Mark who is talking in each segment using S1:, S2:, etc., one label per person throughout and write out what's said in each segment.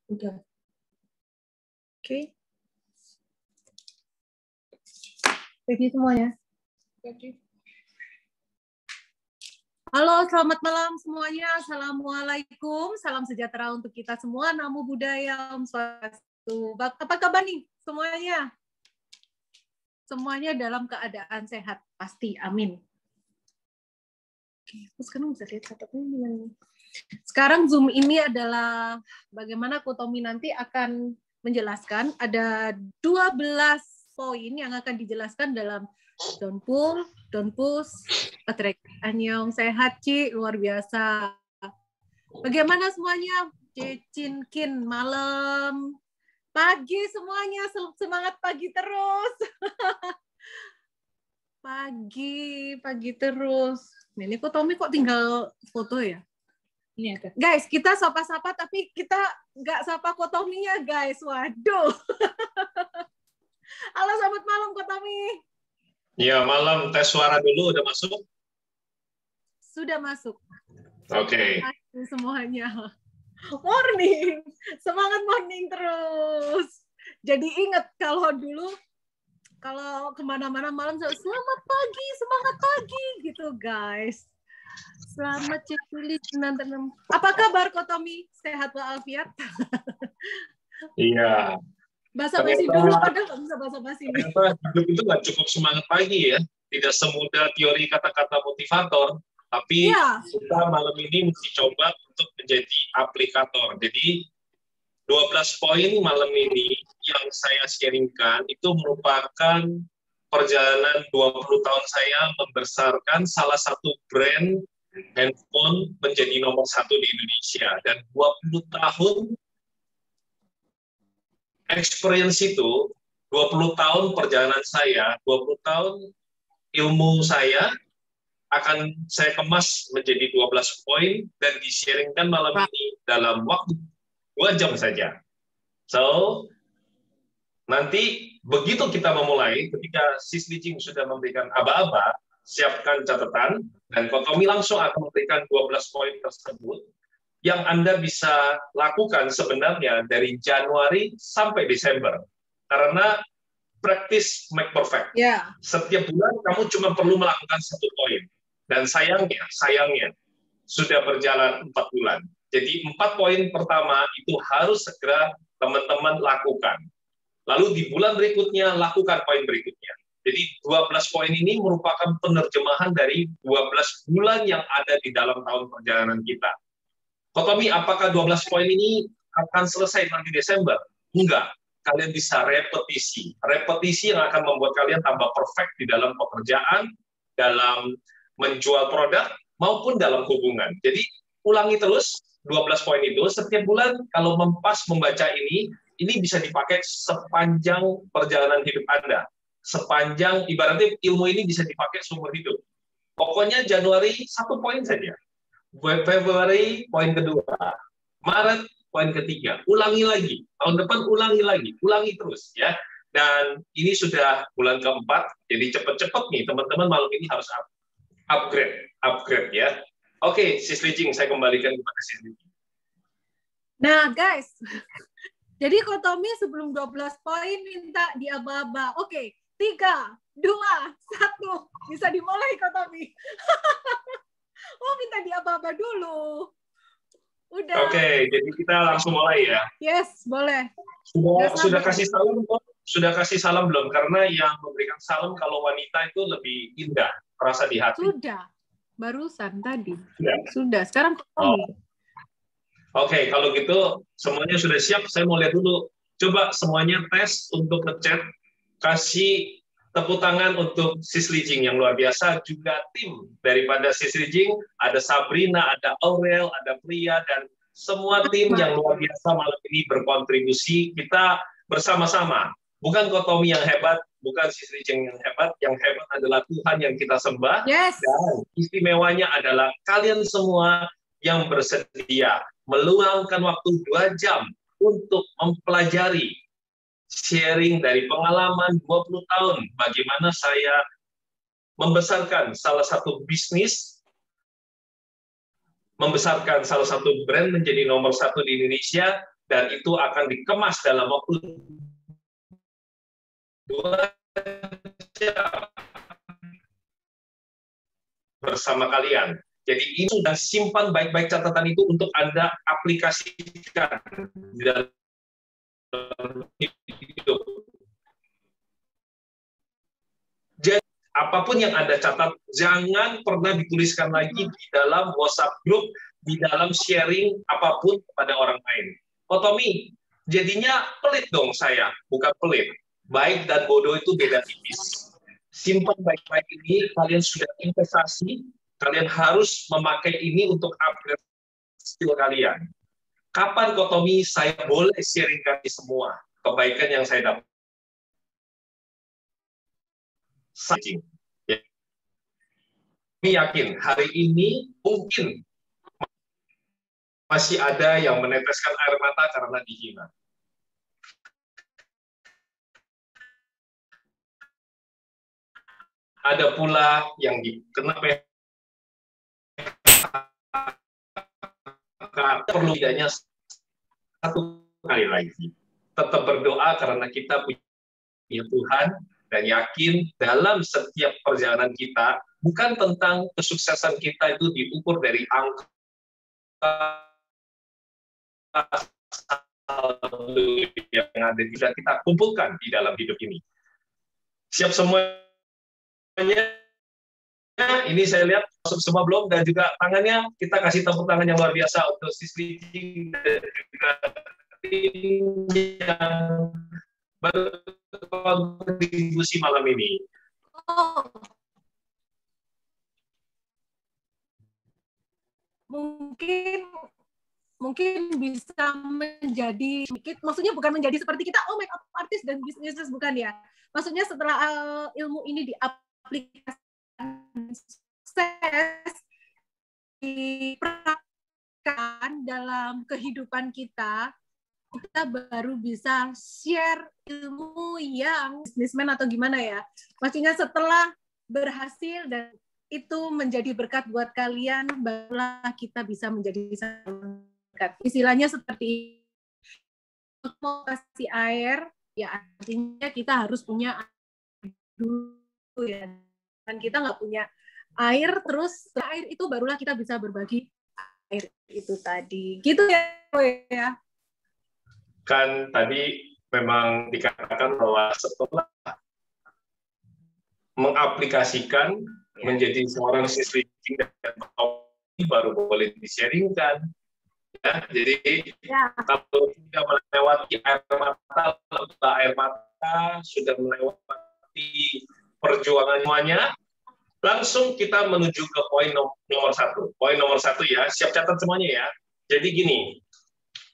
S1: Udah. Oke. Jadi semuanya. Halo, selamat malam semuanya. Assalamualaikum. Salam sejahtera untuk kita semua. Namo Buddhaya, Om Swastiastu. Apa kabar nih semuanya? Semuanya dalam keadaan sehat, pasti. Amin. Oke, sekarang bisa lihat catatnya. Sekarang Zoom ini adalah bagaimana Kotomi nanti akan menjelaskan. Ada 12 poin yang akan dijelaskan dalam don't pull, don't push, attract. Annyeong, sehat, Ci, luar biasa. Bagaimana semuanya? Cinkin, malam, pagi semuanya, semangat pagi terus. Pagi terus. Ini kok Tommy kok tinggal foto ya? Ini ada. Guys, kita sapa-sapa tapi kita nggak sapa Kotominya, guys. Waduh. Halo, selamat malam Kotomi.
S2: Ya, malam. Tes suara dulu, udah masuk?
S1: Sudah masuk.
S2: Oke.
S1: Semuanya. Morning. Semangat morning terus. Jadi ingat kalau dulu, kalau kemana-mana malam, selamat pagi, semangat pagi, gitu guys. Selamat Cekuli. Apa kabar Kotomi? Sehat walafiat?
S2: Iya.
S1: Basa-basi dulu, padahal nggak bisa basa-basi.
S2: Ternyata hidup itu nggak cukup semangat pagi ya. Tidak semudah teori kata-kata motivator, tapi kita malam ini mesti coba untuk menjadi aplikator. Jadi 12 poin malam ini yang saya sharingkan itu merupakan perjalanan 20 tahun saya membesarkan salah satu brand handphone menjadi nomor 1 di Indonesia. Dan 20 tahun experience itu, 20 tahun perjalanan saya, 20 tahun ilmu saya akan saya kemas menjadi 12 poin dan di-sharingkan malam ini dalam waktu 2 jam saja. So, nanti begitu kita memulai, ketika Sis Lijing sudah memberikan aba-aba, siapkan catatan, dan Kotomi langsung akan memberikan 12 poin tersebut, yang Anda bisa lakukan sebenarnya dari Januari sampai Desember. Karena practice make perfect.
S1: Yeah.
S2: Setiap bulan kamu cuma perlu melakukan 1 poin. Dan sayangnya, sudah berjalan 4 bulan. Jadi 4 poin pertama itu harus segera teman-teman lakukan. Lalu di bulan berikutnya, lakukan poin berikutnya. Jadi 12 poin ini merupakan penerjemahan dari 12 bulan yang ada di dalam tahun perjalanan kita. Kotomi, apakah 12 poin ini akan selesai nanti Desember? Enggak. Kalian bisa repetisi. Repetisi yang akan membuat kalian tambah perfect di dalam pekerjaan, dalam menjual produk, maupun dalam hubungan. Jadi, ulangi terus 12 poin itu. Setiap bulan, kalau membaca ini bisa dipakai sepanjang perjalanan hidup Anda. Sepanjang, ibaratnya ilmu ini bisa dipakai seumur hidup. Pokoknya Januari 1 poin saja. Februari poin kedua, Maret poin ketiga, ulangi lagi, tahun depan ulangi lagi, ulangi terus ya. Dan ini sudah bulan keempat, jadi cepat-cepat nih teman-teman malam ini harus upgrade ya. Oke, Sis Lijing, saya kembalikan kepada Sis Lijing.
S1: Nah guys, jadi Kotomi sebelum 12 poin minta di aba-aba. Oke, 3, 2, 1, bisa dimulai Kotomi. Oh, minta di aba-aba dulu. Udah.
S2: Oke, jadi kita langsung mulai ya.
S1: Yes, boleh.
S2: Sudah kasih salam belum? Sudah kasih salam belum? Karena yang memberikan salam kalau wanita itu lebih indah, terasa di hati.
S1: Sudah. Barusan tadi.
S2: Sudah.
S1: Sekarang Kotomi.
S2: Oke, kalau gitu semuanya sudah siap. Saya mau lihat dulu. Coba semuanya tes untuk ngechat. Kasih tepuk tangan untuk Sis Lijing yang luar biasa, juga tim daripada Sis Lijing, ada Sabrina, ada Aurel, ada Pria, dan semua tim yang luar biasa malam ini berkontribusi. Kita bersama-sama. Bukan Kotomi yang hebat, bukan Sis Lijing yang hebat adalah Tuhan yang kita sembah.
S1: Yes.
S2: Dan istimewanya adalah kalian semua yang bersedia meluangkan waktu 2 jam untuk mempelajari sharing dari pengalaman 20 tahun bagaimana saya membesarkan salah satu bisnis, membesarkan salah satu brand menjadi nomor 1 di Indonesia, dan itu akan dikemas dalam waktu 2 jam bersama kalian. Jadi ini sudah simpan baik-baik catatan itu untuk Anda aplikasikan di dalam hidup. Jadi apapun yang Anda catat, jangan pernah dituliskan lagi di dalam WhatsApp group, di dalam sharing apapun kepada orang lain. Oh Tommy, jadinya pelit dong saya. Bukan pelit. Baik dan bodoh itu beda tipis. Simpan baik-baik ini, kalian sudah investasi, kalian harus memakai ini untuk upgrade skill kalian. Kapan kok Tommy saya boleh sharing kami semua kebaikan yang saya dapat? Saya yakin hari ini mungkin masih ada yang meneteskan air mata karena dihina. Ada pula yang kena PHK, perlu tidaknya 1 kali lagi. Tetap berdoa karena kita punya Tuhan dan yakin dalam setiap perjalanan kita, bukan tentang kesuksesan kita itu diukur dari angka yang ada tidak kita kumpulkan di dalam hidup ini. Siap semuanya? Ini saya lihat semua belum, dan juga tangannya kita kasih tepuk tangan yang luar biasa untuk Sisli dan juga tim yang berkontribusi malam ini.
S1: Oh. Mungkin bisa menjadi sedikit, maksudnya bukan menjadi seperti kita, oh makeup artist dan bisnis, bukan ya. Maksudnya setelah ilmu ini diaplikasikan sukses, dipraktikkan dalam kehidupan kita baru bisa share ilmu yang bisnismen atau gimana ya. Maksudnya setelah berhasil dan itu menjadi berkat buat kalian, barulah kita bisa menjadi berkat. Istilahnya seperti mau kasih air, ya artinya kita harus punya air dulu ya. Dan kita nggak punya air, terus air itu barulah kita bisa berbagi air itu tadi. Gitu ya.
S2: Kan tadi memang dikatakan bahwa setelah mengaplikasikan menjadi seorang siswi dan baru boleh di-sharingkan. Ya, jadi kalau sudah melewati air mata, sudah melewati perjuangan semuanya, langsung kita menuju ke poin nomor 1. Poin nomor 1 ya, siap catat semuanya ya. Jadi gini,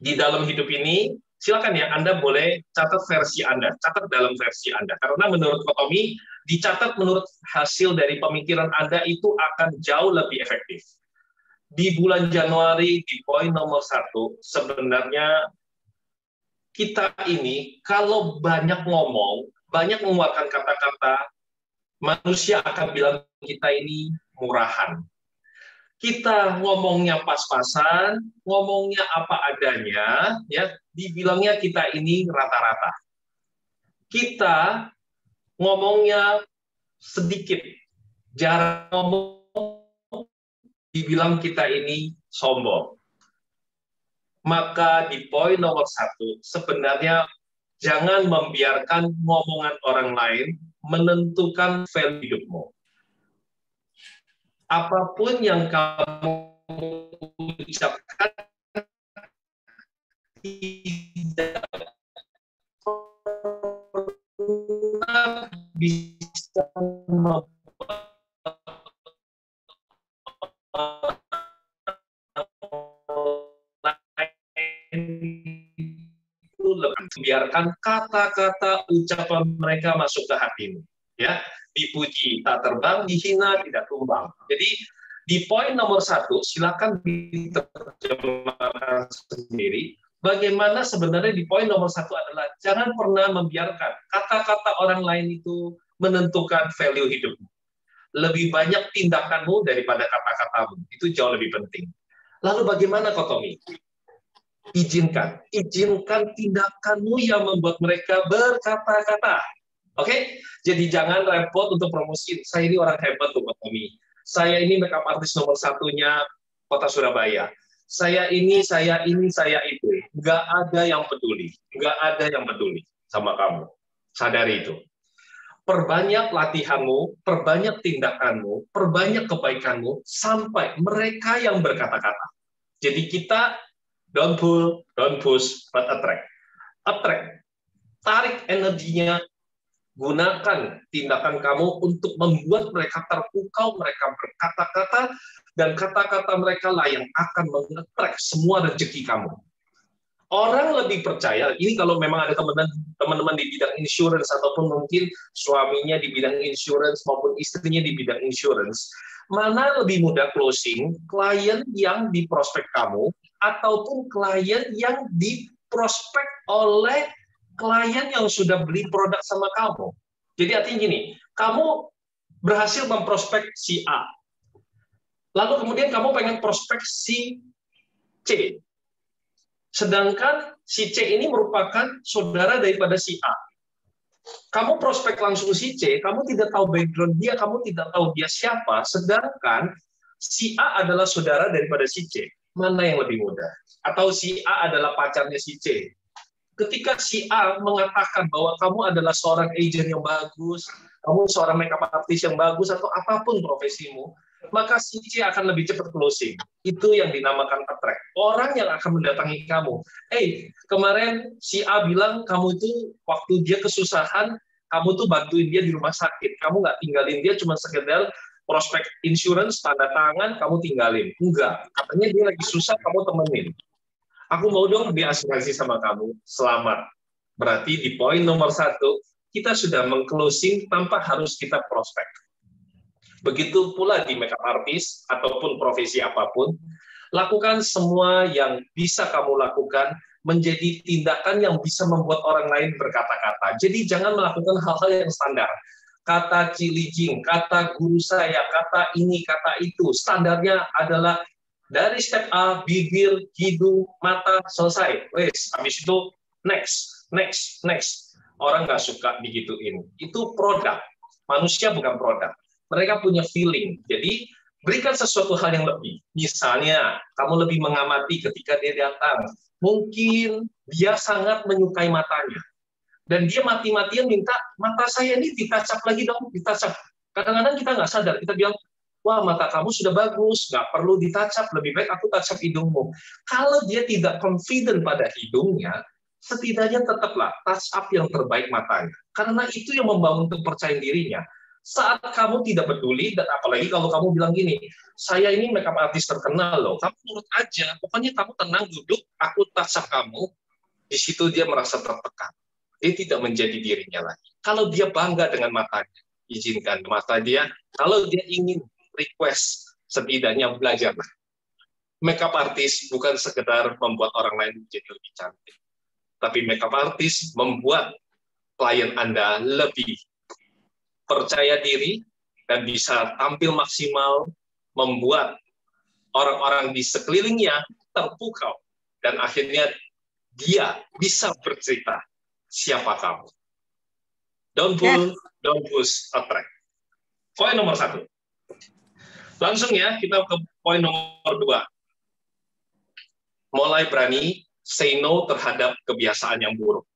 S2: di dalam hidup ini, silakan ya Anda boleh catat versi Anda, catat dalam versi Anda. Karena menurut Tommy, dicatat menurut hasil dari pemikiran Anda itu akan jauh lebih efektif. Di bulan Januari, di poin nomor 1, sebenarnya kita ini kalau banyak ngomong, banyak mengeluarkan kata-kata, manusia akan bilang kita ini murahan. Kita ngomongnya pas-pasan, ngomongnya apa adanya, ya, dibilangnya kita ini rata-rata. Kita ngomongnya sedikit, jarang ngomong, dibilang kita ini sombong. Maka di poin nomor 1, sebenarnya jangan membiarkan ngomongan orang lain menentukan value hidupmu. Apapun yang kamu ucapkan tidak bisa biarkan kata-kata ucapan mereka masuk ke hatimu, ya. Dipuji tak terbang, dihina tidak tumbang. Jadi di poin nomor 1 silakan diterjemahkan sendiri. Bagaimana sebenarnya di poin nomor 1 adalah jangan pernah membiarkan kata-kata orang lain itu menentukan value hidupmu. Lebih banyak tindakanmu daripada kata-katamu. Itu jauh lebih penting. Lalu bagaimana Tommy? Izinkan tindakanmu yang membuat mereka berkata-kata. Oke? Jadi jangan repot untuk promosi. Saya ini orang hebat tuh, Pak Tommy. Saya ini makeup artist nomor satunya Kota Surabaya. Saya ini, saya itu. Nggak ada yang peduli. Nggak ada yang peduli sama kamu. Sadari itu. Perbanyak latihanmu, perbanyak tindakanmu, perbanyak kebaikanmu, sampai mereka yang berkata-kata. Jadi kita don't pull, don't push, but attract. Attract. Tarik energinya, gunakan tindakan kamu untuk membuat mereka terpukau, mereka berkata-kata, dan kata-kata mereka lah yang akan mengetrek semua rezeki kamu. Orang lebih percaya, ini kalau memang ada teman-teman di bidang insurance, ataupun mungkin suaminya di bidang insurance, maupun istrinya di bidang insurance, mana lebih mudah closing, klien yang diprospek kamu, ataupun klien yang diprospek oleh klien yang sudah beli produk sama kamu. Jadi artinya gini, kamu berhasil memprospek si A, lalu kemudian kamu pengen prospek si C, sedangkan si C ini merupakan saudara daripada si A. Kamu prospek langsung si C, kamu tidak tahu background dia, kamu tidak tahu dia siapa, sedangkan si A adalah saudara daripada si C. Mana yang lebih mudah? Atau si A adalah pacarnya si C? Ketika si A mengatakan bahwa kamu adalah seorang agent yang bagus, kamu seorang makeup artist yang bagus, atau apapun profesimu, maka si C akan lebih cepat closing. Itu yang dinamakan attract. Orang yang akan mendatangi kamu. Kemarin si A bilang kamu itu waktu dia kesusahan, kamu tuh bantuin dia di rumah sakit. Kamu nggak tinggalin dia cuma sekedar prospek insurance, tanda tangan, kamu tinggalin. Enggak. Katanya dia lagi susah, kamu temenin. Aku mau dong diasuransi sama kamu. Selamat. Berarti di poin nomor 1, kita sudah meng-closing tanpa harus kita prospek. Begitu pula di makeup artist ataupun profesi apapun, lakukan semua yang bisa kamu lakukan menjadi tindakan yang bisa membuat orang lain berkata-kata. Jadi jangan melakukan hal-hal yang standar. Kata cilijing, kata guru saya, kata ini, kata itu. Standarnya adalah dari step A, bibir, hidung, mata, selesai. Wes, habis itu next. Orang nggak suka digituin. Itu produk. Manusia bukan produk. Mereka punya feeling. Jadi, berikan sesuatu hal yang lebih. Misalnya, kamu lebih mengamati ketika dia datang. Mungkin dia sangat menyukai matanya. Dan dia mati-matian minta, mata saya ini ditacap lagi dong, ditacap. Kadang-kadang kita nggak sadar. Kita bilang, wah, mata kamu sudah bagus, nggak perlu ditacap, lebih baik aku tacap hidungmu. Kalau dia tidak confident pada hidungnya, setidaknya tetaplah touch up yang terbaik matanya. Karena itu yang membangun kepercayaan dirinya. Saat kamu tidak peduli, dan apalagi kalau kamu bilang gini, saya ini makeup artist terkenal loh, kamu nurut aja, pokoknya kamu tenang duduk, aku touch up kamu, di situ dia merasa tertekan. Dia tidak menjadi dirinya lagi. Kalau dia bangga dengan matanya, izinkan mata dia. Kalau dia ingin request, setidaknya belajarlah. Makeup artist bukan sekedar membuat orang lain menjadi lebih cantik, tapi makeup artist membuat klien Anda lebih percaya diri dan bisa tampil maksimal, membuat orang-orang di sekelilingnya terpukau, dan akhirnya dia bisa bercerita siapa kamu. Don't pull, don't push, attract. Poin nomor 1. Langsung ya, kita ke poin nomor 2. Mulai berani say no terhadap kebiasaan yang buruk.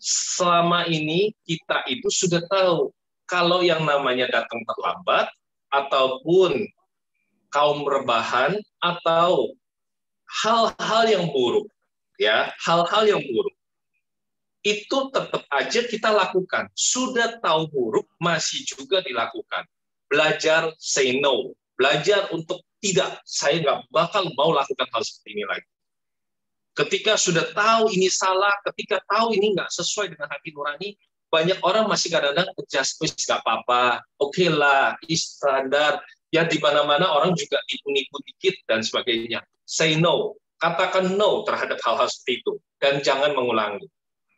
S2: Selama ini kita itu sudah tahu kalau yang namanya datang terlambat, ataupun kaum rebahan, atau hal-hal yang buruk, ya, hal-hal yang buruk, itu tetap aja kita lakukan. Sudah tahu buruk, masih juga dilakukan. Belajar say no. Belajar untuk tidak, saya nggak bakal mau lakukan hal seperti ini lagi. Ketika sudah tahu ini salah, ketika tahu ini nggak sesuai dengan hati nurani, banyak orang masih kadang-kadang adjust, nggak apa-apa, oke lah, standar. Ya di mana-mana orang juga nipu-nipu dikit dan sebagainya. Say no, katakan no terhadap hal-hal seperti itu, dan jangan mengulangi.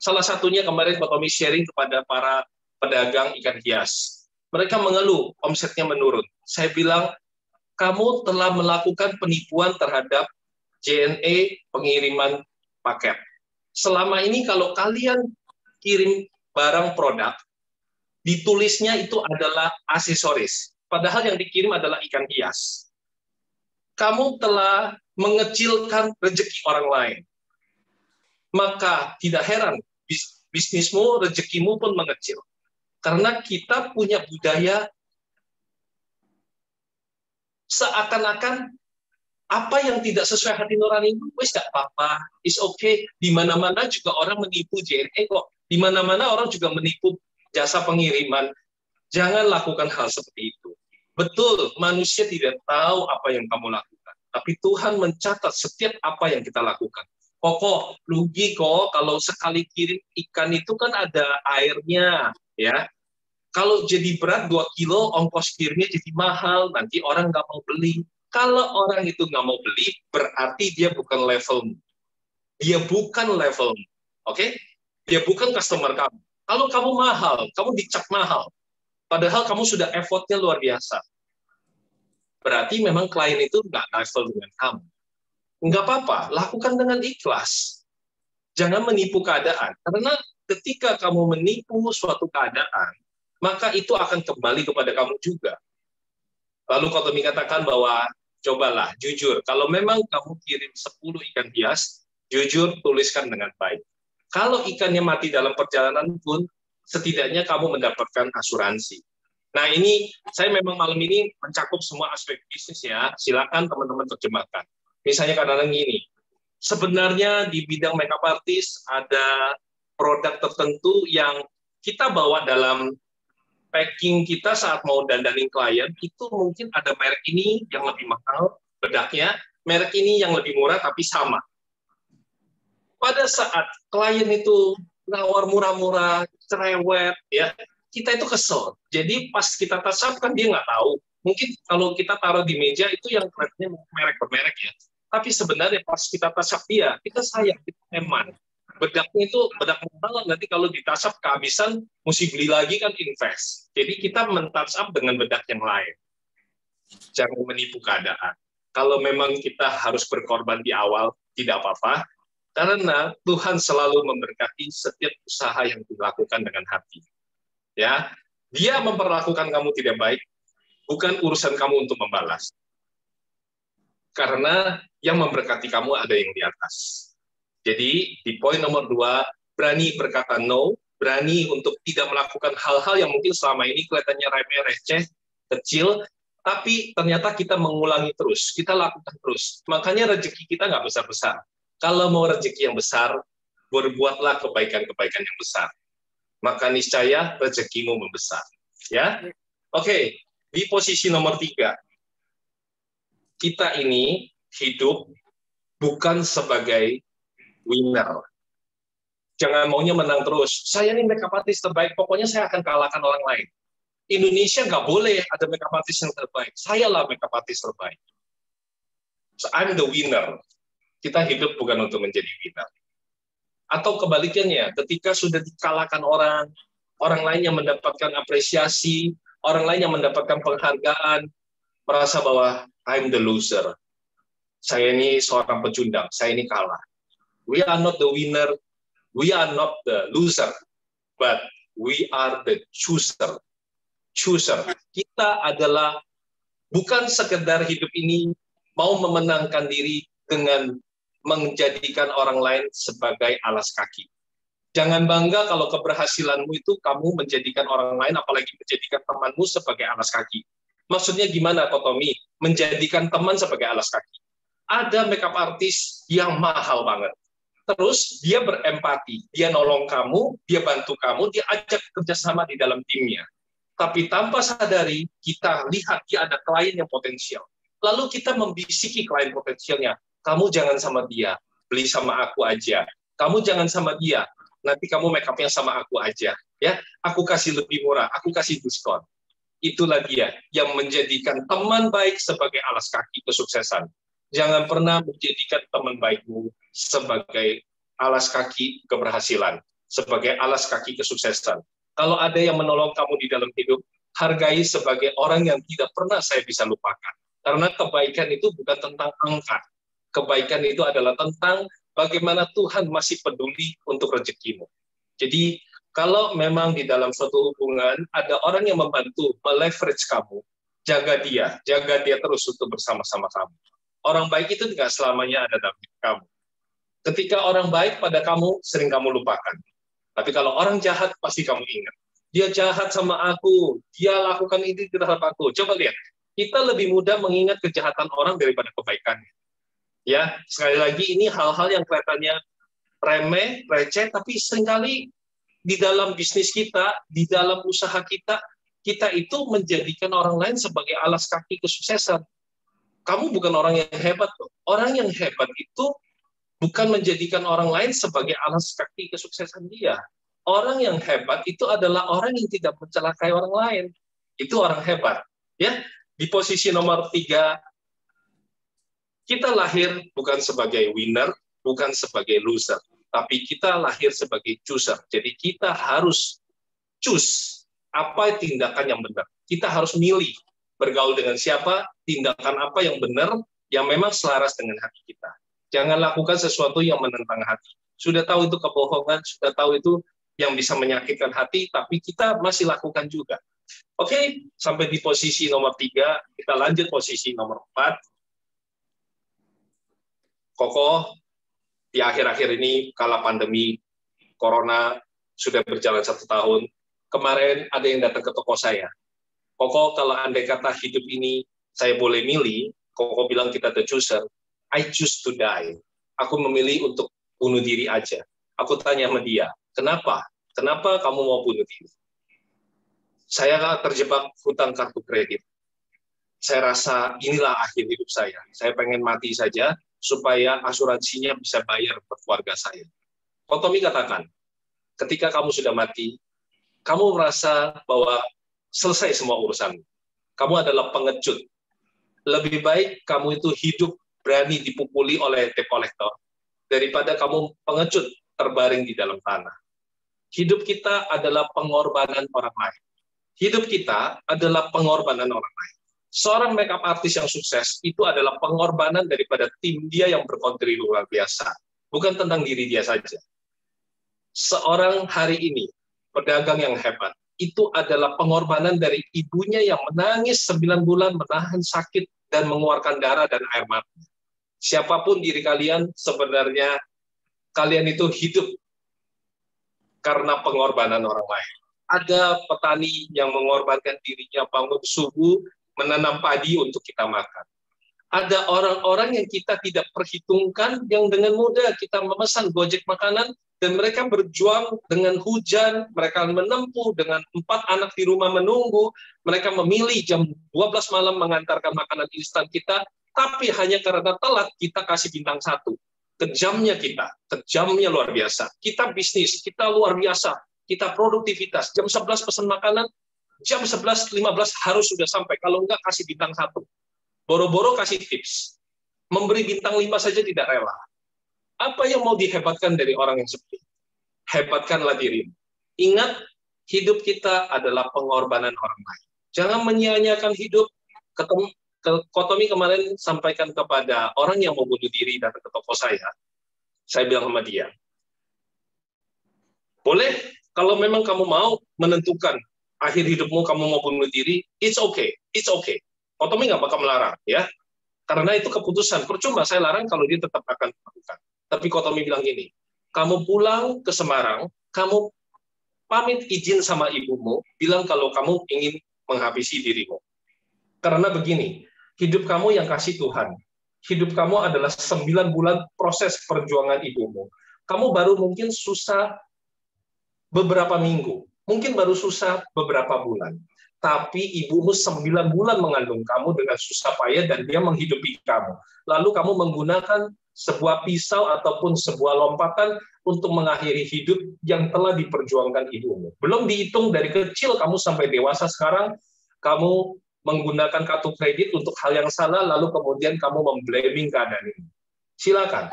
S2: Salah satunya kemarin Pak Tommy sharing kepada para pedagang ikan hias. Mereka mengeluh, omsetnya menurun. Saya bilang, kamu telah melakukan penipuan terhadap JNE pengiriman paket. Selama ini kalau kalian kirim barang produk, ditulisnya itu adalah aksesoris. Padahal yang dikirim adalah ikan hias. Kamu telah mengecilkan rezeki orang lain. Maka tidak heran bisnismu, rezekimu pun mengecil. Karena kita punya budaya seakan-akan apa yang tidak sesuai hati nurani itu, wes gak apa-apa, it's okay. Di mana-mana juga orang menipu JNE kok. Di mana-mana orang juga menipu jasa pengiriman. Jangan lakukan hal seperti itu. Betul, manusia tidak tahu apa yang kamu lakukan. Tapi Tuhan mencatat setiap apa yang kita lakukan. Kok rugi kok kalau sekali kirim ikan itu kan ada airnya, ya. Kalau jadi berat 2 kilo, ongkos kirimnya jadi mahal, nanti orang nggak mau beli. Kalau orang itu nggak mau beli, berarti dia bukan levelmu. Dia bukan levelmu. Oke? Dia bukan customer kamu. Kalau kamu mahal, kamu dicap mahal. Padahal kamu sudah effort-nya luar biasa. Berarti memang klien itu nggak level dengan kamu. Nggak apa-apa, lakukan dengan ikhlas. Jangan menipu keadaan. Karena ketika kamu menipu suatu keadaan, maka itu akan kembali kepada kamu juga. Lalu kalau katakan bahwa cobalah jujur, kalau memang kamu kirim 10 ikan hias, jujur tuliskan dengan baik. Kalau ikannya mati dalam perjalanan pun, setidaknya kamu mendapatkan asuransi. Nah ini, saya memang malam ini mencakup semua aspek bisnis ya, silakan teman-teman terjemahkan. Misalnya kadang-kadang gini, sebenarnya di bidang makeup artist ada produk tertentu yang kita bawa dalam packing kita saat mau dandanin klien, itu mungkin ada merek ini yang lebih mahal bedaknya, merek ini yang lebih murah tapi sama. Pada saat klien itu nawar murah-murah, cerewet, ya kita itu kesel. Jadi pas kita touch up kan dia nggak tahu. Mungkin kalau kita taruh di meja itu yang kelihatannya merek bermerek ya. Tapi sebenarnya pas kita touch up dia, kita sayang, kita eman. Bedaknya itu bedak mahal, nanti kalau ditasap kehabisan, mesti beli lagi kan invest. Jadi kita men-touch up dengan bedak yang lain. Jangan menipu keadaan. Kalau memang kita harus berkorban di awal, tidak apa-apa, karena Tuhan selalu memberkati setiap usaha yang dilakukan dengan hati. Ya, Dia memperlakukan kamu tidak baik, bukan urusan kamu untuk membalas. Karena yang memberkati kamu ada yang di atas. Jadi di poin nomor 2, berani berkata no, berani untuk tidak melakukan hal-hal yang mungkin selama ini kelihatannya remeh, receh, kecil, tapi ternyata kita mengulangi terus, kita lakukan terus. Makanya rezeki kita nggak besar-besar. Kalau mau rezeki yang besar, berbuatlah kebaikan-kebaikan yang besar. Maka niscaya rezekimu membesar. Ya, oke. Di posisi nomor 3, kita ini hidup bukan sebagai winner. Jangan maunya menang terus. Saya ini makeup artist terbaik, pokoknya saya akan kalahkan orang lain. Indonesia nggak boleh ada makeup artist yang terbaik. Saya lah makeup artist terbaik. So, I'm the winner. Kita hidup bukan untuk menjadi winner. Atau kebalikannya, ketika sudah dikalahkan orang lain yang mendapatkan apresiasi, orang lain yang mendapatkan penghargaan, merasa bahwa I'm the loser. Saya ini seorang pecundang, saya ini kalah. We are not the winner, we are not the loser, but we are the chooser. Chooser. Kita adalah bukan sekedar hidup ini mau memenangkan diri dengan menjadikan orang lain sebagai alas kaki. Jangan bangga kalau keberhasilanmu itu kamu menjadikan orang lain, apalagi menjadikan temanmu sebagai alas kaki. Maksudnya gimana, Ko Tommy? Menjadikan teman sebagai alas kaki. Ada makeup artist yang mahal banget. Terus dia berempati, dia nolong kamu, dia bantu kamu, dia ajak kerjasama di dalam timnya. Tapi tanpa sadari, kita lihat dia ada klien yang potensial. Lalu kita membisiki klien potensialnya, kamu jangan sama dia, beli sama aku aja. Kamu jangan sama dia, nanti kamu make up-nya sama aku aja. Ya, aku kasih lebih murah, aku kasih diskon. Itulah dia yang menjadikan teman baik sebagai alas kaki kesuksesan. Jangan pernah menjadikan teman baikmu sebagai alas kaki keberhasilan, sebagai alas kaki kesuksesan. Kalau ada yang menolong kamu di dalam hidup, hargai sebagai orang yang tidak pernah saya bisa lupakan. Karena kebaikan itu bukan tentang angka. Kebaikan itu adalah tentang bagaimana Tuhan masih peduli untuk rezekimu. Jadi kalau memang di dalam suatu hubungan ada orang yang membantu meleverage kamu, jaga dia terus untuk bersama-sama kamu. Orang baik itu tidak selamanya ada dalam hidup kamu. Ketika orang baik pada kamu, sering kamu lupakan. Tapi kalau orang jahat, pasti kamu ingat. Dia jahat sama aku, dia lakukan ini terhadap aku. Coba lihat, kita lebih mudah mengingat kejahatan orang daripada kebaikannya. Ya, sekali lagi ini hal-hal yang kelihatannya remeh, receh, tapi seringkali di dalam bisnis kita, di dalam usaha kita, kita itu menjadikan orang lain sebagai alas kaki kesuksesan. Kamu bukan orang yang hebat, loh. Orang yang hebat itu bukan menjadikan orang lain sebagai alas kaki kesuksesan dia. Orang yang hebat itu adalah orang yang tidak mencelakai orang lain. Itu orang hebat. Ya, di posisi nomor 3, kita lahir bukan sebagai winner, bukan sebagai loser, tapi kita lahir sebagai chooser. Jadi kita harus choose apa tindakan yang benar. Kita harus milih bergaul dengan siapa, tindakan apa yang benar, yang memang selaras dengan hati kita. Jangan lakukan sesuatu yang menentang hati. Sudah tahu itu kebohongan, sudah tahu itu yang bisa menyakitkan hati, tapi kita masih lakukan juga. Oke, sampai di posisi nomor 3, kita lanjut posisi nomor 4. Kokoh, di akhir-akhir ini, kala pandemi Corona sudah berjalan 1 tahun, kemarin ada yang datang ke toko saya. Kokoh, kalau andai kata hidup ini saya boleh milih, Kokoh bilang kita the chooser, I choose to die. Aku memilih untuk bunuh diri aja. Aku tanya sama dia, kenapa? Kenapa kamu mau bunuh diri? Saya terjebak hutang kartu kredit. Saya rasa inilah akhir hidup saya. Saya pengen mati saja, supaya asuransinya bisa bayar buat keluarga saya. Kotomi katakan, ketika kamu sudah mati, kamu merasa bahwa selesai semua urusan. Kamu adalah pengecut. Lebih baik kamu itu hidup berani dipukuli oleh debt collector daripada kamu pengecut terbaring di dalam tanah. Hidup kita adalah pengorbanan orang lain. Hidup kita adalah pengorbanan orang lain. Seorang makeup artist yang sukses itu adalah pengorbanan daripada tim dia yang berkontribusi luar biasa. Bukan tentang diri dia saja. Seorang hari ini, pedagang yang hebat, itu adalah pengorbanan dari ibunya yang menangis 9 bulan, menahan sakit, dan mengeluarkan darah dan air mata. Siapapun diri kalian, sebenarnya kalian itu hidup karena pengorbanan orang lain. Ada petani yang mengorbankan dirinya bangun subuh, menanam padi untuk kita makan. Ada orang-orang yang kita tidak perhitungkan, yang dengan mudah kita memesan Gojek makanan, dan mereka berjuang dengan hujan, mereka menempuh dengan 4 anak di rumah menunggu, mereka memilih jam 12 malam mengantarkan makanan instan kita, tapi hanya karena telat kita kasih bintang 1. Kejamnya luar biasa. Kita bisnis, kita luar biasa, kita produktivitas, jam 11 pesan makanan, jam 11.15 harus sudah sampai. Kalau enggak, kasih bintang 1. Boro-boro kasih tips. Memberi bintang 5 saja tidak rela. Apa yang mau dihebatkan dari orang yang seperti itu? Hebatkanlah dirimu. Ingat, hidup kita adalah pengorbanan orang lain. Jangan menyia-nyiakan hidup. Kotomi kemarin sampaikan kepada orang yang mau bunuh diri datang ke toko saya. Saya bilang sama dia, boleh, kalau memang kamu mau menentukan akhir hidupmu kamu mau bunuh diri, it's okay. Kotomi nggak bakal melarang, ya. Karena itu keputusan. Percuma saya larang kalau dia tetap akan melakukan. Tapi Kotomi bilang gini, kamu pulang ke Semarang, kamu pamit izin sama ibumu, bilang kalau kamu ingin menghabisi dirimu. Karena begini, hidup kamu yang kasih Tuhan. Hidup kamu adalah 9 bulan proses perjuangan ibumu. Kamu baru mungkin susah beberapa minggu. Mungkin baru susah beberapa bulan. Tapi ibumu 9 bulan mengandung kamu dengan susah payah dan dia menghidupi kamu. Lalu kamu menggunakan sebuah pisau ataupun sebuah lompatan untuk mengakhiri hidup yang telah diperjuangkan ibumu. Belum dihitung dari kecil kamu sampai dewasa sekarang, kamu menggunakan kartu kredit untuk hal yang salah, lalu kemudian kamu memblaming keadaan ini. Silakan,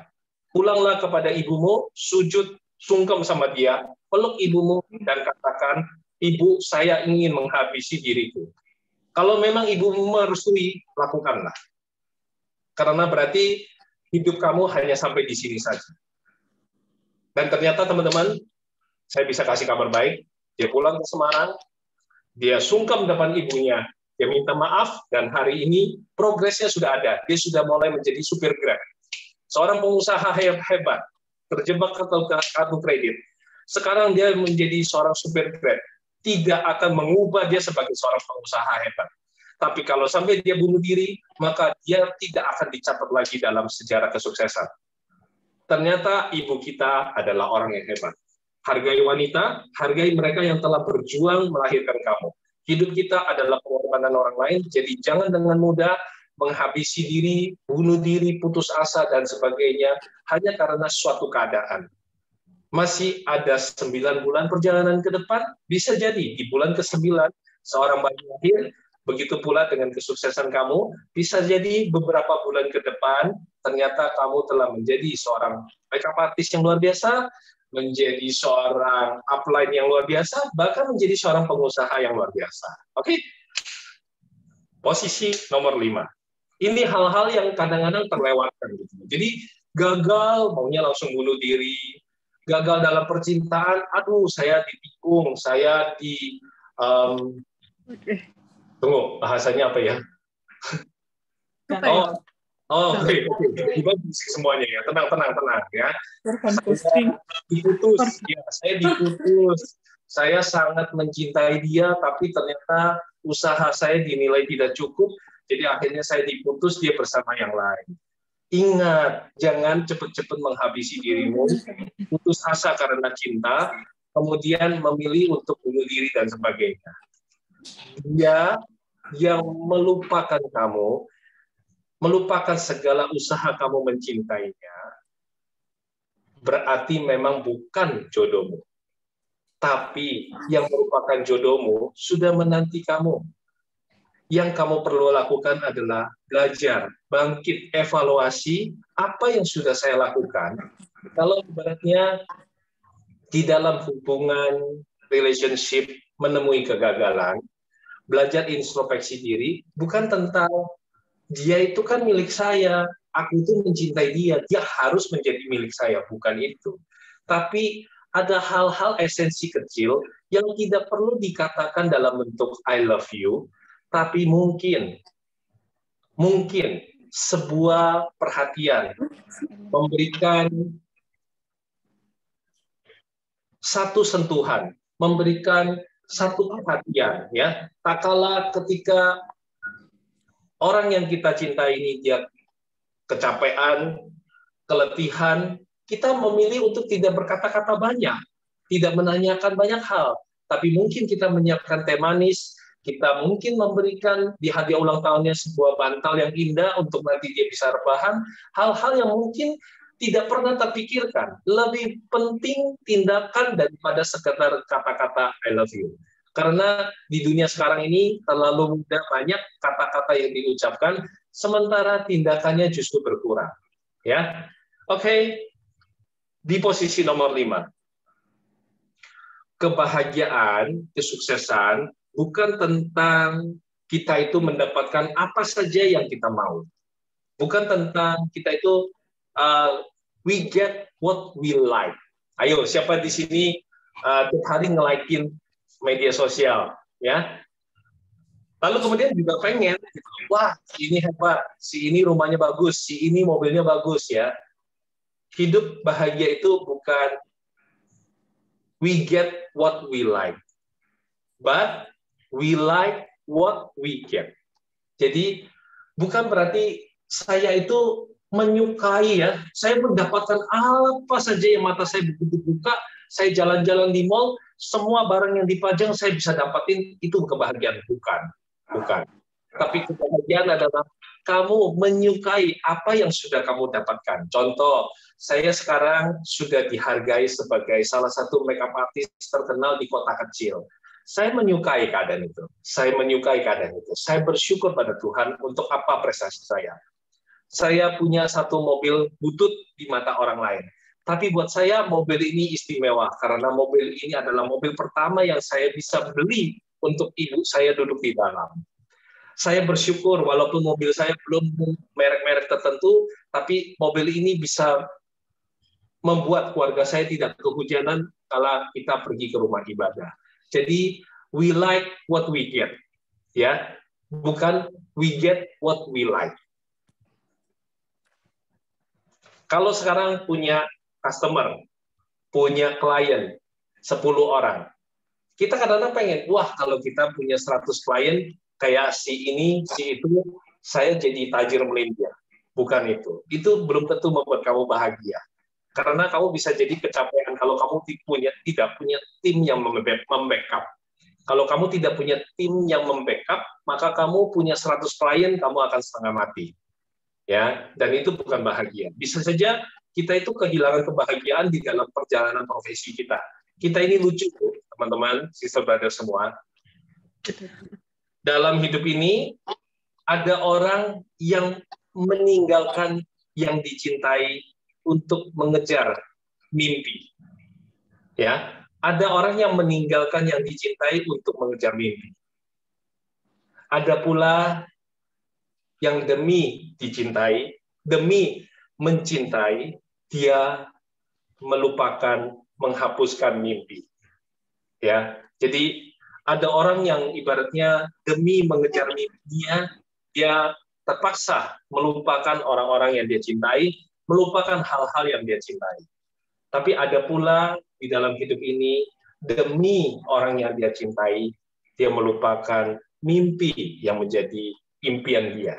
S2: pulanglah kepada ibumu, sujud, sungkem sama dia, peluk ibumu, dan katakan, Ibu, saya ingin menghabisi diriku. Kalau memang ibumu merestui, lakukanlah. Karena berarti hidup kamu hanya sampai di sini saja. Dan ternyata teman-teman, saya bisa kasih kabar baik. Dia pulang ke Semarang, dia sungkem depan ibunya, dia minta maaf, dan hari ini progresnya sudah ada. Dia sudah mulai menjadi supir Grab. Seorang pengusaha hebat, terjebak ke kartu kredit. Sekarang dia menjadi seorang supir Grab. Tidak akan mengubah dia sebagai seorang pengusaha hebat. Tapi kalau sampai dia bunuh diri, maka dia tidak akan dicatat lagi dalam sejarah kesuksesan. Ternyata ibu kita adalah orang yang hebat. Hargai wanita, hargai mereka yang telah berjuang melahirkan kamu. Hidup kita adalah pengorbanan orang lain, jadi jangan dengan mudah menghabisi diri, bunuh diri, putus asa, dan sebagainya, hanya karena suatu keadaan. Masih ada 9 bulan perjalanan ke depan, bisa jadi di bulan ke-9, seorang bayi lahir, begitu pula dengan kesuksesan kamu, bisa jadi beberapa bulan ke depan, ternyata kamu telah menjadi seorang makeup artist yang luar biasa, menjadi seorang upline yang luar biasa, bahkan menjadi seorang pengusaha yang luar biasa. Oke? Posisi nomor 5. Ini hal-hal yang kadang-kadang terlewatkan. Jadi gagal, maunya langsung bunuh diri. Gagal dalam percintaan, aduh saya ditikung, saya di... Tunggu, bahasanya apa ya? Oke. Tiba bisik semuanya ya. Tenang ya. Saya diputus. Saya sangat mencintai dia, tapi ternyata usaha saya dinilai tidak cukup. Jadi akhirnya saya diputus, dia bersama yang lain. Ingat, jangan cepat-cepat menghabisi dirimu, putus asa karena cinta, kemudian memilih untuk bunuh diri dan sebagainya. Dia yang melupakan kamu, melupakan segala usaha kamu mencintainya, berarti memang bukan jodohmu. Tapi yang merupakan jodohmu sudah menanti kamu. Yang kamu perlu lakukan adalah belajar, bangkit, evaluasi apa yang sudah saya lakukan. Kalau ibaratnya di dalam hubungan, relationship, menemui kegagalan, belajar introspeksi diri, bukan tentang dia itu kan milik saya, aku itu mencintai dia, dia harus menjadi milik saya, bukan itu. Tapi ada hal-hal esensi kecil yang tidak perlu dikatakan dalam bentuk I love you, tapi mungkin sebuah perhatian, memberikan satu sentuhan, memberikan satu perhatian, ya. Tak kala ketika orang yang kita cintai ini dia kecapean, keletihan, kita memilih untuk tidak berkata-kata banyak, tidak menanyakan banyak hal, tapi mungkin kita menyiapkan teh manis, kita mungkin memberikan di hadiah ulang tahunnya sebuah bantal yang indah untuk nanti dia bisa rebahan, hal-hal yang mungkin tidak pernah terpikirkan. Lebih penting tindakan daripada sekedar kata-kata I love you. Karena di dunia sekarang ini terlalu mudah banyak kata-kata yang diucapkan, sementara tindakannya justru berkurang. Ya, oke. Di posisi nomor 5. Kebahagiaan, kesuksesan, bukan tentang kita itu mendapatkan apa saja yang kita mau. Bukan tentang kita itu we get what we like. Ayo, siapa di sini tiap hari nge-like-in media sosial, ya? Lalu kemudian juga pengen, wah, ini hebat, si ini rumahnya bagus, si ini mobilnya bagus, ya. Hidup bahagia itu bukan we get what we like, but we like what we get. Jadi bukan berarti saya itu menyukai, ya, saya mendapatkan apa saja yang mata saya begitu buka, saya jalan-jalan di mall, semua barang yang dipajang saya bisa dapatin, itu kebahagiaan. Bukan. Tapi kebahagiaan adalah kamu menyukai apa yang sudah kamu dapatkan. Contoh, saya sekarang sudah dihargai sebagai salah satu makeup artist terkenal di kota kecil. Saya menyukai keadaan itu. Saya bersyukur pada Tuhan untuk apa prestasi saya. Saya punya satu mobil butut di mata orang lain. Tapi buat saya mobil ini istimewa karena mobil ini adalah mobil pertama yang saya bisa beli untuk ibu saya duduk di dalam. Saya bersyukur walaupun mobil saya belum merek-merek tertentu, tapi mobil ini bisa membuat keluarga saya tidak kehujanan kalau kita pergi ke rumah ibadah. Jadi we like what we get, ya, bukan we get what we like. Kalau sekarang punya customer, punya klien 10 orang, kita kadang-kadang pengen, wah kalau kita punya 100 klien kayak si ini, si itu, saya jadi tajir melimpah. Bukan itu. Itu belum tentu membuat kamu bahagia. Karena kamu bisa jadi kecapean kalau kamu tidak punya tim yang membackup. Kalau kamu tidak punya tim yang membackup, maka kamu punya 100 klien, kamu akan setengah mati. Ya, dan itu bukan bahagia. Bisa saja kita itu kehilangan kebahagiaan di dalam perjalanan profesi kita. Kita ini lucu, teman-teman, sister brother semua. Dalam hidup ini, ada orang yang meninggalkan yang dicintai untuk mengejar mimpi. Ya, ada orang yang meninggalkan yang dicintai untuk mengejar mimpi. Ada pula yang demi dicintai, demi mencintai, dia melupakan, menghapuskan mimpi. Ya, jadi ada orang yang ibaratnya demi mengejar mimpinya, dia terpaksa melupakan orang-orang yang dia cintai, melupakan hal-hal yang dia cintai. Tapi ada pula di dalam hidup ini, demi orang yang dia cintai, dia melupakan mimpi yang menjadi impian dia.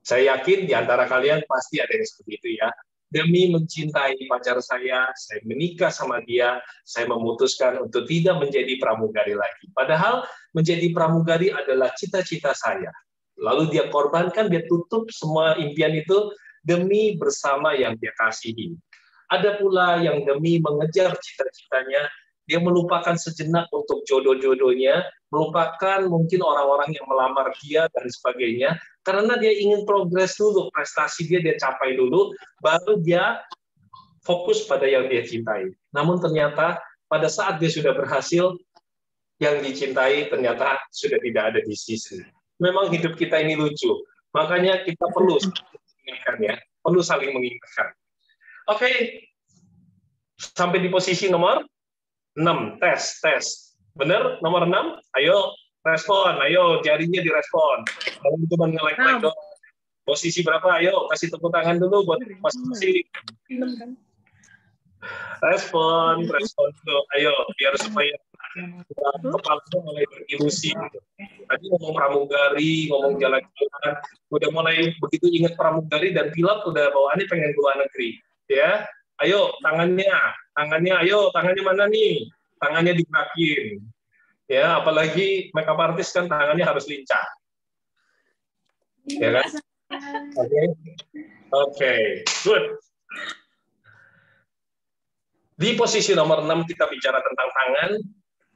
S2: Saya yakin di antara kalian pasti ada yang seperti itu ya. Demi mencintai pacar saya menikah sama dia, saya memutuskan untuk tidak menjadi pramugari lagi. Padahal menjadi pramugari adalah cita-cita saya. Lalu dia korbankan, dia tutup semua impian itu demi bersama yang dia kasihi. Ada pula yang demi mengejar cita-citanya, dia melupakan sejenak untuk jodoh-jodohnya, melupakan mungkin orang-orang yang melamar dia dan sebagainya, karena dia ingin progres dulu, prestasi dia capai dulu, baru dia fokus pada yang dia cintai. Namun ternyata pada saat dia sudah berhasil, yang dicintai ternyata sudah tidak ada di sisi. Memang hidup kita ini lucu, makanya kita perlu mengingatkan ya, perlu saling mengingatkan. Oke, sampai di posisi nomor 6, tes. Benar? Nomor 6? Ayo, respon. Ayo, jarinya direspon. Jangan cuma nge-like dong. Posisi berapa? Ayo, kasih tepuk tangan dulu buat posisi. Respon dulu. Ayo, biar supaya kepala mulai berilusi. Tadi ngomong pramugari, ngomong jalan-jalan, udah mulai begitu ingat pramugari dan pilot udah bawaannya pengen keluar negeri. Ya, ayo tangannya, ayo tangannya mana nih? Tangannya digerakin. Ya, apalagi makeup artist kan tangannya harus lincah. Ya kan? Oke, good. Di posisi nomor 6 kita bicara tentang tangan.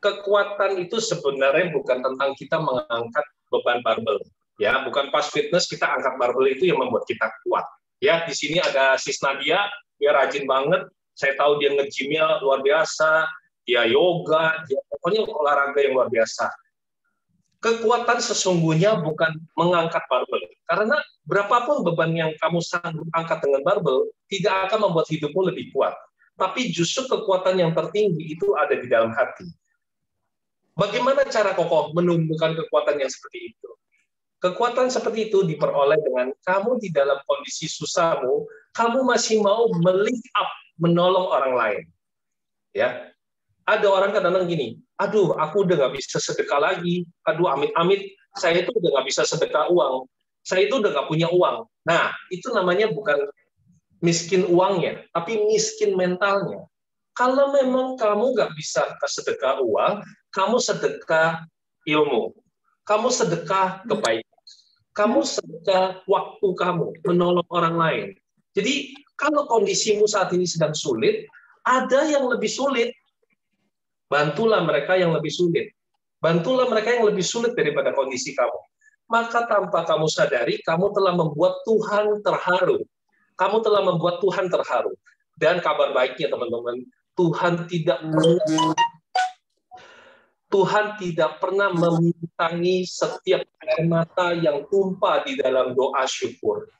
S2: Kekuatan itu sebenarnya bukan tentang kita mengangkat beban barbel. Ya, bukan pas fitness kita angkat barbel itu yang membuat kita kuat. Ya, di sini ada Sis Nadia, dia rajin banget. Saya tahu dia nge-gym-nya luar biasa, dia yoga, dia pokoknya olahraga yang luar biasa. Kekuatan sesungguhnya bukan mengangkat barbel. Karena berapapun beban yang kamu sanggup angkat dengan barbel, tidak akan membuat hidupmu lebih kuat. Tapi justru kekuatan yang tertinggi itu ada di dalam hati. Bagaimana cara kokoh menumbuhkan kekuatan yang seperti itu? Kekuatan seperti itu diperoleh dengan kamu di dalam kondisi susahmu, kamu masih mau melift up, menolong orang lain. Ya, ada orang kadang-kadang gini, aduh, aku udah nggak bisa sedekah lagi, aduh, amit-amit, saya itu udah nggak bisa sedekah uang, saya itu udah nggak punya uang. Nah, itu namanya bukan miskin uangnya, tapi miskin mentalnya. Kalau memang kamu nggak bisa sedekah uang, kamu sedekah ilmu, kamu sedekah kebaikan, kamu sedekah waktu kamu, menolong orang lain. Jadi, kalau kondisimu saat ini sedang sulit, ada yang lebih sulit. Bantulah mereka yang lebih sulit. Bantulah mereka yang lebih sulit daripada kondisi kamu. Maka tanpa kamu sadari, kamu telah membuat Tuhan terharu. Kamu telah membuat Tuhan terharu. Dan kabar baiknya, teman-teman, Tuhan tidak pernah memintangi setiap air mata yang tumpah di dalam doa syukur.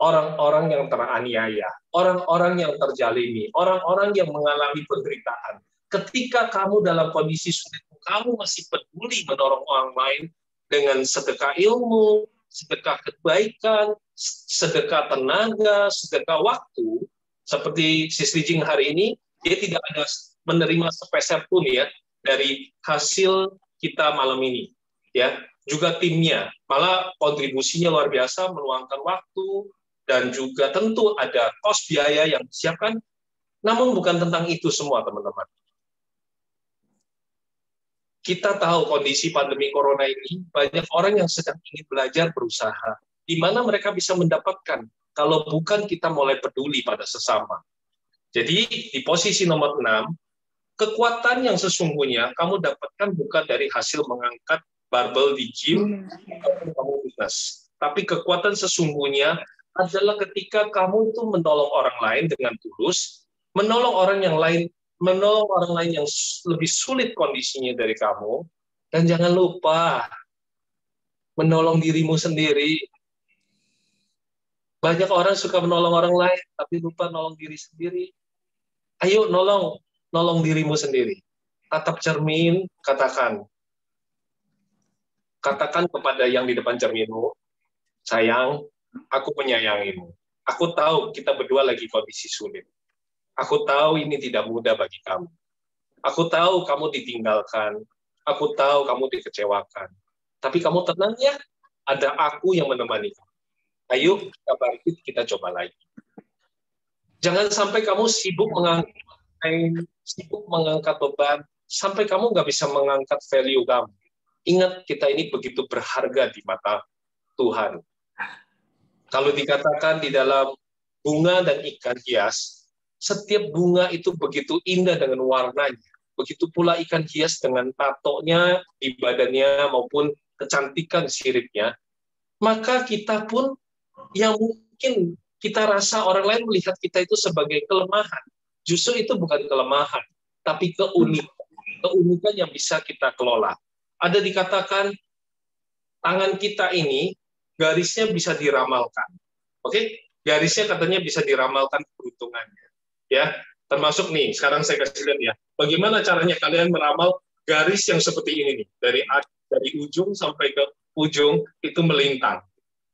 S2: orang-orang yang teraniaya, orang-orang yang terjalimi, orang-orang yang mengalami penderitaan. Ketika kamu dalam kondisi sulit, kamu masih peduli menolong orang lain dengan sedekah ilmu, sedekah kebaikan, sedekah tenaga, sedekah waktu. Seperti Sisri Jing hari ini, dia tidak ada menerima sepeser pun ya dari hasil kita malam ini. Ya, juga timnya, malah kontribusinya luar biasa, meluangkan waktu, dan juga tentu ada kos biaya yang disiapkan, namun bukan tentang itu semua, teman-teman. Kita tahu kondisi pandemi corona ini, banyak orang yang sedang ingin belajar berusaha. Di mana mereka bisa mendapatkan, kalau bukan kita mulai peduli pada sesama. Jadi, di posisi nomor 6, kekuatan yang sesungguhnya kamu dapatkan bukan dari hasil mengangkat barbel di gym, atau kamu fitness. Tapi kekuatan sesungguhnya adalah ketika kamu itu menolong orang lain dengan tulus, menolong orang lain yang lebih sulit kondisinya dari kamu, dan jangan lupa menolong dirimu sendiri. Banyak orang suka menolong orang lain, tapi lupa nolong diri sendiri. Ayo nolong dirimu sendiri. Tatap cermin, katakan kepada yang di depan cerminmu, sayang, aku menyayangimu. Aku tahu kita berdua lagi kondisi sulit. Aku tahu ini tidak mudah bagi kamu. Aku tahu kamu ditinggalkan. Aku tahu kamu dikecewakan. Tapi kamu tenang ya, ada aku yang menemani kamu. Ayo, kita bangkit, kita coba lagi. Jangan sampai kamu sibuk mengangkat beban, sampai kamu nggak bisa mengangkat value kamu. Ingat, kita ini begitu berharga di mata Tuhan. Kalau dikatakan di dalam bunga dan ikan hias, setiap bunga itu begitu indah dengan warnanya. Begitu pula ikan hias dengan tatonya di badannya maupun kecantikan siripnya. Maka kita pun yang mungkin kita rasa orang lain melihat kita itu sebagai kelemahan. Justru itu bukan kelemahan, tapi keunikan yang bisa kita kelola. Ada dikatakan tangan kita ini garisnya bisa diramalkan. Oke? Garisnya katanya bisa diramalkan keberuntungannya. Ya, termasuk nih, sekarang saya kasih lihat ya. Bagaimana caranya kalian meramal garis yang seperti ini nih, dari ujung sampai ke ujung itu melintang.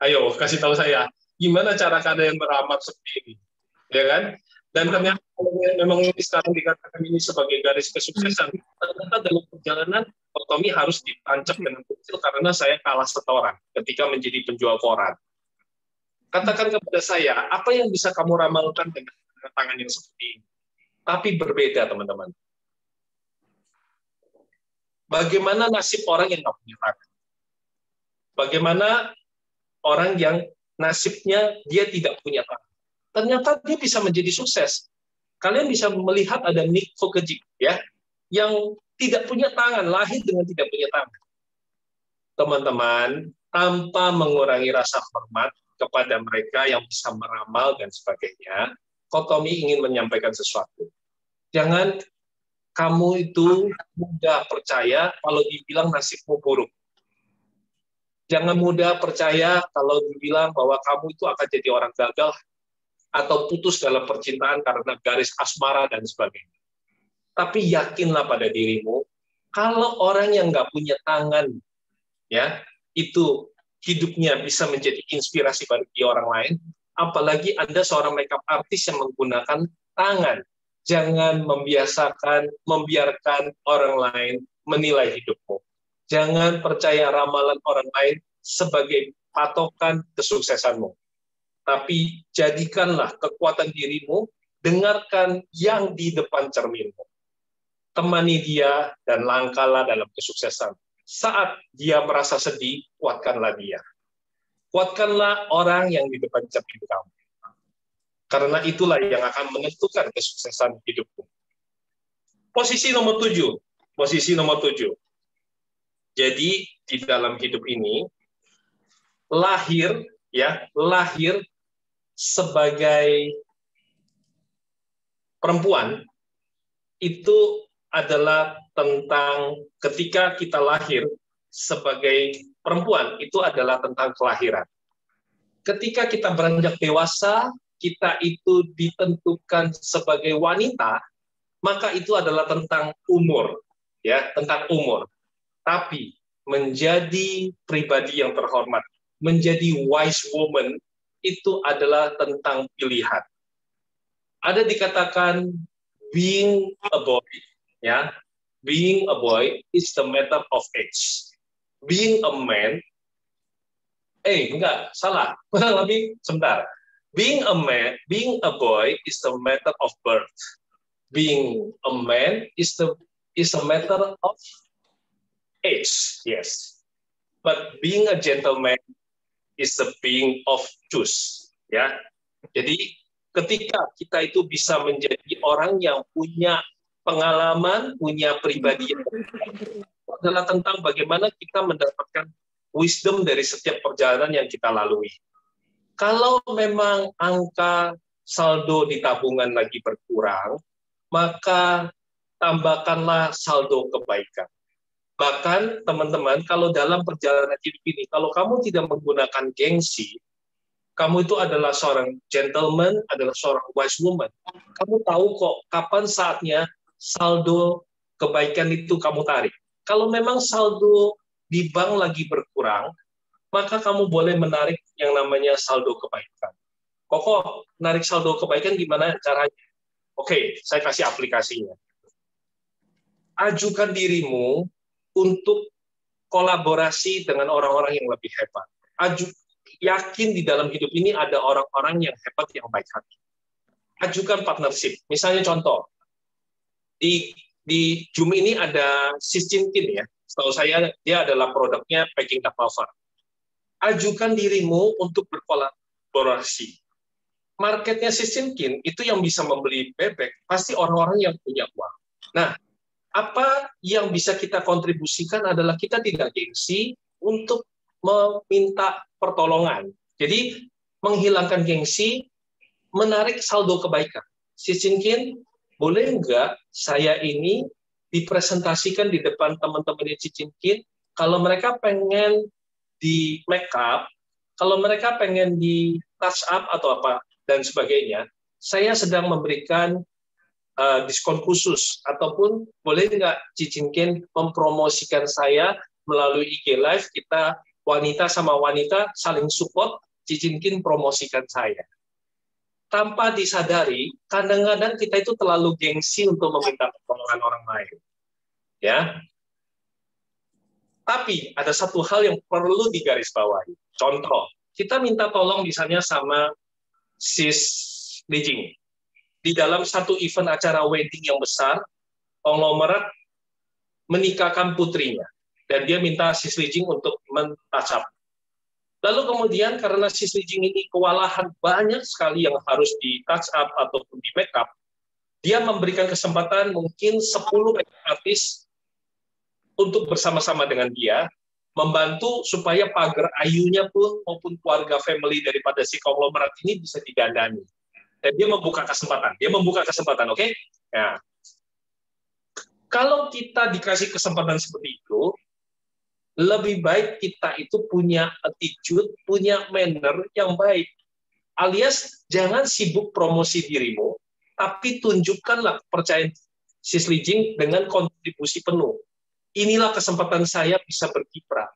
S2: Ayo, kasih tahu saya, gimana cara kalian meramal seperti ini? Ya kan? Dan ternyata kalau memang ini sekarang dikatakan ini sebagai garis kesuksesan, ternyata dalam perjalanan Tommy harus ditancap dengan kecil karena saya kalah setoran ketika menjadi penjual koran. Katakan kepada saya, apa yang bisa kamu ramalkan dengan tangan yang seperti ini? Tapi berbeda, teman-teman. Bagaimana nasib orang yang nggak punya tangan? Bagaimana orang yang nasibnya dia tidak punya tangan? Ternyata dia bisa menjadi sukses. Kalian bisa melihat ada Nick Vujicic, ya, yang tidak punya tangan, lahir dengan tidak punya tangan. Teman-teman, tanpa mengurangi rasa hormat kepada mereka yang bisa meramal dan sebagainya, Tommy ingin menyampaikan sesuatu. Jangan kamu itu mudah percaya kalau dibilang nasibmu buruk. Jangan mudah percaya kalau dibilang bahwa kamu itu akan jadi orang gagal atau putus dalam percintaan karena garis asmara dan sebagainya. Tapi yakinlah pada dirimu, kalau orang yang nggak punya tangan, ya, itu hidupnya bisa menjadi inspirasi bagi orang lain, apalagi Anda seorang makeup artist yang menggunakan tangan. Jangan membiarkan orang lain menilai hidupmu. Jangan percaya ramalan orang lain sebagai patokan kesuksesanmu. Tapi jadikanlah kekuatan dirimu, dengarkan yang di depan cerminmu. Temani dia dan langkahlah dalam kesuksesan. Saat dia merasa sedih, kuatkanlah dia. Kuatkanlah orang yang di depan cermin kamu. Karena itulah yang akan menentukan kesuksesan hidupmu. Posisi nomor 7. Jadi di dalam hidup ini lahir sebagai perempuan itu adalah tentang ketika kita lahir sebagai perempuan itu adalah tentang kelahiran. ketika kita beranjak dewasa, kita itu ditentukan sebagai wanita, maka itu adalah tentang umur, ya, tentang umur. Tapi menjadi pribadi yang terhormat, menjadi wise woman, itu adalah tentang pilihan. Ada dikatakan being a boy, ya, being a boy is the matter of age. Being a man, enggak, salah. Lebih sebentar. Being a man, being a boy is the matter of birth. Being a man is a matter of age, yes. But being a gentleman is the being of choose, ya. Jadi ketika kita itu bisa menjadi orang yang punya pengalaman, punya pribadi yang itu adalah tentang bagaimana kita mendapatkan wisdom dari setiap perjalanan yang kita lalui. Kalau memang angka saldo di tabungan lagi berkurang, maka tambahkanlah saldo kebaikan. Bahkan teman-teman, kalau dalam perjalanan hidup ini, kalau kamu tidak menggunakan gengsi, kamu itu adalah seorang gentleman, adalah seorang wise woman. Kamu tahu kok kapan saatnya saldo kebaikan itu kamu tarik. Kalau memang saldo di bank lagi berkurang, maka kamu boleh menarik yang namanya saldo kebaikan. Koko, narik saldo kebaikan gimana caranya? Oke, saya kasih aplikasinya. Ajukan dirimu untuk kolaborasi dengan orang-orang yang lebih hebat. Yakin di dalam hidup ini ada orang-orang yang hebat, yang baik hati. Ajukan partnership. Misalnya contoh, di Zoom ini ada Siscinkin, ya. Setahu saya dia adalah produknya Packing Tapava. Ajukan dirimu untuk berkolaborasi. Marketnya Siscinkin itu yang bisa membeli bebek pasti orang-orang yang punya uang. Nah, apa yang bisa kita kontribusikan adalah kita tidak gengsi untuk meminta pertolongan. Jadi menghilangkan gengsi, menarik saldo kebaikan. Siscinkin, boleh nggak saya ini dipresentasikan di depan teman-teman Siscinkin? Kalau mereka pengen di make up, kalau mereka pengen di touch up atau apa dan sebagainya, saya sedang memberikan diskon khusus, ataupun boleh nggak Siscinkin mempromosikan saya melalui IG Live, kita wanita sama wanita saling support, Siscinkin promosikan saya. Tanpa disadari, kadang-kadang kita itu terlalu gengsi untuk meminta pertolongan orang lain. Ya. Tapi ada satu hal yang perlu digarisbawahi. Contoh, kita minta tolong misalnya sama Sis Lijing. Di dalam satu event acara wedding yang besar, konglomerat menikahkan putrinya. Dan dia minta Sis Lijing untuk men-touch up. Lalu kemudian karena Sis Lijing ini kewalahan banyak sekali yang harus di-touch up ataupun di-make up, dia memberikan kesempatan mungkin 10 artis untuk bersama-sama dengan dia, membantu supaya pagar ayunya pun maupun keluarga family daripada si konglomerat ini bisa didandani. Dan dia membuka kesempatan. Oke? Ya. Kalau kita dikasih kesempatan seperti itu, lebih baik kita itu punya attitude, punya manner yang baik. Alias, jangan sibuk promosi dirimu, tapi tunjukkanlah kepercayaan Sis Lijing dengan kontribusi penuh. Inilah kesempatan saya bisa berkiprah.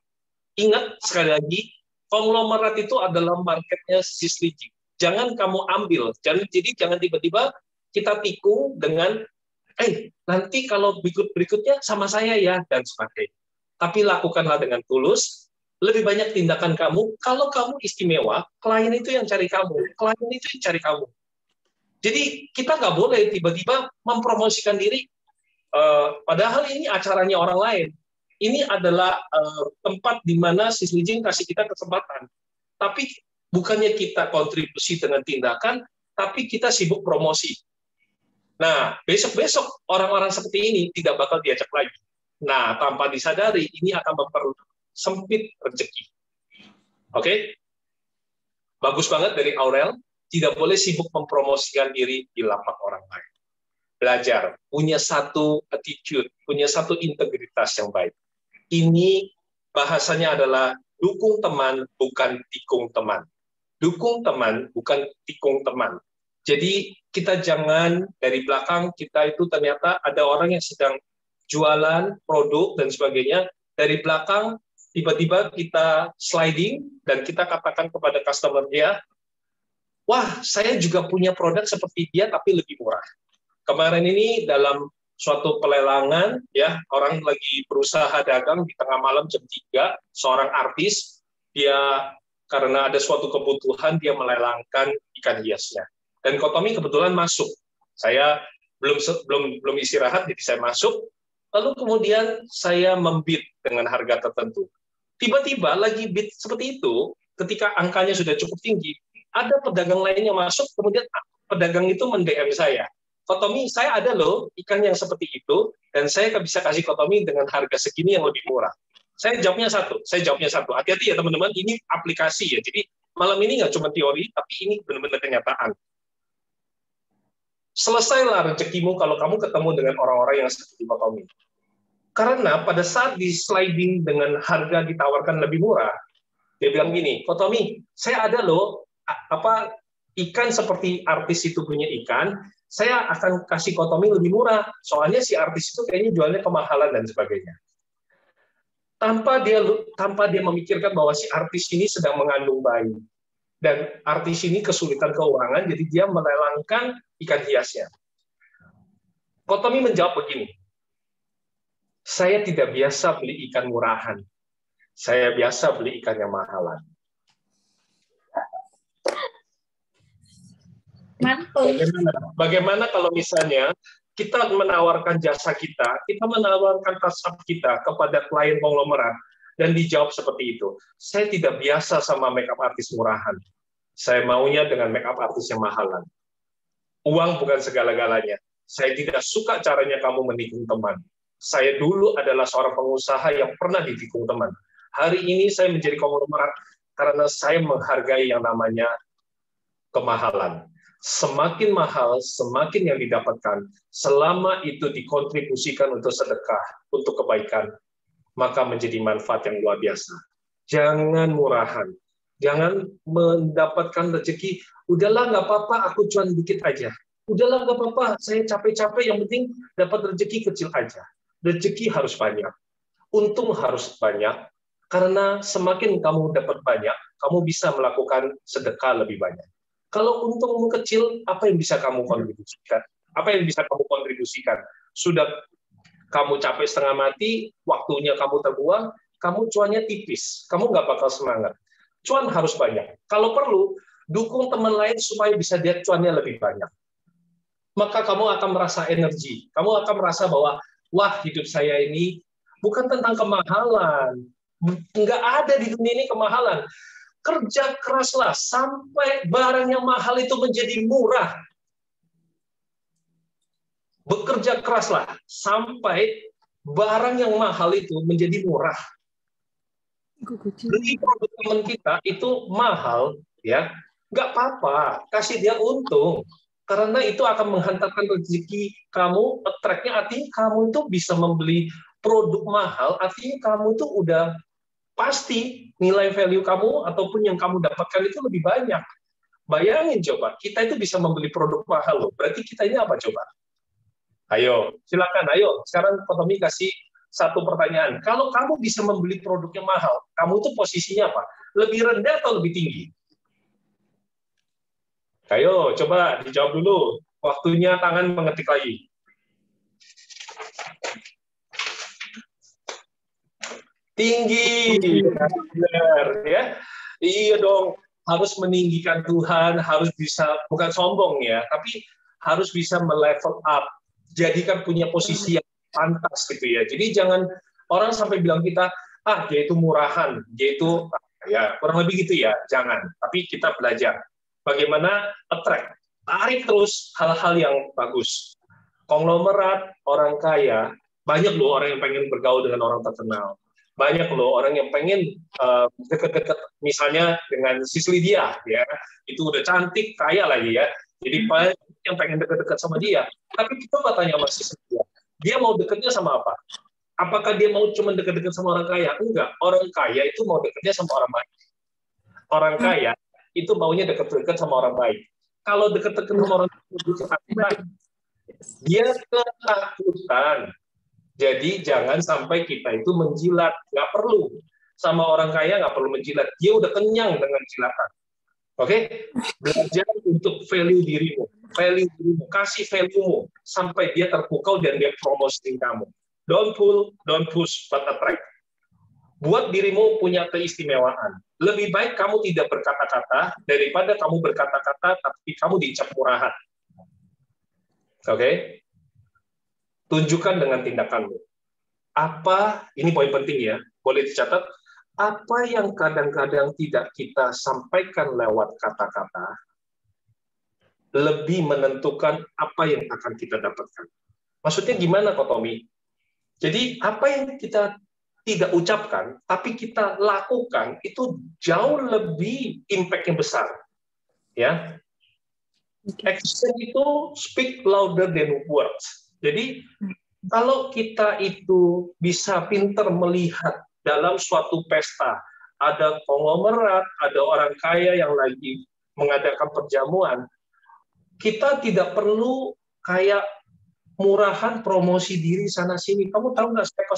S2: Ingat, sekali lagi, konglomerat itu adalah marketnya Sis Lijing. Jangan kamu ambil, jangan tiba-tiba kita tikung dengan, nanti kalau berikutnya sama saya ya, dan sebagainya. Tapi lakukanlah dengan tulus, lebih banyak tindakan kamu, kalau kamu istimewa, klien itu yang cari kamu, Jadi kita nggak boleh tiba-tiba mempromosikan diri, padahal ini acaranya orang lain. Ini adalah tempat di mana Sis Lijing kasih kita kesempatan. Tapi bukannya kita kontribusi dengan tindakan, tapi kita sibuk promosi. Nah, besok-besok orang-orang seperti ini tidak bakal diajak lagi. Nah, tanpa disadari, ini akan mempersempit rezeki. Oke? Bagus banget dari Aurel, tidak boleh sibuk mempromosikan diri di lapak orang lain. Belajar, punya satu attitude, punya satu integritas yang baik. Ini bahasanya adalah dukung teman, bukan tikung teman. Dukung teman, bukan tikung teman. Jadi kita jangan dari belakang kita itu ternyata ada orang yang sedang jualan produk dan sebagainya, dari belakang tiba-tiba kita sliding dan kita katakan kepada customer dia, wah saya juga punya produk seperti dia tapi lebih murah. Kemarin ini dalam suatu pelelangan, ya orang lagi berusaha dagang di tengah malam jam 3, seorang artis, dia karena ada suatu kebutuhan, dia melelangkan ikan hiasnya. Dan Kotomi kebetulan masuk. Saya belum istirahat, jadi saya masuk. Lalu kemudian saya membid dengan harga tertentu. Tiba-tiba lagi bid seperti itu, ketika angkanya sudah cukup tinggi, ada pedagang lainnya masuk, kemudian pedagang itu men-DM saya. Kotomi, saya ada loh ikan yang seperti itu, dan saya bisa kasih Kotomi dengan harga segini yang lebih murah. Saya jawabnya satu. Hati-hati ya teman-teman, ini aplikasi ya. Jadi malam ini nggak cuma teori, tapi ini benar-benar kenyataan. Selesailah rezekimu kalau kamu ketemu dengan orang-orang yang seperti Kotomi. Karena pada saat di sliding dengan harga ditawarkan lebih murah, dia bilang gini, Kotomi, saya ada loh ikan seperti artis itu punya ikan, saya akan kasih Kotomi lebih murah. Soalnya si artis itu kayaknya jualnya kemahalan dan sebagainya. Tanpa dia memikirkan bahwa si artis ini sedang mengandung bayi. Dan artis ini kesulitan keuangan, jadi dia melelangkan ikan hiasnya. Kotomi menjawab begini, saya tidak biasa beli ikan murahan. Saya biasa beli ikan yang mahalan. Bagaimana kalau misalnya kita menawarkan jasa kita menawarkan WhatsApp kita kepada klien konglomerat, dan dijawab seperti itu. Saya tidak biasa sama makeup artis murahan. Saya maunya dengan makeup artis yang mahalan. Uang bukan segala-galanya. Saya tidak suka caranya kamu menikung teman. Saya dulu adalah seorang pengusaha yang pernah ditikung teman. Hari ini saya menjadi konglomerat karena saya menghargai yang namanya kemahalan. Semakin mahal, semakin yang didapatkan, selama itu dikontribusikan untuk sedekah, untuk kebaikan, maka menjadi manfaat yang luar biasa. Jangan murahan, jangan mendapatkan rezeki, udahlah nggak apa-apa, aku cuan dikit aja. Udahlah nggak apa-apa, saya capek-capek, yang penting dapat rezeki kecil aja. Rezeki harus banyak, untung harus banyak, karena semakin kamu dapat banyak, kamu bisa melakukan sedekah lebih banyak. Kalau untungmu kecil, apa yang bisa kamu kontribusikan? Sudah kamu capek setengah mati, waktunya kamu terbuang, kamu cuannya tipis, kamu nggak bakal semangat. Cuan harus banyak. Kalau perlu, dukung teman lain supaya bisa dia cuannya lebih banyak. Maka kamu akan merasa energi. Kamu akan merasa bahwa, wah hidup saya ini bukan tentang kemahalan. Nggak ada di dunia ini kemahalan. Kerja keraslah sampai barang yang mahal itu menjadi murah. Bekerja keraslah sampai barang yang mahal itu menjadi murah. Beli produk teman kita itu mahal, ya, nggak apa-apa, kasih dia untung. Karena itu akan menghantarkan rezeki kamu, attract-nya artinya kamu itu bisa membeli produk mahal, artinya kamu itu udah pasti nilai value kamu ataupun yang kamu dapatkan itu lebih banyak. Bayangin coba, kita itu bisa membeli produk mahal loh. Berarti kita ini apa coba? Ayo, silakan. Ayo, sekarang Kotomi kasih satu pertanyaan. Kalau kamu bisa membeli produk yang mahal, kamu itu posisinya apa? Lebih rendah atau lebih tinggi? Ayo, coba dijawab dulu. Waktunya tangan mengetik lagi. Tinggi, benar ya. Iya dong, harus meninggikan Tuhan, harus bisa, bukan sombong ya, tapi harus bisa melevel up, jadikan punya posisi yang pantas gitu ya. Jadi jangan orang sampai bilang kita, dia itu murahan, dia itu ya kurang lebih gitu ya, jangan. Tapi kita belajar bagaimana attract, tarik terus hal-hal yang bagus. Konglomerat, orang kaya, banyak loh orang yang pengen bergaul dengan orang terkenal. Banyak loh orang yang pengen deket-deket, misalnya dengan Sis Lydia, ya, itu udah cantik, kaya lagi ya. Jadi banyak yang pengen deket-deket sama dia. Tapi kita nggak tanya sama Sis Lydia, dia mau deketnya sama apa? Apakah dia mau cuma deket-deket sama orang kaya? Enggak. Orang kaya itu mau deketnya sama orang baik. Orang kaya itu maunya dekat-dekat sama orang baik. Kalau dekat-dekat sama orang baik, dia ketakutan. Jadi jangan sampai kita itu menjilat. Nggak perlu. Sama orang kaya nggak perlu menjilat. Dia udah kenyang dengan jilatan. Oke? Belajar untuk value dirimu. Value dirimu. Kasih value-mu. Sampai dia terpukau dan dia promosiin kamu. Don't pull, don't push, but attract. Buat dirimu punya keistimewaan. Lebih baik kamu tidak berkata-kata daripada kamu berkata-kata tapi kamu dicap murahan. Oke? Tunjukkan dengan tindakanmu. Apa, ini poin penting ya, boleh dicatat, apa yang kadang-kadang tidak kita sampaikan lewat kata-kata, lebih menentukan apa yang akan kita dapatkan. Maksudnya gimana, Ko Tommy? Jadi, apa yang kita tidak ucapkan, tapi kita lakukan, itu jauh lebih impact-nya besar. Ya, action itu speak louder than words. Jadi, kalau kita itu bisa pintar melihat dalam suatu pesta, ada konglomerat, ada orang kaya yang lagi mengadakan perjamuan, kita tidak perlu kayak murahan promosi diri sana-sini. Kamu tahu nggak siapa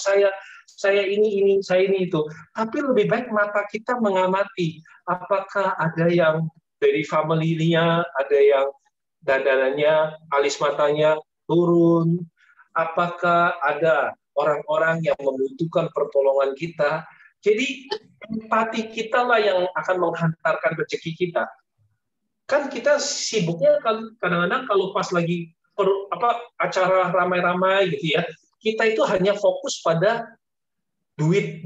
S2: saya ini, saya ini, itu. Tapi lebih baik mata kita mengamati, apakah ada yang dari family-nya, ada yang dandanannya, alis matanya turun, apakah ada orang-orang yang membutuhkan pertolongan kita. Jadi empati kita lah yang akan menghantarkan rezeki kita. Kan kita sibuknya kadang-kadang kalau pas lagi acara ramai-ramai gitu ya, kita itu hanya fokus pada duit.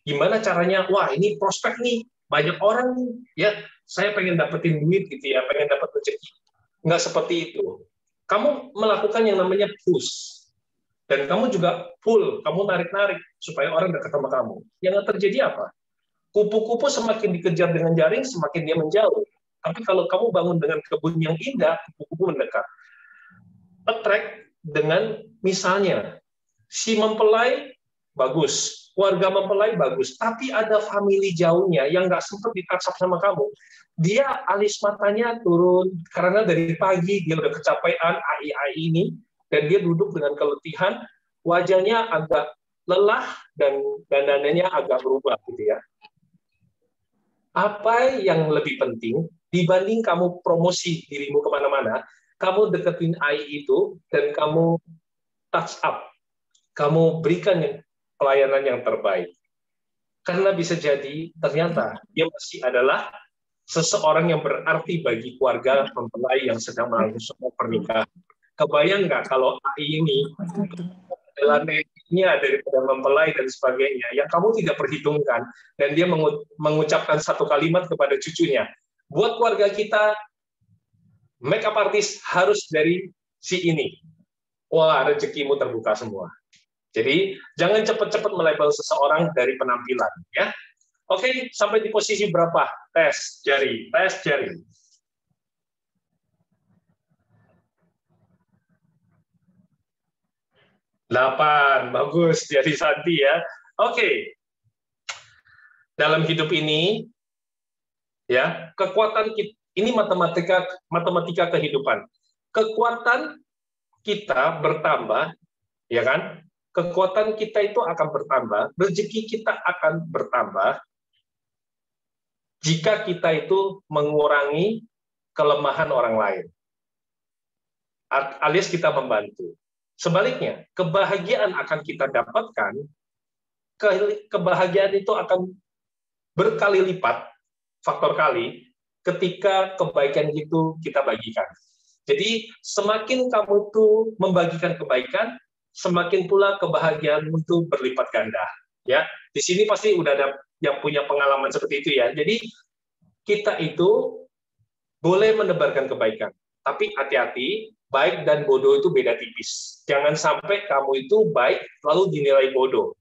S2: Gimana caranya? Wah, ini prospek nih, banyak orang nih, ya. Saya pengen dapetin duit gitu ya, pengen dapat rezeki. Nggak seperti itu. Kamu melakukan yang namanya push. Dan kamu juga pull, kamu narik-narik supaya orang dekat sama kamu. Yang terjadi apa? Kupu-kupu semakin dikejar dengan jaring, semakin dia menjauh. Tapi kalau kamu bangun dengan kebun yang indah, kupu-kupu mendekat. Attract dengan misalnya, si mempelai bagus, keluarga mempelai bagus, tapi ada famili jauhnya yang nggak sempat ditangkap sama kamu. Dia alis matanya turun, karena dari pagi dia udah kecapean AI ini, dan dia duduk dengan keletihan, wajahnya agak lelah, dan dandanannya agak berubah gitu ya. Apa yang lebih penting, dibanding kamu promosi dirimu kemana-mana, kamu deketin AI itu, dan kamu touch up, kamu berikan pelayanan yang terbaik. Karena bisa jadi, ternyata dia masih adalah seseorang yang berarti bagi keluarga mempelai yang sedang melangsungkan pernikahan. Kebayang nggak kalau AI ini adalah netiknya daripada mempelai dan sebagainya, yang kamu tidak perhitungkan, dan dia mengucapkan satu kalimat kepada cucunya, buat keluarga kita, makeup artist harus dari si ini. Wah, rezekimu terbuka semua. Jadi, jangan cepat-cepat melabel seseorang dari penampilan. Ya. Oke, sampai di posisi berapa? Tes jari. 8, bagus. Jadi Santi ya. Oke. Dalam hidup ini, ya, kekuatan kita, ini matematika kehidupan. Kekuatan kita bertambah, ya kan? Kekuatan kita itu akan bertambah, rezeki kita akan bertambah jika kita itu mengurangi kelemahan orang lain. Alias kita membantu. Sebaliknya, kebahagiaan akan kita dapatkan, kebahagiaan itu akan berkali lipat, faktor kali, ketika kebaikan itu kita bagikan. Jadi, semakin kamu tuh membagikan kebaikan, semakin pula kebahagiaan itu berlipat ganda. Ya, di sini pasti udah ada yang punya pengalaman seperti itu ya. Jadi kita itu boleh menebarkan kebaikan, tapi hati-hati, baik dan bodoh itu beda tipis. Jangan sampai kamu itu baik lalu dinilai bodoh.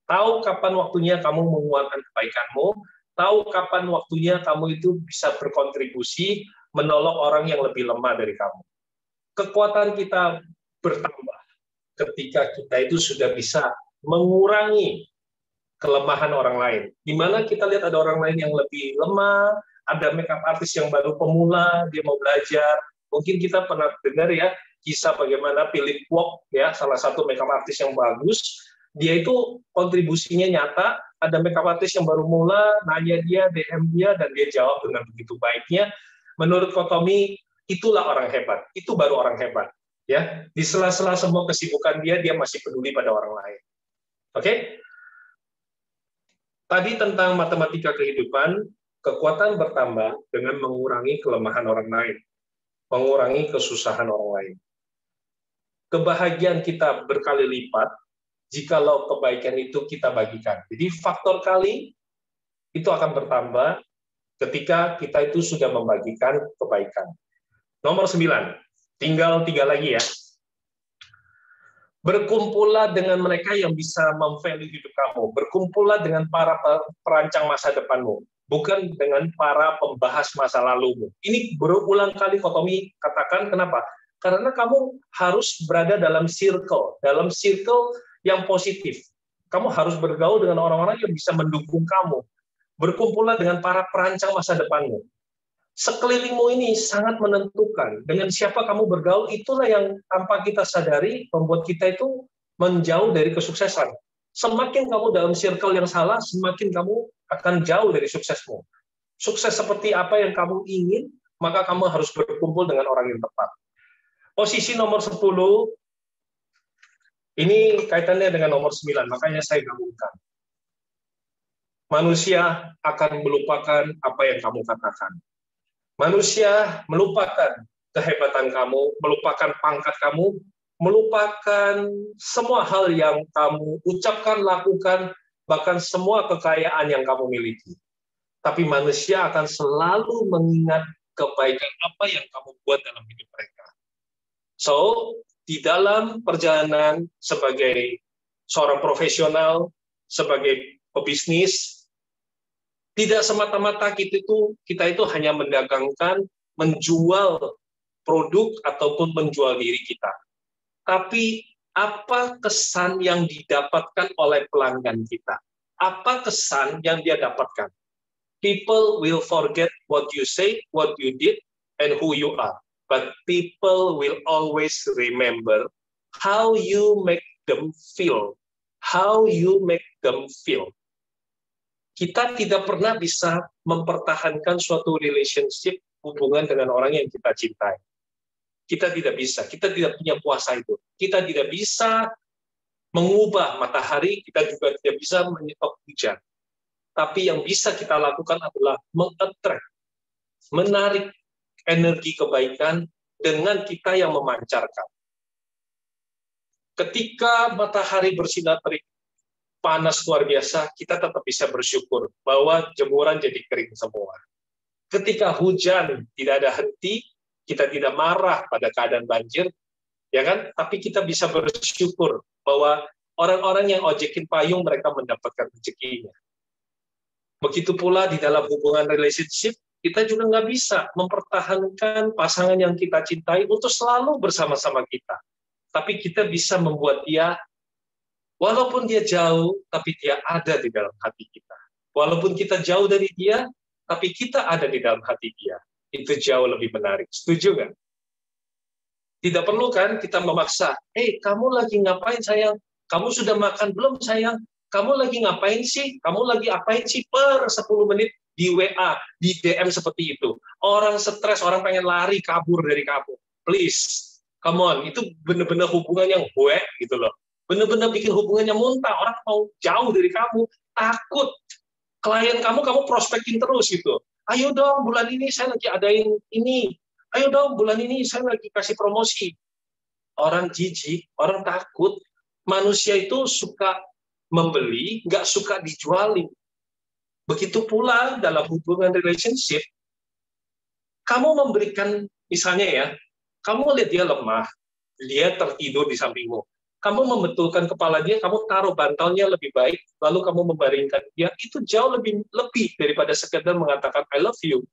S2: Tahu kapan waktunya kamu mengeluarkan kebaikanmu, tahu kapan waktunya kamu itu bisa berkontribusi menolong orang yang lebih lemah dari kamu. Kekuatan kita bertambah ketika kita itu sudah bisa mengurangi kelemahan orang lain. Di mana kita lihat ada orang lain yang lebih lemah, ada makeup artist yang baru pemula, dia mau belajar. Mungkin kita pernah dengar ya kisah bagaimana Philip Kwok ya, salah satu makeup artist yang bagus. Dia itu kontribusinya nyata, ada makeup artist yang baru mula, nanya dia, DM dia, dan dia jawab dengan begitu baiknya. Menurut Kotomi, itulah orang hebat. Itu baru orang hebat. Ya, di sela-sela semua kesibukan dia masih peduli pada orang lain. Oke? Tadi tentang matematika kehidupan, kekuatan bertambah dengan mengurangi kelemahan orang lain, mengurangi kesusahan orang lain. Kebahagiaan kita berkali lipat jikalau kebaikan itu kita bagikan. Jadi faktor kali itu akan bertambah ketika kita itu sudah membagikan kebaikan. Nomor 9, tinggal 3 lagi ya. Berkumpullah dengan mereka yang bisa memvalue hidup kamu. Berkumpullah dengan para perancang masa depanmu, bukan dengan para pembahas masa lalumu. Ini berulang kali Kotomi katakan, kenapa? Karena kamu harus berada dalam circle yang positif. Kamu harus bergaul dengan orang-orang yang bisa mendukung kamu. Berkumpullah dengan para perancang masa depanmu. Sekelilingmu ini sangat menentukan. Dengan siapa kamu bergaul, itulah yang tanpa kita sadari membuat kita itu menjauh dari kesuksesan. Semakin kamu dalam circle yang salah, semakin kamu akan jauh dari suksesmu. Sukses seperti apa yang kamu ingin, maka kamu harus berkumpul dengan orang yang tepat. Posisi nomor 10, ini kaitannya dengan nomor 9, makanya saya gabungkan. Manusia akan melupakan apa yang kamu katakan. Manusia melupakan kehebatan kamu, melupakan pangkat kamu, melupakan semua hal yang kamu ucapkan, lakukan, bahkan semua kekayaan yang kamu miliki. Tapi manusia akan selalu mengingat kebaikan apa yang kamu buat dalam hidup mereka. So, di dalam perjalanan sebagai seorang profesional, sebagai pebisnis, tidak semata-mata kita itu hanya mendagangkan, menjual produk ataupun menjual diri kita. Tapi apa kesan yang didapatkan oleh pelanggan kita? Apa kesan yang dia dapatkan? People will forget what you say, what you did, and who you are. But people will always remember how you make them feel. How you make them feel. Kita tidak pernah bisa mempertahankan suatu relationship, hubungan dengan orang yang kita cintai. Kita tidak bisa, kita tidak punya kuasa itu. Kita tidak bisa mengubah matahari, kita juga tidak bisa menyetop hujan. Tapi yang bisa kita lakukan adalah meng-attract, menarik energi kebaikan dengan kita yang memancarkan. Ketika matahari bersinar terik, panas luar biasa, kita tetap bisa bersyukur bahwa jemuran jadi kering semua. Ketika hujan tidak ada henti, kita tidak marah pada keadaan banjir, ya kan? Tapi kita bisa bersyukur bahwa orang-orang yang ojekin payung mereka mendapatkan rezekinya. Begitu pula di dalam hubungan relationship, kita juga nggak bisa mempertahankan pasangan yang kita cintai untuk selalu bersama-sama kita. Tapi kita bisa membuat dia, walaupun dia jauh, tapi dia ada di dalam hati kita. Walaupun kita jauh dari dia, tapi kita ada di dalam hati dia. Itu jauh lebih menarik. Setuju nggak? Tidak perlu kan kita memaksa, kamu lagi ngapain sayang? Kamu sudah makan belum sayang? Kamu lagi ngapain sih? Kamu lagi apain sih per 10 menit di WA, di DM seperti itu. Orang stres, orang pengen lari, kabur dari kamu. Please, come on. Itu benar-benar hubungan yang gitu loh. Benar-benar bikin hubungannya muntah. Orang mau jauh dari kamu, takut. Klien kamu prospekin terus gitu. Ayo dong, bulan ini saya lagi adain ini. Ayo dong, bulan ini saya lagi kasih promosi. Orang jijik, orang takut. Manusia itu suka membeli, nggak suka dijualin. Begitu pula dalam hubungan relationship, kamu memberikan, misalnya ya, kamu lihat dia lemah, dia tertidur di sampingmu. Kamu membetulkan kepala dia, kamu taruh bantalnya lebih baik, lalu kamu membaringkan dia, itu jauh lebih daripada sekedar mengatakan I love you.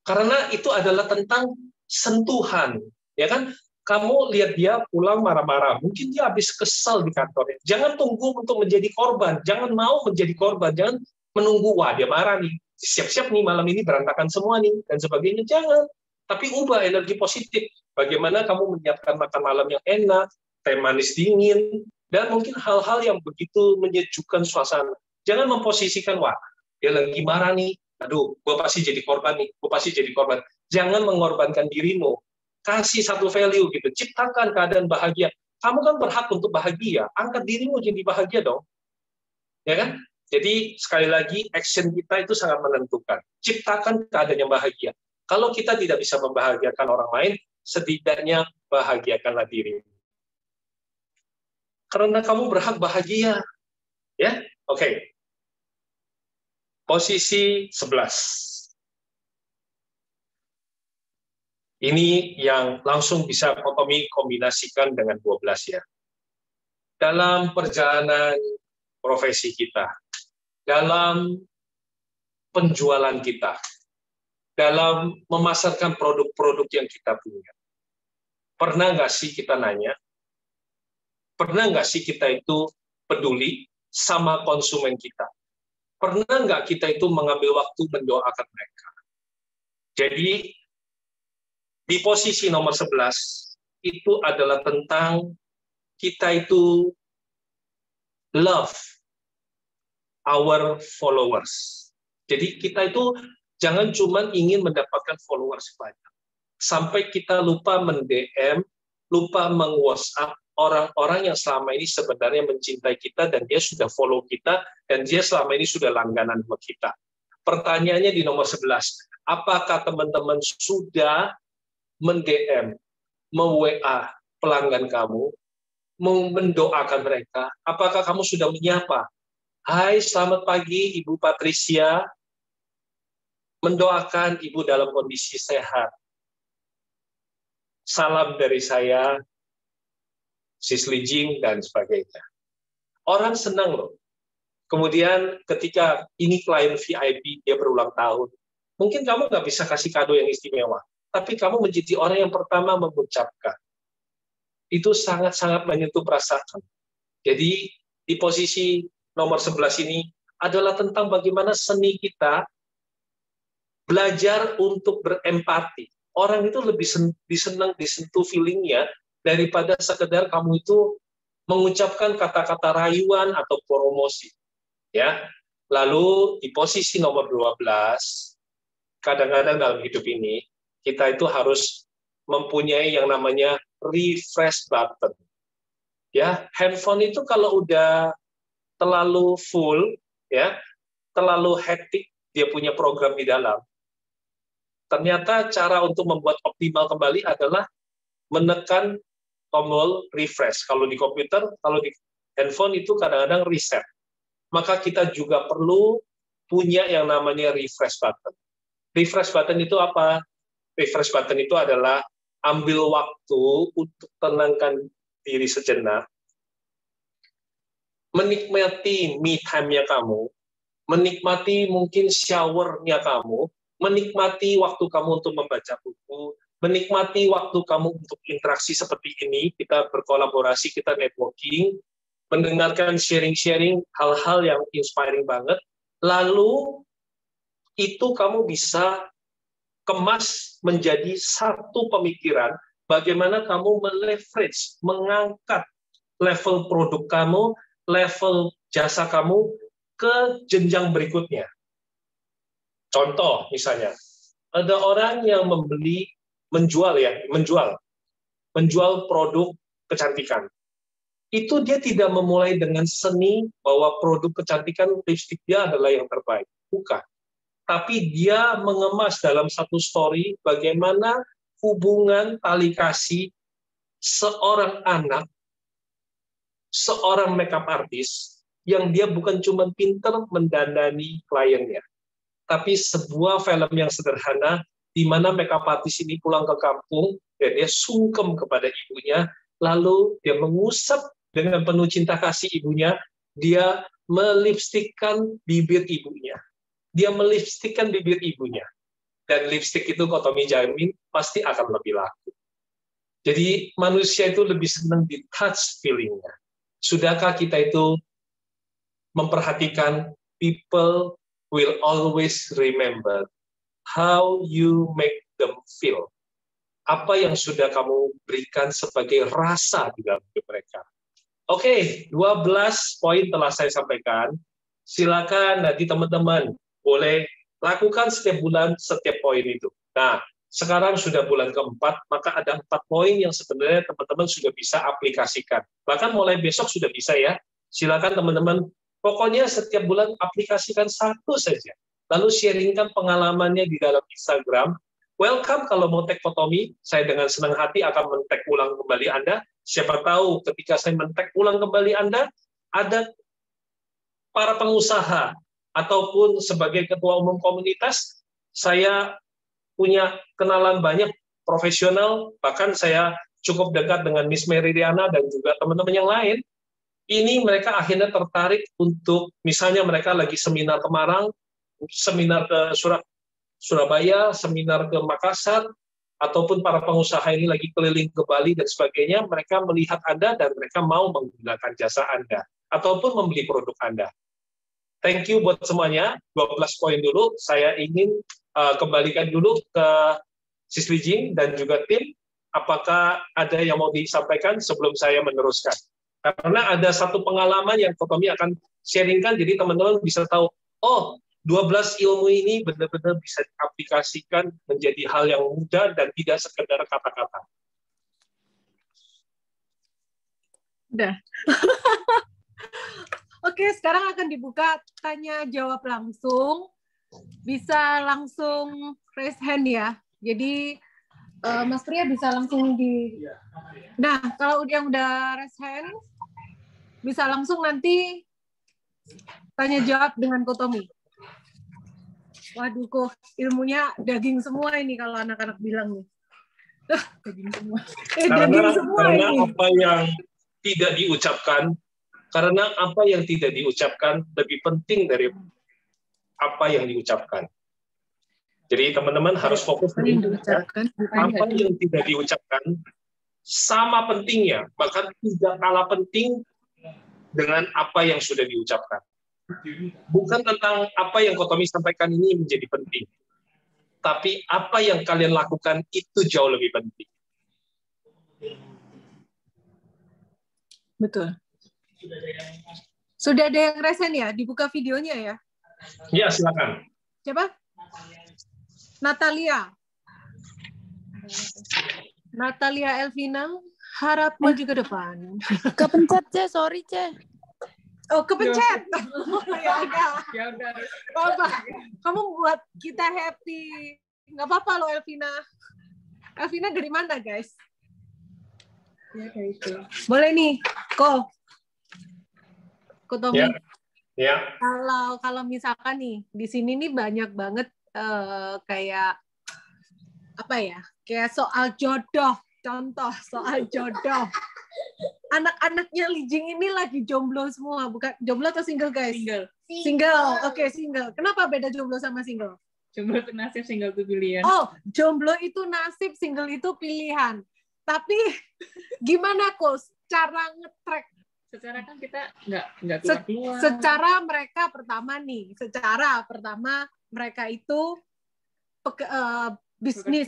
S2: Karena itu adalah tentang sentuhan, ya kan? Kamu lihat dia pulang marah-marah, mungkin dia habis kesal di kantornya. Jangan tunggu untuk menjadi korban, jangan mau menjadi korban, jangan menunggu, wah dia marah nih, siap-siap nih malam ini berantakan semua nih, dan sebagainya. Jangan. Tapi ubah energi positif. Bagaimana kamu menyiapkan makan malam yang enak, teh manis dingin, dan mungkin hal-hal yang begitu menyejukkan suasana. Jangan memposisikan, wah dia lagi marah nih, aduh, gue pasti jadi korban nih, gue pasti jadi korban. Jangan mengorbankan dirimu. Kasih satu value gitu, ciptakan keadaan bahagia. Kamu kan berhak untuk bahagia, angkat dirimu jadi bahagia dong. Ya kan? Jadi sekali lagi action kita itu sangat menentukan. Ciptakan keadaan yang bahagia. Kalau kita tidak bisa membahagiakan orang lain, setidaknya bahagiakanlah diri. Karena kamu berhak bahagia. Ya, oke. Posisi 11. Ini yang langsung bisa Kotomi kombinasikan dengan 12 ya. Dalam perjalanan profesi kita, dalam penjualan kita, dalam memasarkan produk-produk yang kita punya. Pernah nggak sih kita nanya? Pernah nggak sih kita itu peduli sama konsumen kita? Pernah nggak kita itu mengambil waktu mendoakan mereka? Jadi, di posisi nomor 11, itu adalah tentang kita itu love our followers. Jadi kita itu jangan cuma ingin mendapatkan followers banyak. Sampai kita lupa men-DM, lupa meng-WhatsApp orang-orang yang selama ini sebenarnya mencintai kita dan dia sudah follow kita dan dia selama ini sudah langganan buat kita. Pertanyaannya di nomor 11, apakah teman-teman sudah men-DM, me-WA pelanggan kamu, mendoakan mereka? Apakah kamu sudah menyapa? Hai, selamat pagi Ibu Patricia, mendoakan Ibu dalam kondisi sehat. Salam dari saya, Sisli Jing, dan sebagainya. Orang senang loh. Kemudian ketika ini klien VIP, dia berulang tahun, mungkin kamu nggak bisa kasih kado yang istimewa, tapi kamu menjadi orang yang pertama mengucapkan. Itu sangat-sangat menyentuh perasaan. Jadi di posisi nomor 11 ini adalah tentang bagaimana seni kita belajar untuk berempati. Orang itu lebih disentuh feelingnya daripada sekedar kamu itu mengucapkan kata-kata rayuan atau promosi. Ya. Lalu di posisi nomor 12, kadang-kadang dalam hidup ini kita itu harus mempunyai yang namanya refresh button. Ya, handphone itu kalau udah terlalu full, ya, terlalu hektik, dia punya program di dalam. Ternyata cara untuk membuat optimal kembali adalah menekan tombol refresh. Kalau di komputer, kalau di handphone itu kadang-kadang reset. Maka kita juga perlu punya yang namanya refresh button. Refresh button itu apa? Refresh button itu adalah ambil waktu untuk tenangkan diri sejenak, menikmati me time-nya kamu, menikmati mungkin shower-nya kamu, menikmati waktu kamu untuk membaca buku, menikmati waktu kamu untuk interaksi seperti ini, kita berkolaborasi, kita networking, mendengarkan sharing-sharing hal-hal yang inspiring banget, lalu itu kamu bisa kemas menjadi satu pemikiran bagaimana kamu meleverage, mengangkat level produk kamu, level jasa kamu ke jenjang berikutnya. Contoh misalnya, ada orang yang menjual produk kecantikan. Itu dia tidak memulai dengan seni bahwa produk kecantikan lipstik dia adalah yang terbaik. Bukan. Tapi dia mengemas dalam satu story bagaimana hubungan tali kasih seorang anak, seorang makeup artist, yang dia bukan cuma pinter mendandani kliennya, tapi sebuah film yang sederhana di mana makeup artist ini pulang ke kampung dan dia sungkem kepada ibunya, lalu dia mengusap dengan penuh cinta kasih ibunya, dia melipstikkan bibir ibunya. Dia melipstikkan bibir ibunya. Dan lipstik itu Kotomi jamin pasti akan lebih laku. Jadi manusia itu lebih senang di touch feeling-nya. Sudahkah kita itu memperhatikan people will always remember how you make them feel. Apa yang sudah kamu berikan sebagai rasa di dalam hidup mereka. Oke, 12 poin telah saya sampaikan. Silakan nanti teman-teman boleh lakukan setiap bulan setiap poin itu. Nah, sekarang sudah bulan keempat, maka ada 4 poin yang sebenarnya teman-teman sudah bisa aplikasikan. Bahkan mulai besok sudah bisa ya. Silakan teman-teman, pokoknya setiap bulan aplikasikan 1 saja. Lalu sharingkan pengalamannya di dalam Instagram. Welcome kalau mau tag Kotomi, saya dengan senang hati akan men-tag ulang kembali Anda. Siapa tahu ketika saya men-tag ulang kembali Anda, ada para pengusaha ataupun sebagai ketua umum komunitas, saya punya kenalan banyak profesional, bahkan saya cukup dekat dengan Miss Meridiana dan juga teman-teman yang lain. Ini mereka akhirnya tertarik untuk, misalnya mereka lagi seminar ke Marang, seminar ke Surabaya, seminar ke Makassar, ataupun para pengusaha ini lagi keliling ke Bali dan sebagainya, mereka melihat Anda dan mereka mau menggunakan jasa Anda, ataupun membeli produk Anda. Thank you buat semuanya, 12 poin dulu, saya ingin kembalikan dulu ke Sis Lijing dan juga tim, apakah ada yang mau disampaikan sebelum saya meneruskan? Karena ada satu pengalaman yang Kotomi akan sharingkan, jadi teman-teman bisa tahu, oh, 12 ilmu ini benar-benar bisa diaplikasikan menjadi hal yang mudah dan tidak sekedar kata-kata.
S1: Udah. Oke, sekarang akan dibuka tanya jawab langsung. Bisa langsung raise hand ya. Jadi Mas Pria bisa langsung di. Nah, kalau yang udah raise hand, bisa langsung nanti tanya jawab dengan Kotomi. Waduh, kok ilmunya daging semua ini kalau anak-anak bilang nih. Daging semua. Daging semua
S2: karena
S1: ini.
S2: Apa yang tidak diucapkan, karena apa yang tidak diucapkan lebih penting dari apa yang diucapkan. Jadi teman-teman harus fokus nih, apa yang tidak diucapkan sama pentingnya, bahkan tidak kalah penting dengan apa yang sudah diucapkan. Bukan tentang apa yang Kotomi sampaikan ini menjadi penting, tapi apa yang kalian lakukan itu jauh lebih penting.
S1: Betul. Sudah ada yang resen ya? Dibuka videonya ya?
S2: Ya, silakan.
S1: Siapa? Natalia Elvina, harap maju ke depan.
S3: Kepencet, Ce. Sorry, Ce.
S1: Oh, kepencet. Ya udah. Apa? Kamu buat kita happy. Nggak apa-apa loh, Elvina. Elvina dari mana, guys? Ya, kayak itu. Boleh nih, Ko Tomi.
S2: Ya.
S1: Kalau misalkan nih, di sini nih banyak banget kayak apa ya? Kayak soal jodoh. Contoh soal jodoh. Anak-anaknya Lijing ini lagi jomblo semua, bukan jomblo atau single, guys? Single. Oke, single. Kenapa beda jomblo sama single?
S4: Jomblo itu nasib, single itu pilihan.
S1: Oh, jomblo itu nasib, single itu pilihan. Tapi gimana kok cara nge-track?
S4: Secara kan kita nggak keluar.
S1: Secara mereka itu bisnis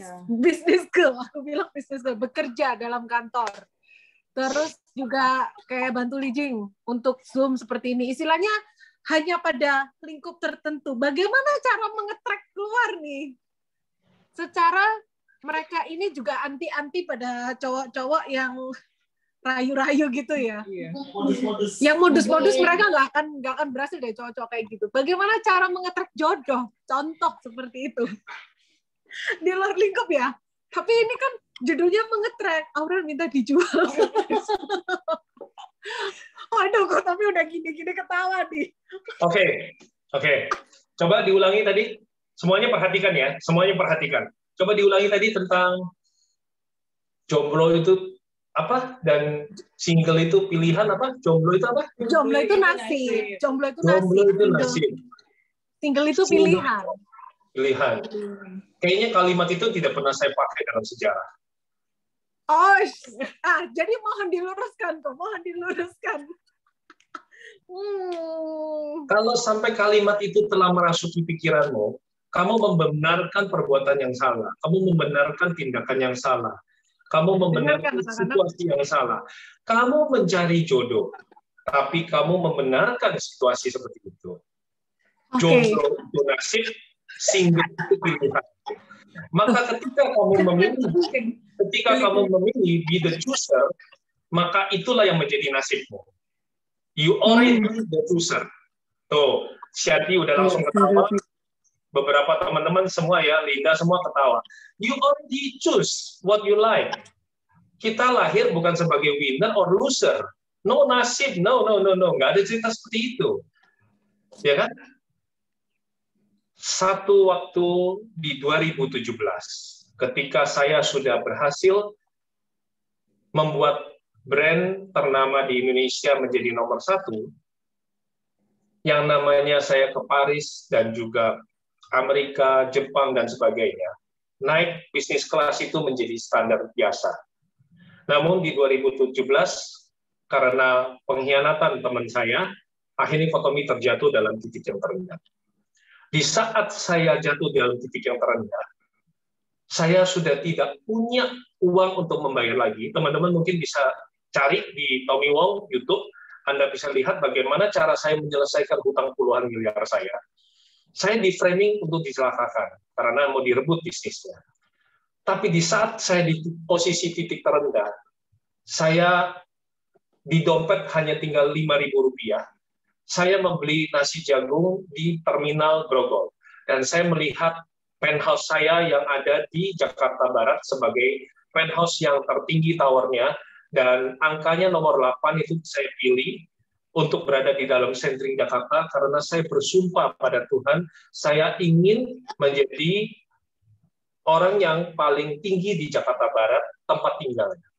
S1: girl, aku bilang bisnis girl, bekerja dalam kantor. Terus juga kayak bantu Lijing untuk Zoom seperti ini. Istilahnya hanya pada lingkup tertentu. Bagaimana cara mengetrack keluar nih? Secara mereka ini juga anti-anti pada cowok-cowok yang rayu-rayu gitu ya. Iya. Yang modus-modus mereka nggak akan berhasil dari cowok-cowok kayak gitu. Bagaimana cara mengetrack jodoh? Contoh seperti itu. Di luar lingkup ya. Tapi ini kan judulnya mengetrack. Aurel minta dijual. Waduh, kok tapi udah gini-gini ketawa nih.
S2: Oke. Coba diulangi tadi. Semuanya perhatikan ya. Coba diulangi tadi tentang jomblo itu apa dan single itu pilihan apa? Jomblo itu apa?
S1: Jomblo itu nasib. Single itu pilihan.
S2: Kayaknya kalimat itu tidak pernah saya pakai dalam sejarah.
S1: Oh, jadi mohon diluruskan kok, mohon diluruskan.
S2: Kalau sampai kalimat itu telah merasuki pikiranmu, kamu membenarkan perbuatan yang salah, kamu membenarkan tindakan yang salah, kamu membenarkan situasi yang salah, kamu mencari jodoh, tapi kamu membenarkan situasi seperti itu. Jodoh itu nasib, single itu pilihan. Maka ketika kamu memilih be the chooser, maka itulah yang menjadi nasibmu. You already the chooser. Tuh, Syati udah langsung ketawa. Beberapa teman-teman semua ya, Linda semua ketawa. You already choose what you like. Kita lahir bukan sebagai winner or loser. No nasib, no. Nggak ada cerita seperti itu. Ya kan? Satu waktu di 2017, ketika saya sudah berhasil membuat brand ternama di Indonesia menjadi nomor 1, yang namanya saya ke Paris dan juga Amerika, Jepang, dan sebagainya. Naik bisnis kelas itu menjadi standar biasa. Namun di 2017, karena pengkhianatan teman saya, akhirnya Kotomi terjatuh dalam titik yang terendah. Di saat saya jatuh dalam titik yang terendah, saya sudah tidak punya uang untuk membayar lagi. Teman-teman mungkin bisa cari di Tommy Wong YouTube, Anda bisa lihat bagaimana cara saya menyelesaikan hutang puluhan miliar saya. Saya di framing untuk dicelakakan, karena mau direbut bisnisnya. Tapi di saat saya di posisi titik terendah, saya di dompet hanya tinggal Rp5.000, saya membeli nasi jagung di Terminal Grogol. Dan saya melihat penthouse saya yang ada di Jakarta Barat sebagai penthouse yang tertinggi towernya, dan angkanya nomor 8 itu saya pilih untuk berada di dalam sentring Jakarta karena saya bersumpah pada Tuhan, saya ingin menjadi orang yang paling tinggi di Jakarta Barat tempat tinggalnya.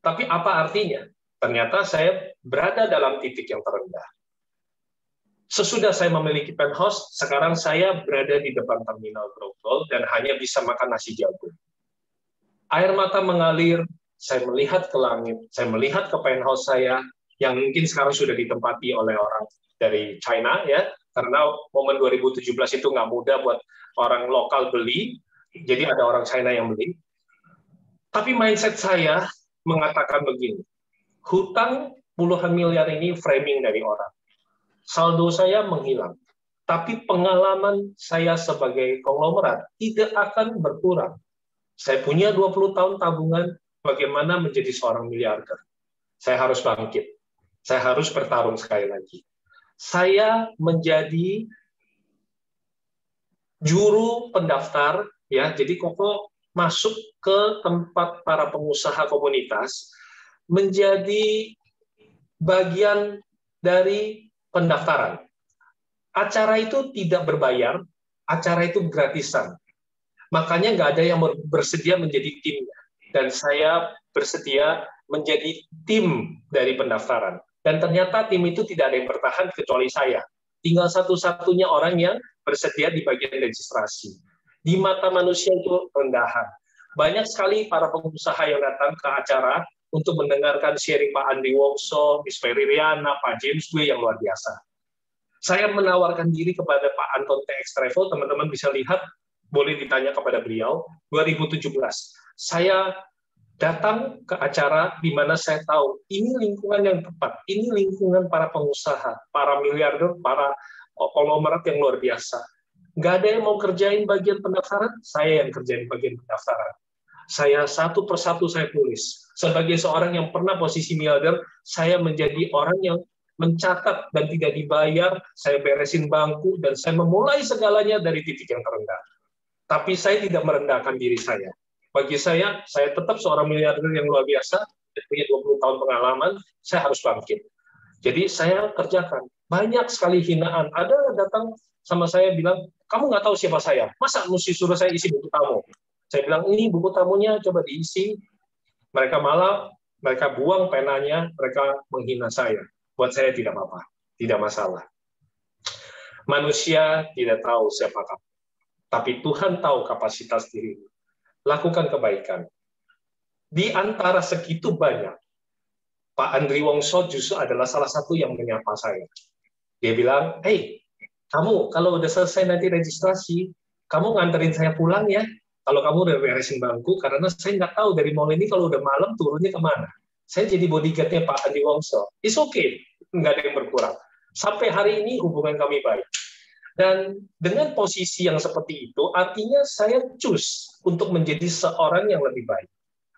S2: Tapi apa artinya? Ternyata saya berada dalam titik yang terendah. Sesudah saya memiliki penthouse, sekarang saya berada di depan Terminal Grogol dan hanya bisa makan nasi jagung. Air mata mengalir, saya melihat ke langit, saya melihat ke penthouse saya, yang mungkin sekarang sudah ditempati oleh orang dari China, ya, karena momen 2017 itu nggak mudah buat orang lokal beli, jadi ada orang China yang beli. Tapi mindset saya mengatakan begini, hutang puluhan miliar ini framing dari orang. Saldo saya menghilang. Tapi pengalaman saya sebagai konglomerat tidak akan berkurang. Saya punya 20 tahun tabungan, bagaimana menjadi seorang miliarder. Saya harus bangkit. Saya harus bertarung sekali lagi. Saya menjadi juru pendaftar, ya. Jadi Koko masuk ke tempat para pengusaha komunitas, menjadi bagian dari pendaftaran. Acara itu tidak berbayar, acara itu gratisan. Makanya nggak ada yang bersedia menjadi timnya. Dan saya bersedia menjadi tim dari pendaftaran. Dan ternyata tim itu tidak ada yang bertahan kecuali saya. Tinggal satu-satunya orang yang bersedia di bagian registrasi. Di mata manusia itu rendahan. Banyak sekali para pengusaha yang datang ke acara untuk mendengarkan sharing Pak Andri Wongso, Miss Ferry Riana, Pak James Dwe yang luar biasa. Saya menawarkan diri kepada Pak Anton TX Travel, teman-teman bisa lihat, boleh ditanya kepada beliau, 2017. Saya datang ke acara di mana saya tahu, ini lingkungan yang tepat, ini lingkungan para pengusaha, para miliarder, para konglomerat yang luar biasa. Nggak ada yang mau kerjain bagian pendaftaran, saya yang kerjain bagian pendaftaran. Saya satu persatu saya tulis. Sebagai seorang yang pernah posisi miliarder, saya menjadi orang yang mencatat dan tidak dibayar, saya beresin bangku, dan saya memulai segalanya dari titik yang terendah. Tapi saya tidak merendahkan diri saya. Bagi saya tetap seorang miliarder yang luar biasa, punya 20 tahun pengalaman, saya harus bangkit. Jadi saya kerjakan. Banyak sekali hinaan. Ada datang sama saya bilang, kamu nggak tahu siapa saya, masa mesti suruh saya isi buku tamu? Saya bilang, ini buku tamunya coba diisi. Mereka malah, mereka buang penanya, mereka menghina saya. Buat saya tidak apa-apa, tidak masalah. Manusia tidak tahu siapa kamu, tapi Tuhan tahu kapasitas dirimu. Lakukan kebaikan. Di antara segitu banyak, Pak Andri Wongso justru adalah salah satu yang menyapa saya. Dia bilang, hey, kamu kalau udah selesai nanti registrasi, kamu nganterin saya pulang ya. Kalau kamu udah beresin bangku, karena saya nggak tahu dari mall ini kalau udah malam turunnya kemana. Saya jadi bodyguard-nya Pak Andri Wongso. It's okay, nggak ada yang berkurang. Sampai hari ini hubungan kami baik. Dan dengan posisi yang seperti itu, artinya saya choose untuk menjadi seorang yang lebih baik.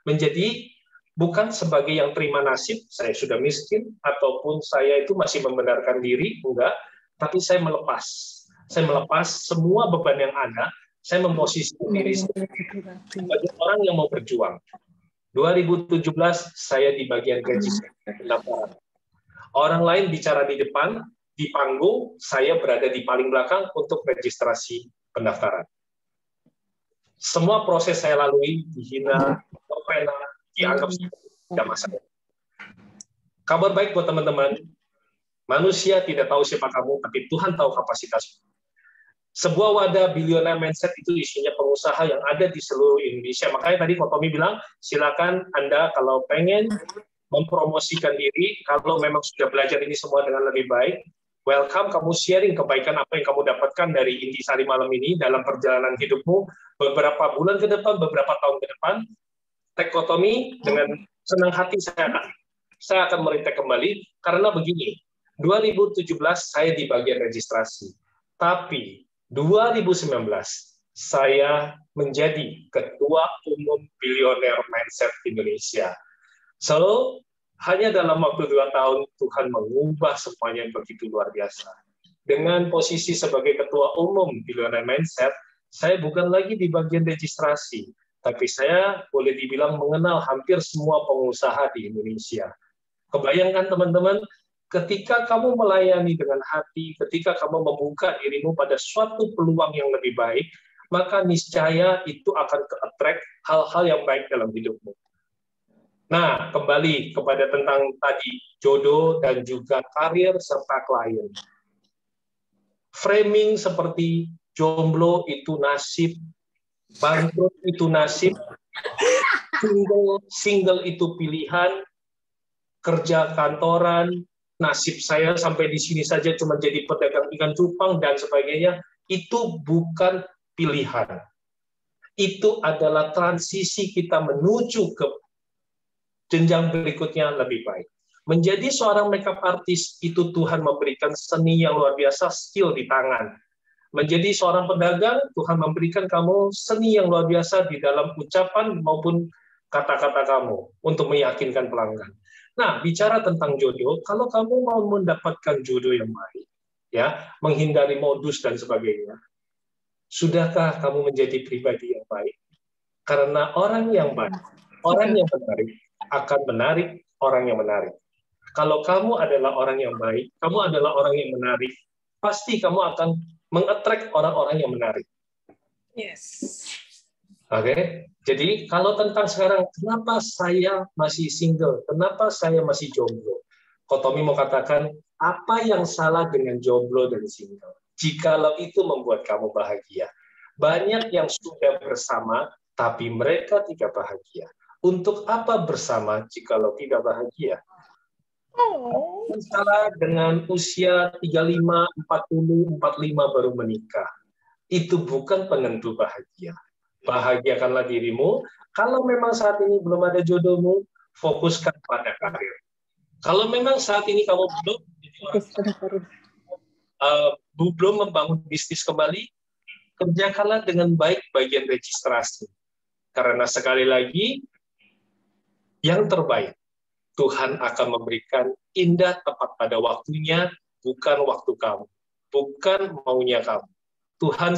S2: Menjadi bukan sebagai yang terima nasib, saya sudah miskin, ataupun saya itu masih membenarkan diri, enggak, tapi saya melepas. Saya melepas semua beban yang ada, saya memposisikan diri sebagai orang yang mau berjuang. 2017, saya di bagian registrasi pendaftaran. Orang lain bicara di depan, di panggung, saya berada di paling belakang untuk registrasi pendaftaran. Semua proses saya lalui, dihina, terpena, dianggap tidak masalah. Kabar baik buat teman-teman, manusia tidak tahu siapa kamu, tapi Tuhan tahu kapasitasmu. Sebuah wadah billionaire mindset itu isinya pengusaha yang ada di seluruh Indonesia. Makanya tadi Ko Tommy bilang, silakan Anda kalau pengen mempromosikan diri, kalau memang sudah belajar ini semua dengan lebih baik, welcome kamu sharing kebaikan apa yang kamu dapatkan dari Intisari malam ini dalam perjalanan hidupmu beberapa bulan ke depan, beberapa tahun ke depan. Tag Ko Tommy dengan senang hati saya akan meritek kembali karena begini. 2017 saya di bagian registrasi, tapi 2019 saya menjadi Ketua Umum Billionaire Mindset Indonesia. So, hanya dalam waktu 2 tahun Tuhan mengubah semuanya begitu luar biasa. Dengan posisi sebagai Ketua Umum Billionaire Mindset, saya bukan lagi di bagian registrasi, tapi saya boleh dibilang mengenal hampir semua pengusaha di Indonesia. Kebayangkan teman-teman, ketika kamu melayani dengan hati, ketika kamu membuka dirimu pada suatu peluang yang lebih baik, maka niscaya itu akan ke-attract hal-hal yang baik dalam hidupmu. Nah, kembali kepada tentang tadi, jodoh dan juga karir serta klien. Framing seperti jomblo itu nasib, bangkrut itu nasib, single itu pilihan, kerja kantoran, nasib saya sampai di sini saja cuma jadi pedagang ikan cupang dan sebagainya, itu bukan pilihan. Itu adalah transisi kita menuju ke jenjang berikutnya lebih baik. Menjadi seorang makeup artist itu Tuhan memberikan seni yang luar biasa, skill di tangan. Menjadi seorang pedagang, Tuhan memberikan kamu seni yang luar biasa di dalam ucapan maupun kata-kata kamu untuk meyakinkan pelanggan. Nah, bicara tentang jodoh, kalau kamu mau mendapatkan jodoh yang baik, ya, menghindari modus dan sebagainya, sudahkah kamu menjadi pribadi yang baik? Karena orang yang baik, orang yang menarik, akan menarik orang yang menarik. Kalau kamu adalah orang yang baik, kamu adalah orang yang menarik, pasti kamu akan meng-attract orang-orang yang menarik.
S1: Yes.
S2: Oke, jadi kalau tentang sekarang, kenapa saya masih single? Kenapa saya masih jomblo? Ko Tommy mau katakan, apa yang salah dengan jomblo dan single? Jikalau itu membuat kamu bahagia. Banyak yang sudah bersama, tapi mereka tidak bahagia. Untuk apa bersama jikalau tidak bahagia? Salah dengan usia 35, 40, 45 baru menikah. Itu bukan penentu bahagia. Bahagiakanlah dirimu. Kalau memang saat ini belum ada jodohmu, fokuskan pada karir. Kalau memang saat ini kamu belum membangun bisnis kembali, kerjakanlah dengan baik bagian registrasi. Karena sekali lagi, yang terbaik, Tuhan akan memberikan indah tepat pada waktunya, bukan waktu kamu, bukan maunya kamu. Tuhan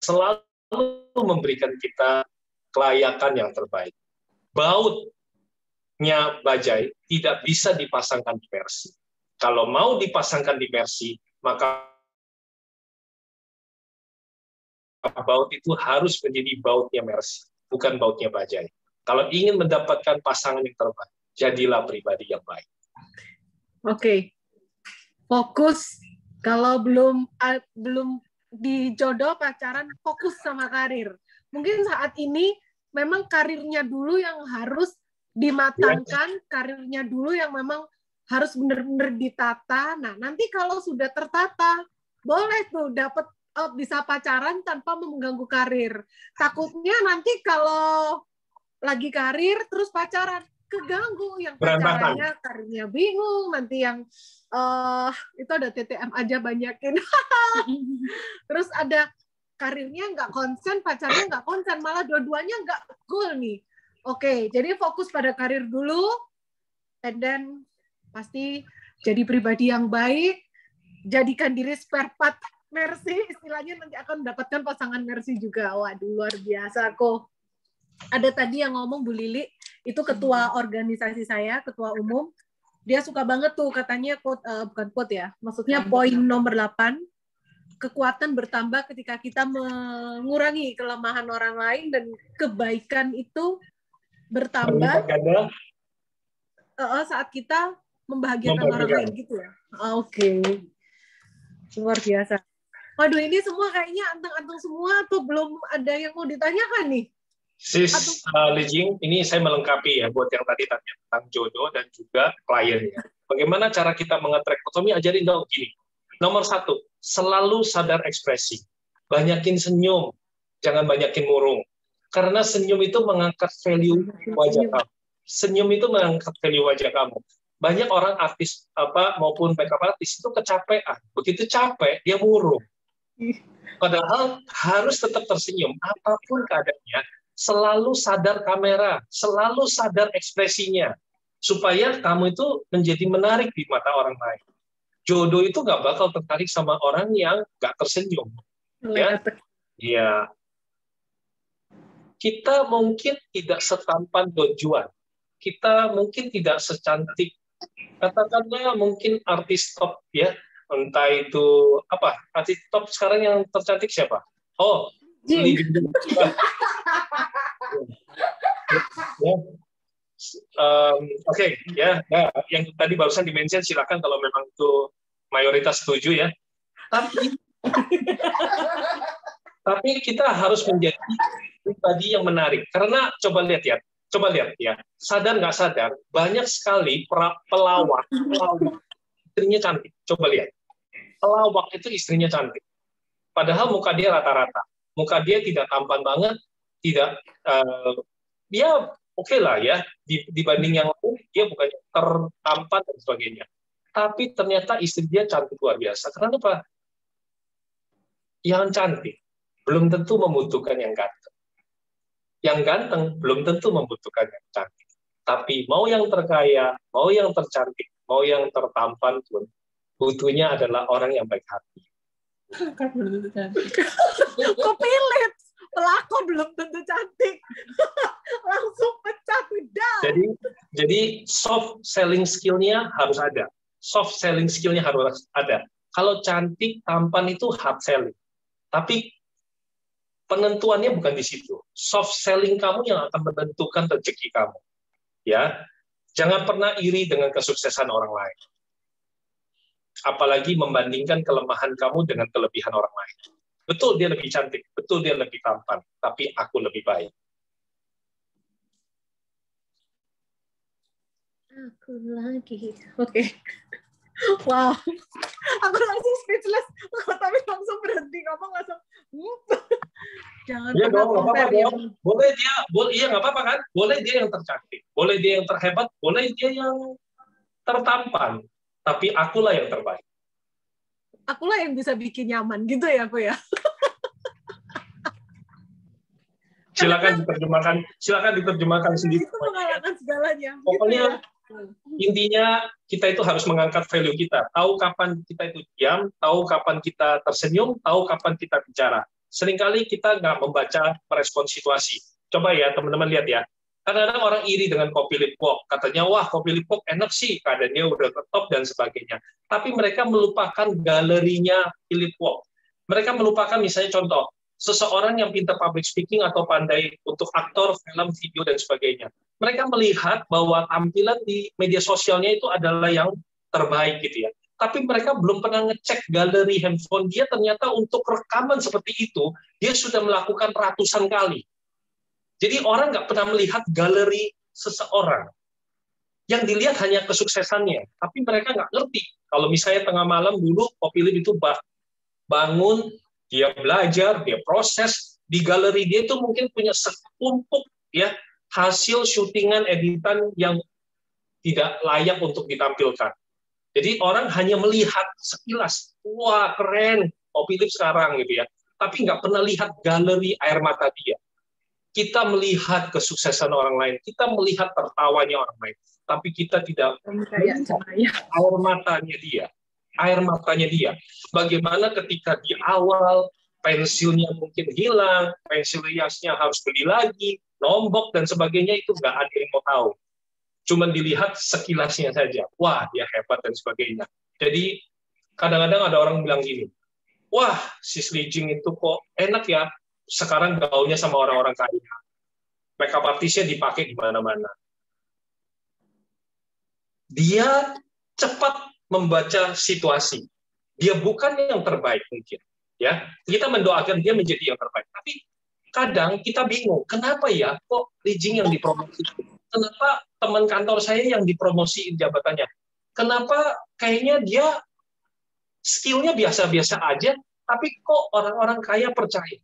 S2: selalu memberikan kita kelayakan yang terbaik. Bautnya bajai tidak bisa dipasangkan di Mercy. Kalau mau dipasangkan di Mercy, maka baut itu harus menjadi bautnya Mercy, bukan bautnya bajai. Kalau ingin mendapatkan pasangan yang terbaik, jadilah pribadi yang baik.
S1: Oke. Fokus kalau belum di jodoh pacaran, fokus sama karir. Mungkin saat ini memang karirnya dulu yang harus dimatangkan karirnya dulu yang memang harus benar-benar ditata. Nah, nanti kalau sudah tertata, boleh tuh dapat bisa pacaran tanpa mengganggu karir. Takutnya nanti kalau lagi karir terus pacaran keganggu, yang pacarannya karirnya bingung, nanti yang itu ada TTM aja banyakin. Terus ada karirnya nggak konsen, pacarnya nggak konsen, malah dua-duanya nggak cool nih. Oke, jadi fokus pada karir dulu, and then pasti jadi pribadi yang baik, jadikan diri spare part Mercy, istilahnya nanti akan mendapatkan pasangan Mercy juga. Waduh, luar biasa kok. Ada tadi yang ngomong Bu Lili, itu ketua organisasi saya, ketua umum, dia suka banget tuh katanya bukan quote ya, maksudnya poin nomor 8, kekuatan bertambah ketika kita mengurangi kelemahan orang lain dan kebaikan itu bertambah saat kita membahagiakan orang lain gitu ya. Oke. Luar biasa. Waduh, ini semua kayaknya anteng-anteng semua atau belum ada yang mau ditanyakan nih?
S2: Sis Lijing, ini saya melengkapi ya buat yang tadi tanya tentang jodoh dan juga kliennya. Bagaimana cara kita mengetrek otomi? Ajarin dong gini. Nomor 1, selalu sadar ekspresi. Banyakin senyum, jangan banyakin murung. Karena senyum itu mengangkat value wajah kamu. Senyum itu mengangkat value wajah kamu. Banyak orang artis maupun makeup artis itu kecapean. Begitu capek, dia murung. Padahal harus tetap tersenyum. Apapun keadaannya, selalu sadar kamera, selalu sadar ekspresinya. Supaya kamu itu menjadi menarik di mata orang lain. Jodoh itu nggak bakal tertarik sama orang yang nggak tersenyum. Ya, iya. Kita mungkin tidak setampan Don Juan. Kita mungkin tidak secantik, katakanlah mungkin artis top ya. Entah itu apa, artis top sekarang yang tercantik siapa? Oh, Lee Jung Jung. Oke, ya, yang tadi barusan dimention silakan kalau memang itu mayoritas setuju ya. Tapi kita harus menjadi pribadi yang menarik. Karena coba lihat ya, sadar nggak sadar, banyak sekali pelawak istrinya cantik. Coba lihat, pelawak itu istrinya cantik. Padahal muka dia rata-rata, muka dia tidak tampan banget, tidak, dia oke lah ya, dibanding yang lain, dia bukan tertampan dan sebagainya. Tapi ternyata istri dia cantik luar biasa. Kenapa? Yang cantik belum tentu membutuhkan yang ganteng. Yang ganteng belum tentu membutuhkan yang cantik. Tapi mau yang terkaya, mau yang tercantik, mau yang tertampan pun, butuhnya adalah orang yang baik hati.
S4: Belum tentu cantik.
S1: Kepilit. Pelakon belum tentu cantik. Langsung pecah udah.
S2: Jadi soft selling skill-nya harus ada. Soft selling skill-nya harus ada. Kalau cantik, tampan itu hard selling. Tapi penentuannya bukan di situ. Soft selling kamu yang akan menentukan rezeki kamu. Ya, jangan pernah iri dengan kesuksesan orang lain. Apalagi membandingkan kelemahan kamu dengan kelebihan orang lain. Betul dia lebih cantik, betul dia lebih tampan, tapi aku lebih baik.
S1: Aku lagi. Oke. Wow. Aku langsung speechless. Tapi langsung berhenti ngomong langsung. Jangan
S2: ya
S1: pernah
S2: dong,
S1: compare
S2: apa-apa
S1: ya.
S2: dong. Iya nggak apa-apa kan? Boleh dia yang tercantik, boleh dia yang terhebat, boleh dia yang tertampan, tapi akulah yang terbaik.
S1: Akulah yang bisa bikin nyaman gitu ya aku ya.
S2: Silakan diterjemahkan sendiri.
S1: Itu mengalahkan segalanya.
S2: Pokoknya
S1: gitu ya.
S2: Intinya kita itu harus mengangkat value kita. Tahu kapan kita itu diam, tahu kapan kita tersenyum, tahu kapan kita bicara. Seringkali kita nggak membaca merespon situasi. Coba ya teman-teman lihat ya. Kadang-kadang orang iri dengan kopi Lip Walk. Katanya, wah kopi Lip Walk enak sih, keadaannya udah ke top dan sebagainya. Tapi mereka melupakan galerinya Lip Walk. Mereka melupakan misalnya contoh, seseorang yang pintar public speaking atau pandai untuk aktor, film, video, dan sebagainya. Mereka melihat bahwa tampilan di media sosialnya itu adalah yang terbaik gitu ya. Tapi mereka belum pernah ngecek galeri handphone dia, ternyata untuk rekaman seperti itu, dia sudah melakukan ratusan kali. Jadi orang nggak pernah melihat galeri seseorang yang dilihat hanya kesuksesannya, tapi mereka nggak ngerti. Kalau misalnya tengah malam dulu Philip itu bangun, dia belajar, dia proses, di galeri dia itu mungkin punya setumpuk ya hasil syutingan editan yang tidak layak untuk ditampilkan. Jadi orang hanya melihat sekilas, wah keren, Philip sekarang gitu ya, tapi nggak pernah lihat galeri air mata dia. Kita melihat kesuksesan orang lain, kita melihat tertawanya orang lain, tapi kita tidak melihat air matanya dia. Air matanya dia. Bagaimana ketika di awal pensilnya mungkin hilang, pensil hiasnya harus beli lagi, nombok dan sebagainya, itu nggak ada yang mau tahu. Cuman dilihat sekilasnya saja. Wah, dia hebat dan sebagainya. Jadi kadang-kadang ada orang bilang gini, wah, si Li Jing itu kok enak ya, sekarang gaulnya sama orang-orang kaya. Makeup artisnya dipakai di mana-mana. Dia cepat membaca situasi. Dia bukan yang terbaik mungkin. Ya, kita mendoakan dia menjadi yang terbaik. Tapi kadang kita bingung, kenapa ya kok Li Jing yang dipromosi? Kenapa teman kantor saya yang dipromosiin jabatannya? Kenapa kayaknya dia skill-nya biasa-biasa aja, tapi kok orang-orang kaya percaya?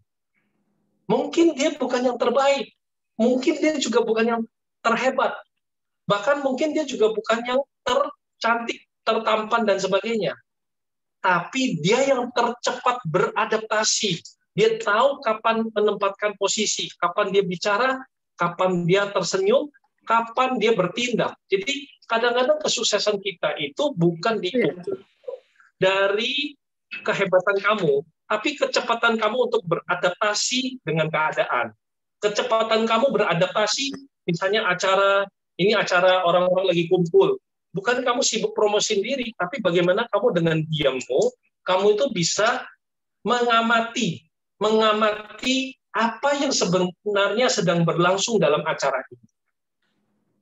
S2: Mungkin dia bukan yang terbaik, mungkin dia juga bukan yang terhebat, bahkan mungkin dia juga bukan yang tercantik, tertampan, dan sebagainya. Tapi dia yang tercepat beradaptasi. Dia tahu kapan menempatkan posisi, kapan dia bicara, kapan dia tersenyum, kapan dia bertindak. Jadi kadang-kadang kesuksesan kita itu bukan diukur dari kehebatan kamu, tapi kecepatan kamu untuk beradaptasi dengan keadaan. Kecepatan kamu beradaptasi, misalnya ini acara orang-orang lagi kumpul. Bukan kamu sibuk promosi sendiri, tapi bagaimana kamu dengan diammu, kamu itu bisa mengamati apa yang sebenarnya sedang berlangsung dalam acara ini.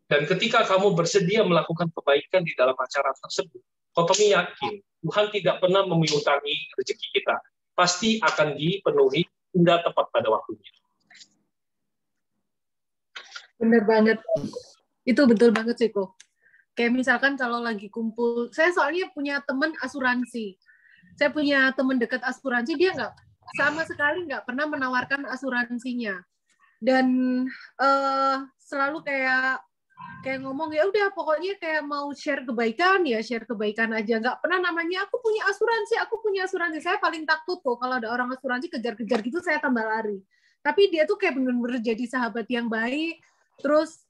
S2: Dan ketika kamu bersedia melakukan kebaikan di dalam acara tersebut, kami yakin Tuhan tidak pernah memintai rezeki kita. Pasti akan dipenuhi hingga tepat pada waktunya.
S1: Benar banget. Itu betul banget sih, kok. Kayak misalkan kalau lagi kumpul, saya soalnya punya teman asuransi. Saya punya teman dekat asuransi, dia sama sekali nggak pernah menawarkan asuransinya. Dan selalu kayak ngomong, ya udah pokoknya kayak mau share kebaikan ya share kebaikan aja, nggak pernah namanya aku punya asuransi. Saya paling takut kok kalau ada orang asuransi kejar-kejar gitu, saya tambah lari. Tapi dia tuh kayak bener-bener jadi sahabat yang baik, terus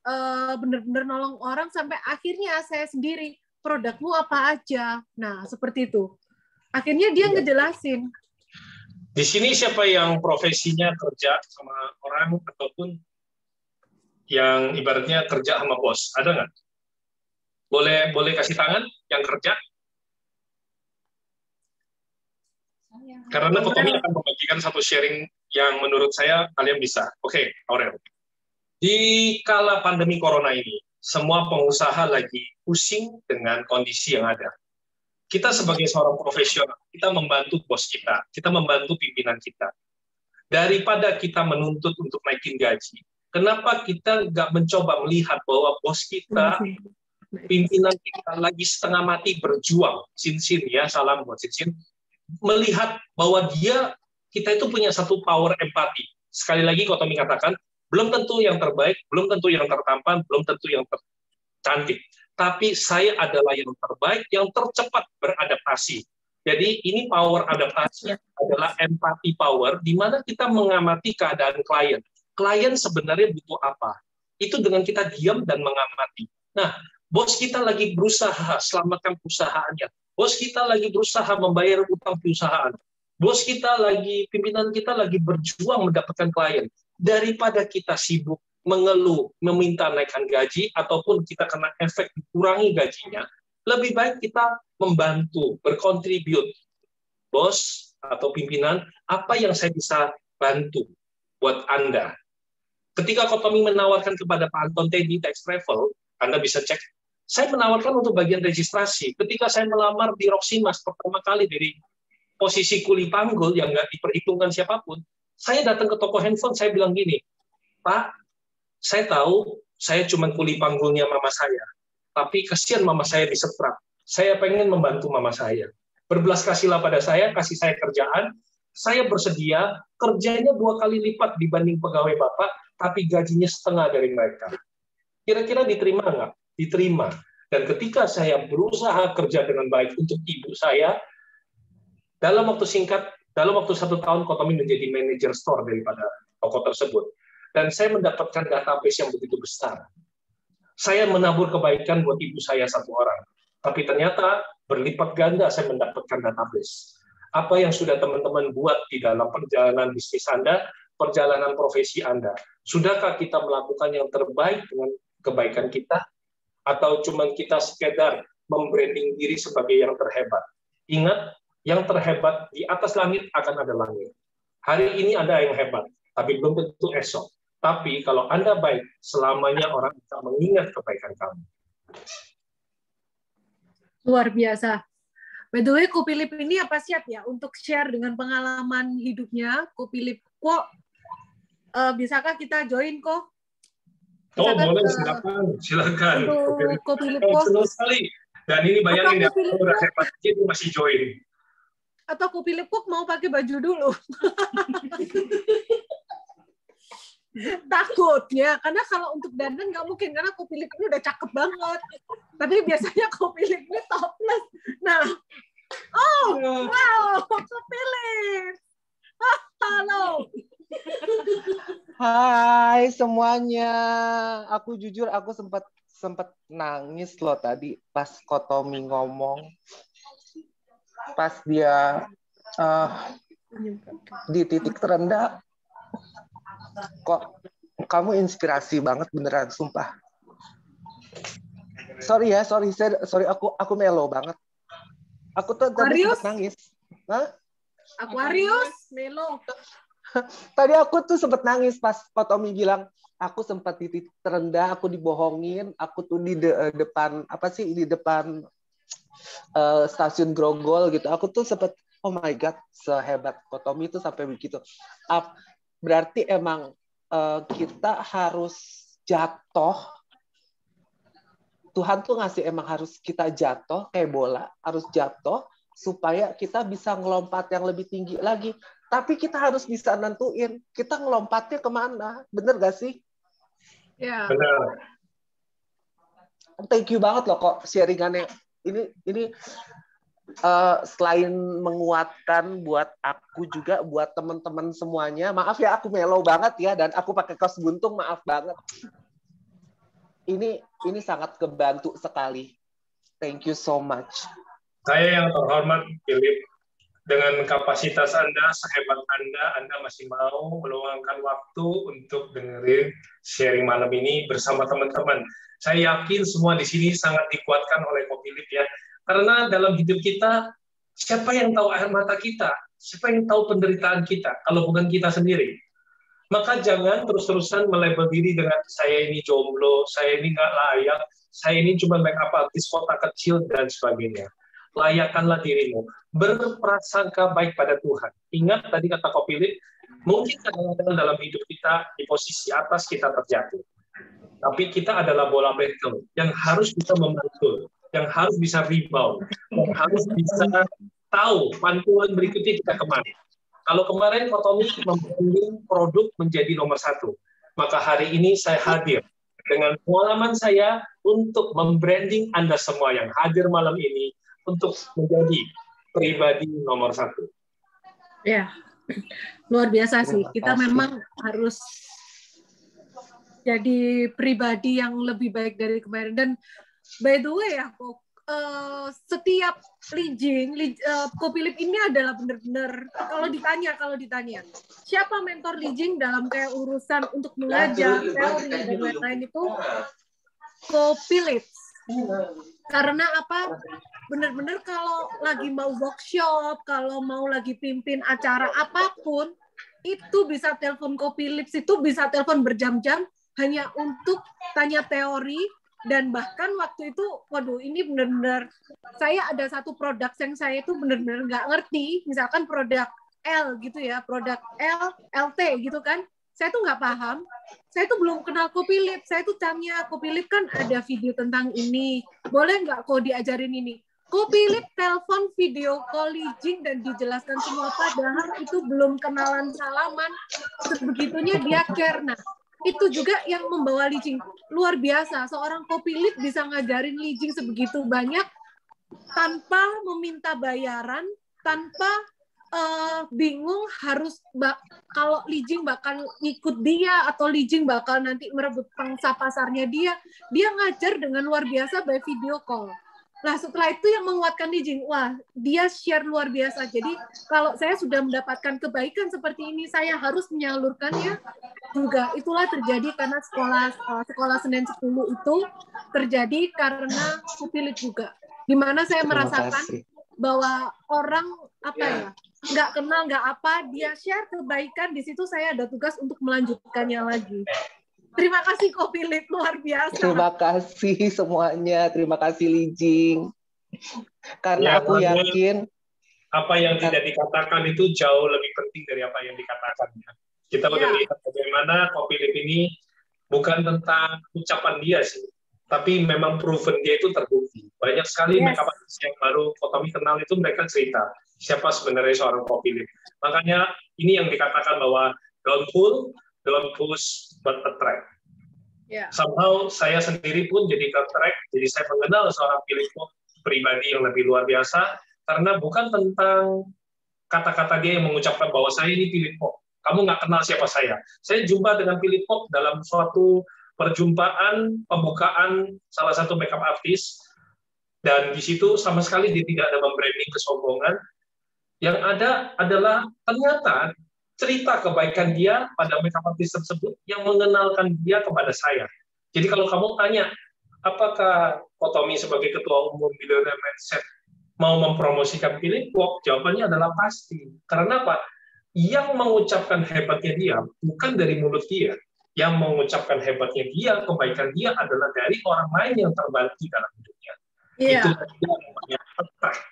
S1: bener-bener nolong orang sampai akhirnya saya sendiri, produkmu apa aja, nah seperti itu. Akhirnya dia ngejelasin.
S2: Di sini siapa yang profesinya kerja sama orang ataupun yang ibaratnya kerja sama bos, ada nggak? Boleh kasih tangan yang kerja? Karena kami akan membagikan satu sharing yang menurut saya kalian bisa. Oke, Aurel. Di kala pandemi corona ini, semua pengusaha lagi pusing dengan kondisi yang ada. Kita sebagai seorang profesional, kita membantu bos kita membantu pimpinan kita. Daripada kita menuntut untuk naikin gaji, kenapa kita nggak mencoba melihat bahwa bos kita, pimpinan kita lagi setengah mati berjuang, Sinsin ya, salam buat Sinsin, melihat bahwa kita itu punya satu power empati. Sekali lagi Kotomi katakan, belum tentu yang terbaik, belum tentu yang tertampan, belum tentu yang tercantik. Tapi saya adalah yang terbaik, yang tercepat beradaptasi. Jadi ini power adaptasi adalah empati power, di mana kita mengamati keadaan klien. Klien sebenarnya butuh apa? Itu dengan kita diam dan mengamati. Nah, bos kita lagi berusaha selamatkan perusahaannya. Bos kita lagi berusaha membayar utang perusahaan. Bos kita pimpinan kita lagi berjuang mendapatkan klien. Daripada kita sibuk mengeluh, meminta naikkan gaji, ataupun kita kena efek dikurangi gajinya, lebih baik kita membantu, berkontribut. Bos atau pimpinan, apa yang saya bisa bantu buat Anda? Ketika Kotomi menawarkan kepada Pak Anton Teddy Tax Travel, Anda bisa cek, saya menawarkan untuk bagian registrasi. Ketika saya melamar di Roximas pertama kali dari posisi kuli panggul yang nggak diperhitungkan siapapun, saya datang ke toko handphone, saya bilang gini, Pak, saya tahu saya cuma kuli panggungnya mama saya. Tapi kasihan mama saya disetrap. Saya pengen membantu mama saya. Berbelas kasihlah pada saya, kasih saya kerjaan. Saya bersedia, kerjanya 2 kali lipat dibanding pegawai Bapak, tapi gajinya setengah dari mereka. Kira-kira diterima nggak? Diterima. Dan ketika saya berusaha kerja dengan baik untuk ibu saya, dalam waktu singkat, dalam waktu 1 tahun, Kotomi menjadi manajer store daripada toko tersebut. Dan saya mendapatkan database yang begitu besar. Saya menabur kebaikan buat ibu saya 1 orang. Tapi ternyata berlipat ganda saya mendapatkan database. Apa yang sudah teman-teman buat di dalam perjalanan bisnis Anda, perjalanan profesi Anda. Sudahkah kita melakukan yang terbaik dengan kebaikan kita? Atau cuma kita sekedar membranding diri sebagai yang terhebat? Ingat, yang terhebat di atas langit akan ada langit. Hari ini Anda yang hebat, tapi belum tentu esok. Tapi kalau Anda baik, selamanya orang akan mengingat kebaikan kamu.
S1: Luar biasa. By the way, Ko Philip ini apa siap ya untuk share dengan pengalaman hidupnya? Ko Philip, kok bisakah kita join kok?
S2: Oh, boleh, silakan.
S1: Untuk Ko Philip
S2: kok.
S1: kok.
S2: Senang sekali. Dan ini bayangin ya, kalau udah hebat itu masih join.
S1: Atau Ko Philip kok mau pakai baju dulu? Takutnya, karena kalau untuk dandan nggak mungkin, karena Ko Philip ini udah cakep banget. Tapi biasanya Ko Philip ini topless. Nah, oh, wow, Ko Philip. Halo.
S5: Hai semuanya. Aku jujur aku sempat nangis loh tadi pas Kotomi ngomong. Pas dia di titik terendah. Kok kamu inspirasi banget beneran, sumpah. Sorry aku melo banget. Aku tuh tadi sempat nangis. Hah?
S1: Aquarius, melo.
S5: Tadi aku tuh sempat nangis pas Kotomi bilang, aku sempat di titik terendah, aku dibohongin, aku tuh di depan stasiun Grogol gitu. Aku tuh sempat, oh my god, sehebat Kotomi itu sampai begitu. Berarti emang kita harus jatuh. Tuhan tuh ngasih emang harus kita jatuh kayak bola, harus jatuh supaya kita bisa ngelompat yang lebih tinggi lagi. Tapi kita harus bisa nentuin kita ngelompatnya kemana, bener gak sih?
S1: Ya.
S2: Benar.
S5: Thank you banget loh kok sharingannya. Ini selain menguatkan buat aku juga buat teman-teman semuanya. Maaf ya aku melo banget ya dan aku pakai kaos buntung, maaf banget. Ini sangat kebantu sekali. Thank you so much.
S2: Saya yang terhormat, Philip. Dengan kapasitas Anda, sehebat Anda masih mau meluangkan waktu untuk dengerin sharing malam ini bersama teman-teman. Saya yakin semua di sini sangat dikuatkan oleh Ko Philip ya. Karena dalam hidup kita, siapa yang tahu air mata kita? Siapa yang tahu penderitaan kita? Kalau bukan kita sendiri. Maka jangan terus-terusan melabel diri dengan saya ini jomblo, saya ini nggak layak, saya ini cuma make up artis kota kecil, dan sebagainya. Layakkanlah dirimu. Berprasangka baik pada Tuhan. Ingat tadi kata Ko Philip, mungkin kadang-kadang dalam hidup kita di posisi atas kita terjatuh. Tapi kita adalah bola bekel yang harus bisa memantul, yang harus bisa rebound, yang harus bisa tahu pantulan berikutnya kita kemana. Kalau kemarin Kotomi membranding produk menjadi nomor 1, maka hari ini saya hadir dengan pengalaman saya untuk membranding Anda semua yang hadir malam ini untuk menjadi pribadi nomor 1.
S1: Ya, luar biasa sih. Kita memang harus jadi pribadi yang lebih baik dari kemarin. Dan by the way ya, setiap Ko Philip ini adalah benar-benar kalau ditanya siapa mentor Lijing dalam kayak urusan untuk mengajar teori dan lain-lain itu Ko Philip. Karena apa? Benar-benar kalau lagi mau workshop, kalau mau lagi pimpin acara apapun, itu bisa telepon Ko Philip, itu bisa telepon berjam-jam hanya untuk tanya teori. Dan bahkan waktu itu, waduh, ini benar-benar, saya ada satu produk yang saya itu benar-benar nggak ngerti, misalkan produk L gitu ya, produk L, LT gitu kan, saya tuh nggak paham. Saya tuh belum kenal Copilip. Saya tuh tanya, Copilip kan ada video tentang ini. Boleh nggak kok diajarin ini? Copilip telepon video call Lijing dan dijelaskan semua, padahal itu belum kenalan salaman. Sebegitunya dia care. Nah, itu juga yang membawa Lijing. Luar biasa, seorang Copilip bisa ngajarin Lijing sebegitu banyak tanpa meminta bayaran, tanpa bingung harus kalau Lijing bakal ikut dia atau Lijing bakal nanti merebut pangsa pasarnya dia ngajar dengan luar biasa by video call. Nah, setelah itu yang menguatkan Lijing, wah, dia share luar biasa. Jadi, kalau saya sudah mendapatkan kebaikan seperti ini, saya harus menyalurkannya juga. Itulah terjadi karena sekolah Senin 10 itu terjadi karena Copilip juga. Di mana saya merasakan bahwa orang nggak kenal, nggak apa, dia share kebaikan, di situ saya ada tugas untuk melanjutkannya lagi. Terima kasih Copilip, luar biasa.
S5: Terima kasih semuanya, terima kasih Lijing. Karena aku yakin
S2: apa yang tidak dikatakan itu jauh lebih penting dari apa yang dikatakan. Kita udah lihat bagaimana Copilip ini bukan tentang ucapan dia sih, tapi memang proven dia itu terbukti. Banyak sekali makeup artist yang baru Kotomi kenal itu mereka cerita siapa sebenarnya seorang Copilip. Makanya ini yang dikatakan bahwa don't pull, don't push, but attract. Somehow saya sendiri pun jadi attract, jadi saya mengenal seorang Philip Pop pribadi yang lebih luar biasa, karena bukan tentang kata-kata dia yang mengucapkan bahwa saya ini Philip Pop. Kamu nggak kenal siapa saya. Saya jumpa dengan Philip Pop dalam suatu perjumpaan pembukaan salah satu makeup artist, dan di situ sama sekali dia tidak ada membranding kesombongan. Yang ada adalah ternyata cerita kebaikan dia pada makeup artist tersebut yang mengenalkan dia kepada saya. Jadi kalau kamu tanya, apakah Kotomi sebagai ketua umum Billionaire Mindset mau mempromosikan Philip Pop? Jawabannya adalah pasti. Karena apa? Yang mengucapkan hebatnya dia bukan dari mulut dia. Yang mengucapkan hebatnya dia, kebaikan dia adalah dari orang lain yang terbalik dalam hidupnya. Itu yang namanya attract.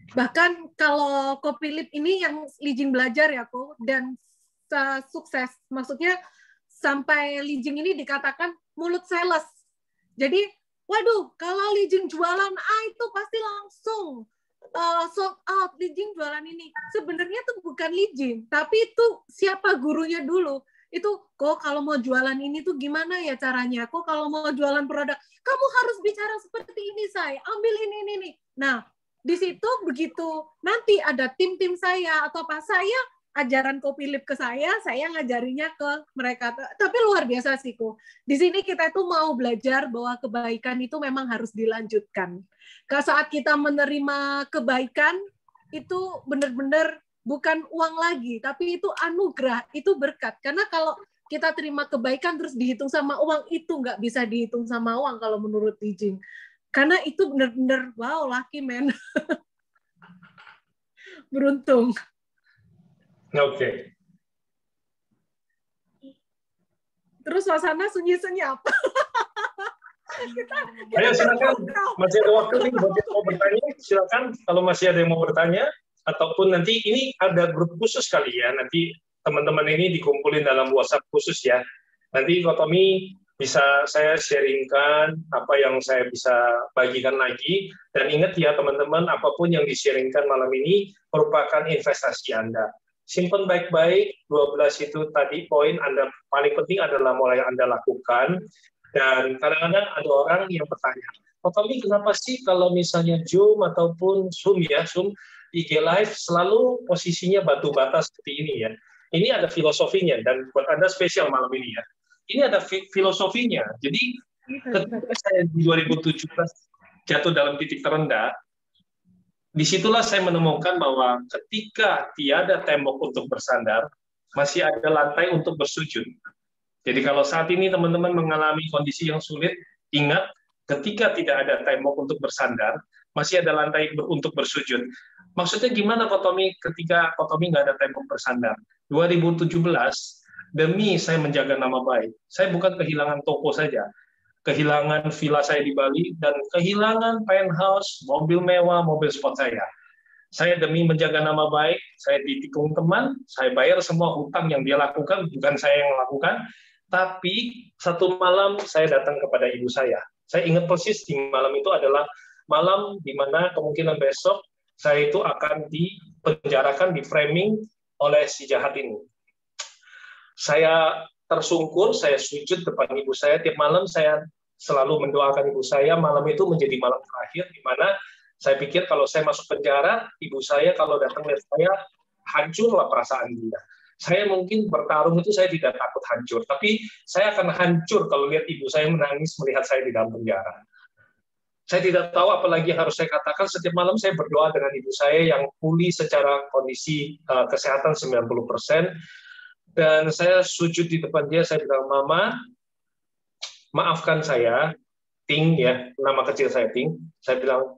S1: Bahkan kalau Copilip ini yang Lijing belajar ya kok, dan sukses. Maksudnya sampai Lijing ini dikatakan mulut sales. Jadi, waduh, kalau Lijing jualan itu pasti langsung sold out. Lijing jualan ini. Sebenarnya itu bukan Lijing, tapi itu siapa gurunya dulu. Itu kok kalau mau jualan ini tuh gimana ya caranya? Kok kalau mau jualan produk, kamu harus bicara seperti ini, saya ambil ini. Nah, di situ begitu nanti ada tim-tim saya atau apa, saya ajaran Copilip ke saya ngajarinya ke mereka. Tapi luar biasa sih kok. Di sini kita itu mau belajar bahwa kebaikan itu memang harus dilanjutkan. Saat kita menerima kebaikan itu benar-benar bukan uang lagi, tapi itu anugerah, itu berkat. Karena kalau kita terima kebaikan terus dihitung sama uang, itu nggak bisa dihitung sama uang kalau menurut Lijing. Karena itu benar-benar, wow, lucky man. Beruntung.
S2: Oke.
S1: Terus suasana sunyi-senyap.
S2: Ayo silakan, masih ada waktu nih buat yang mau bertanya. Silakan kalau masih ada yang mau bertanya, ataupun nanti ini ada grup khusus kali ya. Nanti teman-teman ini dikumpulin dalam WhatsApp khusus ya. Nanti Kotomi bisa saya sharingkan apa yang saya bisa bagikan lagi. Dan ingat ya teman-teman, apapun yang di-sharingkan malam ini merupakan investasi Anda. Simpan baik-baik, 12 itu tadi poin Anda paling penting adalah mulai Anda lakukan. Dan kadang-kadang ada orang yang bertanya, Kotomi kenapa sih kalau misalnya Zoom ataupun Zoom IG Live selalu posisinya batu bata seperti ini ya. Ini ada filosofinya, dan buat Anda spesial malam ini ya. Ini ada filosofinya. Jadi ketika saya di 2017 jatuh dalam titik terendah, disitulah saya menemukan bahwa ketika tiada tembok untuk bersandar, masih ada lantai untuk bersujud. Jadi kalau saat ini teman-teman mengalami kondisi yang sulit, ingat ketika tidak ada tembok untuk bersandar, masih ada lantai untuk bersujud. Maksudnya gimana Kotomi ketika Kotomi nggak ada tembok bersandar? 2017, demi saya menjaga nama baik, saya bukan kehilangan toko saja, kehilangan villa saya di Bali, dan kehilangan penthouse, mobil mewah, mobil sport saya. Saya demi menjaga nama baik, saya ditikung teman, saya bayar semua hutang yang dia lakukan, bukan saya yang lakukan. Tapi satu malam saya datang kepada ibu saya. Saya ingat persis di malam itu adalah malam di mana kemungkinan besok saya itu akan dipenjarakan, di framing oleh si jahat ini. Saya tersungkur, saya sujud depan ibu saya. Tiap malam saya selalu mendoakan ibu saya. Malam itu menjadi malam terakhir di mana saya pikir kalau saya masuk penjara, ibu saya kalau datang lihat saya, hancurlah perasaan dia. Saya mungkin bertarung itu saya tidak takut hancur, tapi saya akan hancur kalau lihat ibu saya menangis melihat saya di dalam penjara. Saya tidak tahu apalagi harus saya katakan. Setiap malam saya berdoa dengan ibu saya yang pulih secara kondisi kesehatan 90%, dan saya sujud di depan dia, saya bilang, Mama, maafkan saya, Ting, ya, nama kecil saya Ting. Saya bilang,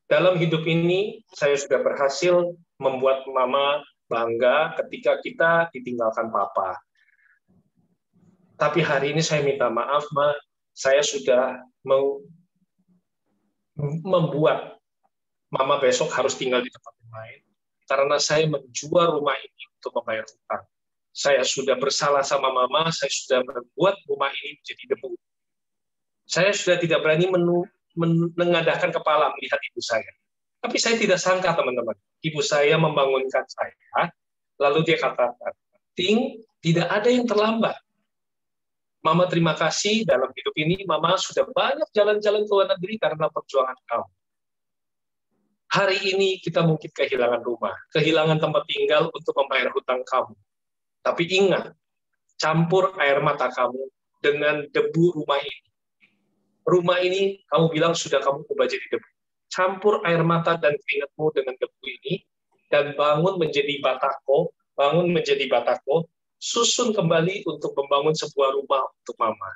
S2: dalam hidup ini, saya sudah berhasil membuat Mama bangga ketika kita ditinggalkan Papa. Tapi hari ini saya minta maaf, Ma. Saya sudah membuat Mama besok harus tinggal di tempat yang lain. Karena saya menjual rumah ini untuk membayar hutang. Saya sudah bersalah sama Mama, saya sudah membuat rumah ini menjadi debu. Saya sudah tidak berani menengadahkan kepala melihat ibu saya. Tapi saya tidak sangka, teman-teman. Ibu saya membangunkan saya, lalu dia katakan, Ting, tidak ada yang terlambat. Mama terima kasih dalam hidup ini, Mama sudah banyak jalan-jalan ke luar negeri karena perjuangan kamu. Hari ini kita mungkin kehilangan rumah, kehilangan tempat tinggal untuk membayar hutang kamu. Tapi ingat, campur air mata kamu dengan debu rumah ini. Rumah ini kamu bilang sudah kamu ubah jadi debu. Campur air mata dan keringatmu dengan debu ini, dan bangun menjadi batako, susun kembali untuk membangun sebuah rumah untuk Mama.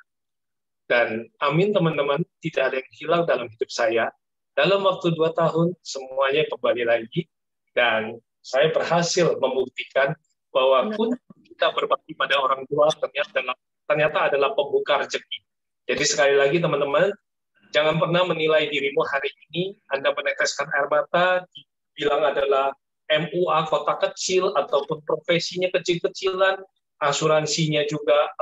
S2: Dan amin teman-teman, tidak ada yang hilang dalam hidup saya. Dalam waktu 2 tahun, semuanya kembali lagi, dan saya berhasil membuktikan bahwa pun kita berbakti pada orang tua ternyata adalah pembuka rezeki. Jadi sekali lagi teman-teman, jangan pernah menilai dirimu hari ini, Anda meneteskan air mata, dibilang adalah MUA kota kecil, ataupun profesinya kecil-kecilan, asuransinya juga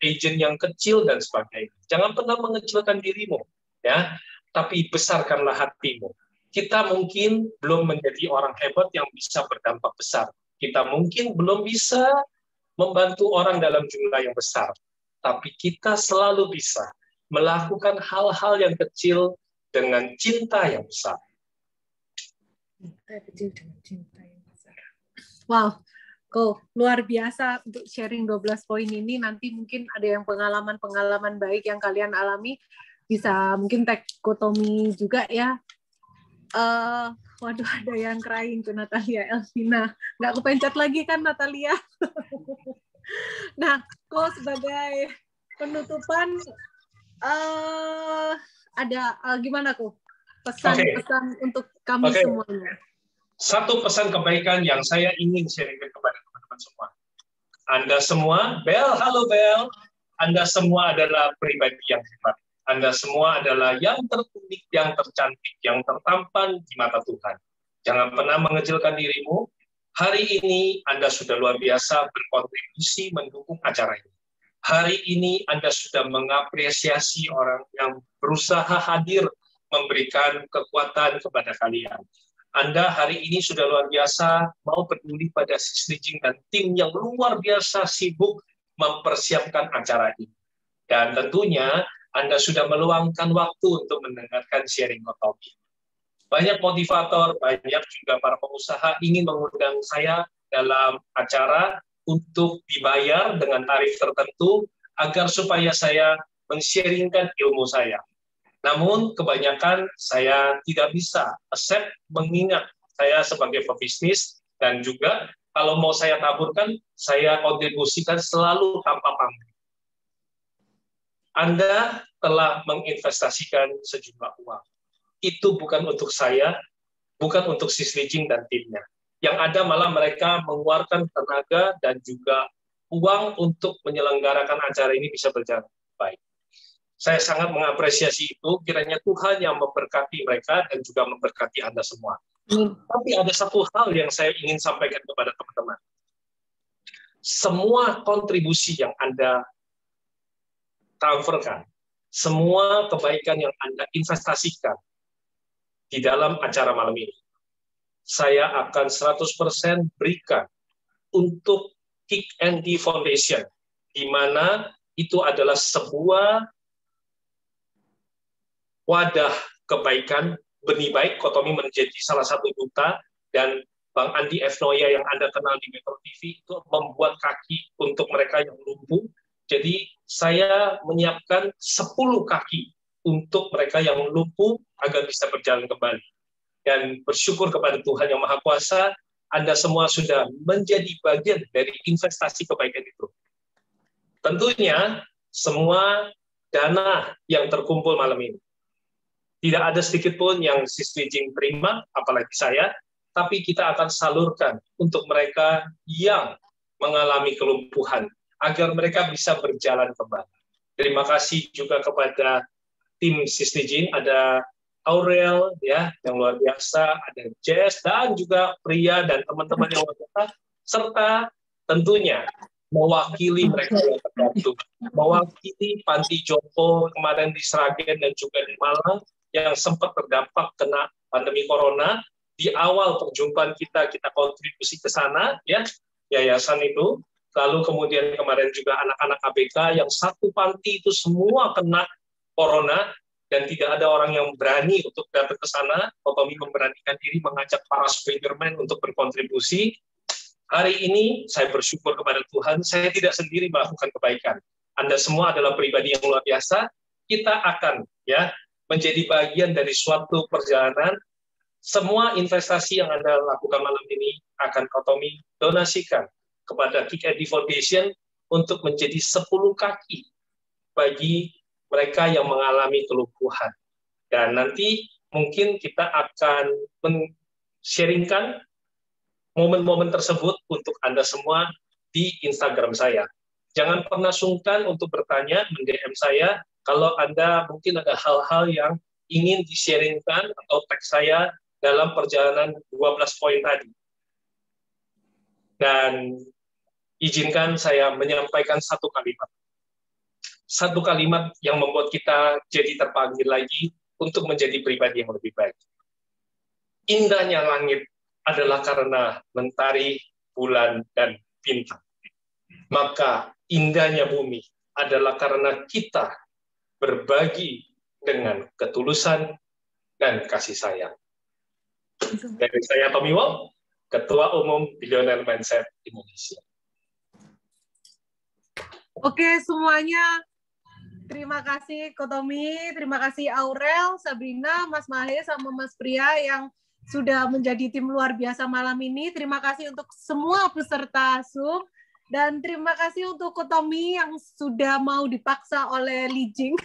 S2: agent yang kecil, dan sebagainya. Jangan pernah mengecilkan dirimu, ya, tapi besarkanlah hatimu. Kita mungkin belum menjadi orang hebat yang bisa berdampak besar. Kita mungkin belum bisa membantu orang dalam jumlah yang besar. Tapi kita selalu bisa melakukan hal-hal yang kecil dengan cinta yang besar.
S1: Wow, luar biasa untuk sharing 12 poin ini. Nanti mungkin ada yang pengalaman-pengalaman baik yang kalian alami, bisa mungkin tag Kotomi juga ya. Waduh, ada yang crying tuh, Natalia Elvina. Nggak kepencet lagi kan, Natalia? Nah, sebagai penutupan, ada gimana pesan-pesan untuk kami semuanya?
S2: Satu pesan kebaikan yang saya ingin sharingkan kepada teman-teman semua. Anda semua, halo Bel, Anda semua adalah pribadi yang hebat. Anda semua adalah yang terunik, yang tercantik, yang tertampan di mata Tuhan. Jangan pernah mengecilkan dirimu. Hari ini Anda sudah luar biasa berkontribusi mendukung acara ini. Hari ini Anda sudah mengapresiasi orang yang berusaha hadir memberikan kekuatan kepada kalian. Anda hari ini sudah luar biasa mau peduli pada Sister Jing dan tim yang luar biasa sibuk mempersiapkan acara ini. Dan tentunya Anda sudah meluangkan waktu untuk mendengarkan sharing Kotomi. Banyak motivator, banyak juga para pengusaha ingin mengundang saya dalam acara untuk dibayar dengan tarif tertentu agar supaya saya men-sharingkan ilmu saya. Namun kebanyakan saya tidak bisa accept mengingat saya sebagai pebisnis, dan juga kalau mau saya taburkan, saya kontribusikan selalu tanpa pamrih. Anda telah menginvestasikan sejumlah uang. Itu bukan untuk saya, bukan untuk Sister Jing dan timnya. Yang ada malah mereka mengeluarkan tenaga dan juga uang untuk menyelenggarakan acara ini bisa berjalan baik. Saya sangat mengapresiasi itu, kiranya Tuhan yang memberkati mereka dan juga memberkati Anda semua. Tapi ada satu hal yang saya ingin sampaikan kepada teman-teman. Semua kontribusi yang Anda transferkan, semua kebaikan yang Anda investasikan di dalam acara malam ini, saya akan 100% berikan untuk Kick Andy Foundation, di mana itu adalah sebuah wadah kebaikan, benih baik. Kotomi menjadi salah satu duta, dan Bang Andi F. Noya yang Anda kenal di Metro TV itu membuat kaki untuk mereka yang lumpuh. Jadi saya menyiapkan 10 kaki untuk mereka yang lumpuh agar bisa berjalan kembali. Dan bersyukur kepada Tuhan Yang Maha Kuasa, Anda semua sudah menjadi bagian dari investasi kebaikan itu. Tentunya semua dana yang terkumpul malam ini, tidak ada sedikit pun yang Siswi Jing terima, apalagi saya, tapi kita akan salurkan untuk mereka yang mengalami kelumpuhan, agar mereka bisa berjalan kembali. Terima kasih juga kepada tim Siswi Jing, ada Aurel ya yang luar biasa, ada Jess dan juga Pria dan teman-teman yang luar biasa, serta tentunya mewakili mereka yang terbantu, mewakili Panti Jompo kemarin di Sragen dan juga di Malang yang sempat terdampak kena pandemi corona. Di awal perjumpaan kita kontribusi ke sana ya, yayasan itu. Lalu kemudian kemarin juga anak-anak ABK yang satu panti itu semua kena corona, dan tidak ada orang yang berani untuk datang ke sana. Kotomi memberanikan diri mengajak para Spiderman untuk berkontribusi. Hari ini saya bersyukur kepada Tuhan, saya tidak sendiri melakukan kebaikan. Anda semua adalah pribadi yang luar biasa. Kita akan ya menjadi bagian dari suatu perjalanan. Semua investasi yang Anda lakukan malam ini akan Kotomi donasikan kepada Kick Andy Foundation untuk menjadi 10 kaki bagi mereka yang mengalami kelumpuhan. Dan nanti mungkin kita akan men-sharingkan momen-momen tersebut untuk Anda semua di Instagram saya. Jangan pernah sungkan untuk bertanya, men-DM saya, kalau Anda mungkin ada hal-hal yang ingin di-sharingkan atau tag saya dalam perjalanan 12 poin tadi. Dan izinkan saya menyampaikan satu kalimat. Satu kalimat yang membuat kita jadi terpanggil lagi untuk menjadi pribadi yang lebih baik. Indahnya langit adalah karena mentari, bulan, dan bintang. Maka indahnya bumi adalah karena kita berbagi dengan ketulusan dan kasih sayang. Dari saya Tommy Wong, Ketua Umum Billionaire Mindset Indonesia.
S1: Oke semuanya, terima kasih Kotomi, terima kasih Aurel, Sabrina, Mas Mahe, sama Mas Pria yang sudah menjadi tim luar biasa malam ini. Terima kasih untuk semua peserta Zoom, dan terima kasih untuk Kotomi yang sudah mau dipaksa oleh Li Jing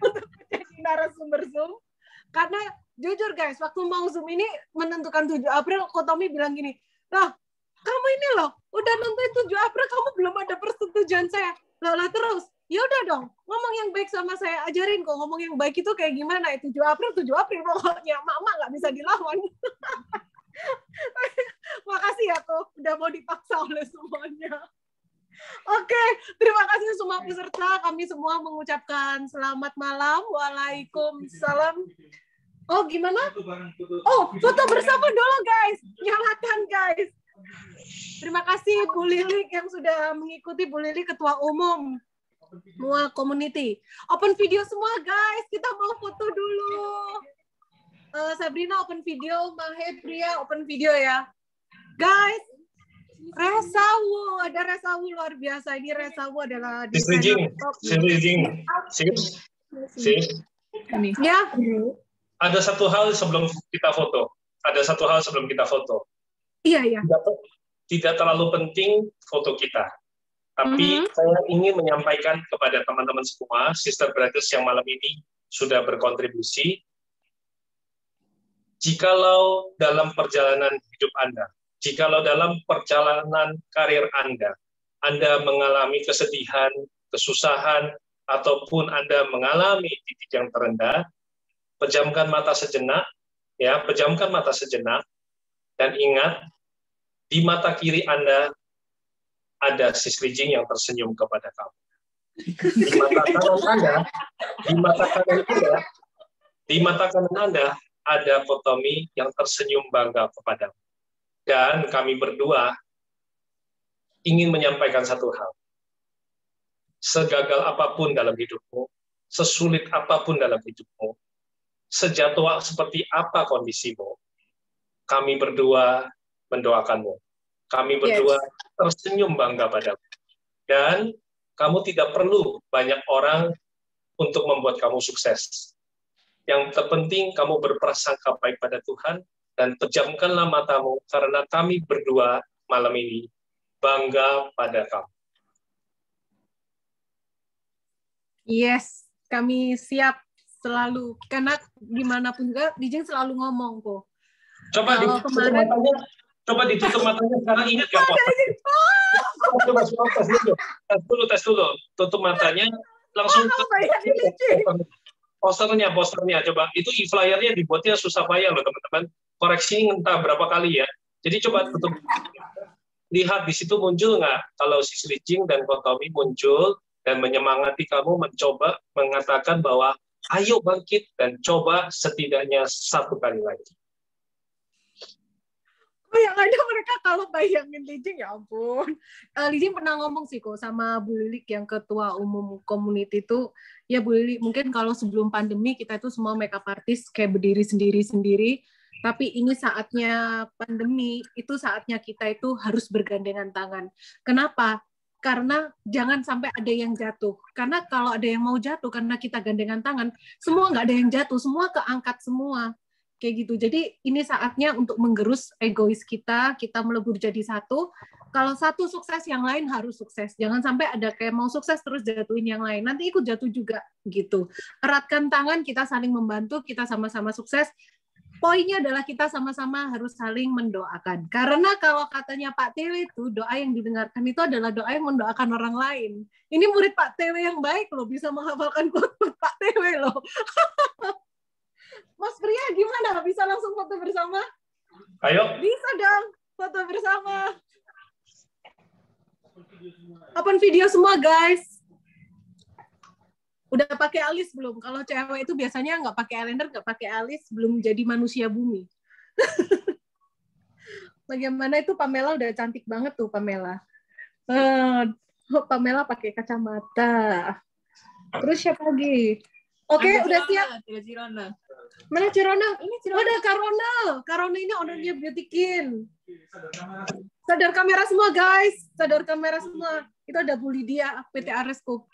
S1: untuk menjadi narasumber Zoom. Karena jujur guys, waktu mau Zoom ini menentukan 7 April, Kotomi bilang gini, "Loh, kamu ini loh, udah nentuin 7 April, kamu belum ada persetujuan saya." Lah terus, ya udah dong, ngomong yang baik sama saya, ajarin kok ngomong yang baik itu kayak gimana. 7 April pokoknya, mak nggak bisa dilawan. Makasih ya kok, udah mau dipaksa oleh semuanya. Oke, terima kasih semua peserta. Kami semua mengucapkan selamat malam. Waalaikumsalam. Oh, gimana? Oh, foto bersama dulu, guys. Nyalakan, guys. Terima kasih Bu Lili yang sudah mengikuti. Bu Lili Ketua Umum Mua Community. Open video semua, guys. Kita mau foto dulu. Sabrina open video, Mahe, Pria open video ya. Guys, Resawu, ada Resawu luar biasa. Ini Resawu adalah desainer. Ya.
S2: Ada satu hal sebelum kita foto.
S1: Iya.
S2: Tidak terlalu penting foto kita. Tapi saya ingin menyampaikan kepada teman-teman semua, sister brothers yang malam ini sudah berkontribusi. Jikalau dalam perjalanan hidup Anda, jikalau dalam perjalanan karir Anda mengalami kesedihan, kesusahan, ataupun Anda mengalami titik yang terendah, pejamkan mata sejenak Ya, pejamkan mata sejenak dan ingat di mata kiri Anda ada si Slijing yang tersenyum kepada kamu. Di mata kanan Anda, di mata kanan Anda ada Kotomi yang tersenyum bangga kepadamu. Dan kami berdua ingin menyampaikan satu hal. Segagal apapun dalam hidupmu, sesulit apapun dalam hidupmu, sejatuh seperti apa kondisimu, kami berdua mendoakanmu. Kami berdua tersenyum bangga padamu. Dan kamu tidak perlu banyak orang untuk membuat kamu sukses. Yang terpenting kamu berprasangka baik pada Tuhan dan pejamkanlah matamu karena kami berdua malam ini bangga pada kamu.
S1: Yes, kami siap selalu. Karena gimana pun juga, Lijing selalu ngomong kok.
S2: Coba ditutup matanya sekarang, ingat gak tes dulu. Tutup matanya, langsung posternya. Coba, itu e-flyernya dibuatnya susah payah loh teman-teman. Koreksi entah berapa kali ya. Jadi coba tutup. Lihat di situ muncul nggak kalau si Slijing dan Kotomi muncul dan menyemangati kamu mencoba mengatakan bahwa ayo bangkit dan coba setidaknya satu kali lagi.
S1: Oh, yang ada mereka kalau bayangin Lijing, ya ampun. Lijing pernah ngomong sih kok sama Bu Lilik yang ketua umum community itu, ya Bu Lilik, mungkin kalau sebelum pandemi kita itu semua makeup artist kayak berdiri sendiri-sendiri, tapi ini saatnya pandemi, itu saatnya kita itu harus bergandengan tangan. Kenapa? Karena jangan sampai ada yang jatuh. Karena kalau ada yang mau jatuh, karena kita gandengan tangan, semua nggak ada yang jatuh, semua keangkat semua. Kayak gitu. Jadi ini saatnya untuk menggerus egois kita melebur jadi satu. Kalau satu sukses, yang lain harus sukses. Jangan sampai ada kayak mau sukses terus jatuhin yang lain. Nanti ikut jatuh juga gitu. Eratkan tangan, kita saling membantu, kita sama-sama sukses. Poinnya adalah kita sama-sama harus saling mendoakan. Karena kalau katanya Pak Tewe itu, doa yang didengarkan itu adalah doa yang mendoakan orang lain. Ini murid Pak Tewe yang baik loh, bisa menghafalkan quote Pak Tewe loh. Mas Pria gimana? Bisa langsung foto bersama?
S2: Ayo.
S1: Bisa dong, foto bersama. Open video semua, guys. Udah pakai alis belum? Kalau cewek itu biasanya nggak pakai eyeliner, nggak pakai alis, belum jadi manusia bumi. Bagaimana itu Pamela udah cantik banget tuh Pamela. Pamela pakai kacamata. Terus siapa lagi? Oke, udah siap.
S4: Cirona.
S1: Mana Cirona? Ini Cirona. Oh, ada Karona. Karona ini ownernya Beautykin. Sadar kamera semua, guys. Sadar kamera semua. Itu ada Bu Lydia, PT Aresco.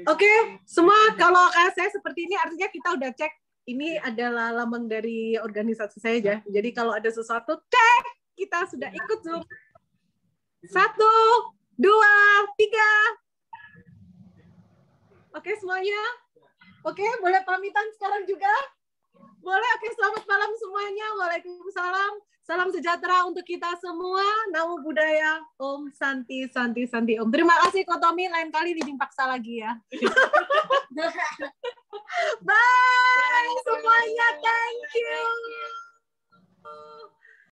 S1: Oke, semua kalau saya seperti ini artinya kita udah cek ini adalah lambang dari organisasi saya aja. Jadi kalau ada sesuatu, cek kita sudah ikut Zoom. 1, 2, 3. Oke semuanya. Oke, boleh pamitan sekarang juga? Boleh. Oke, selamat malam semuanya. Waalaikumsalam. Salam sejahtera untuk kita semua. Namo Buddhaya. Om Santi, Santi, Santi Om. Terima kasih Kotomi. Lain kali Lijing paksa lagi ya. Bye.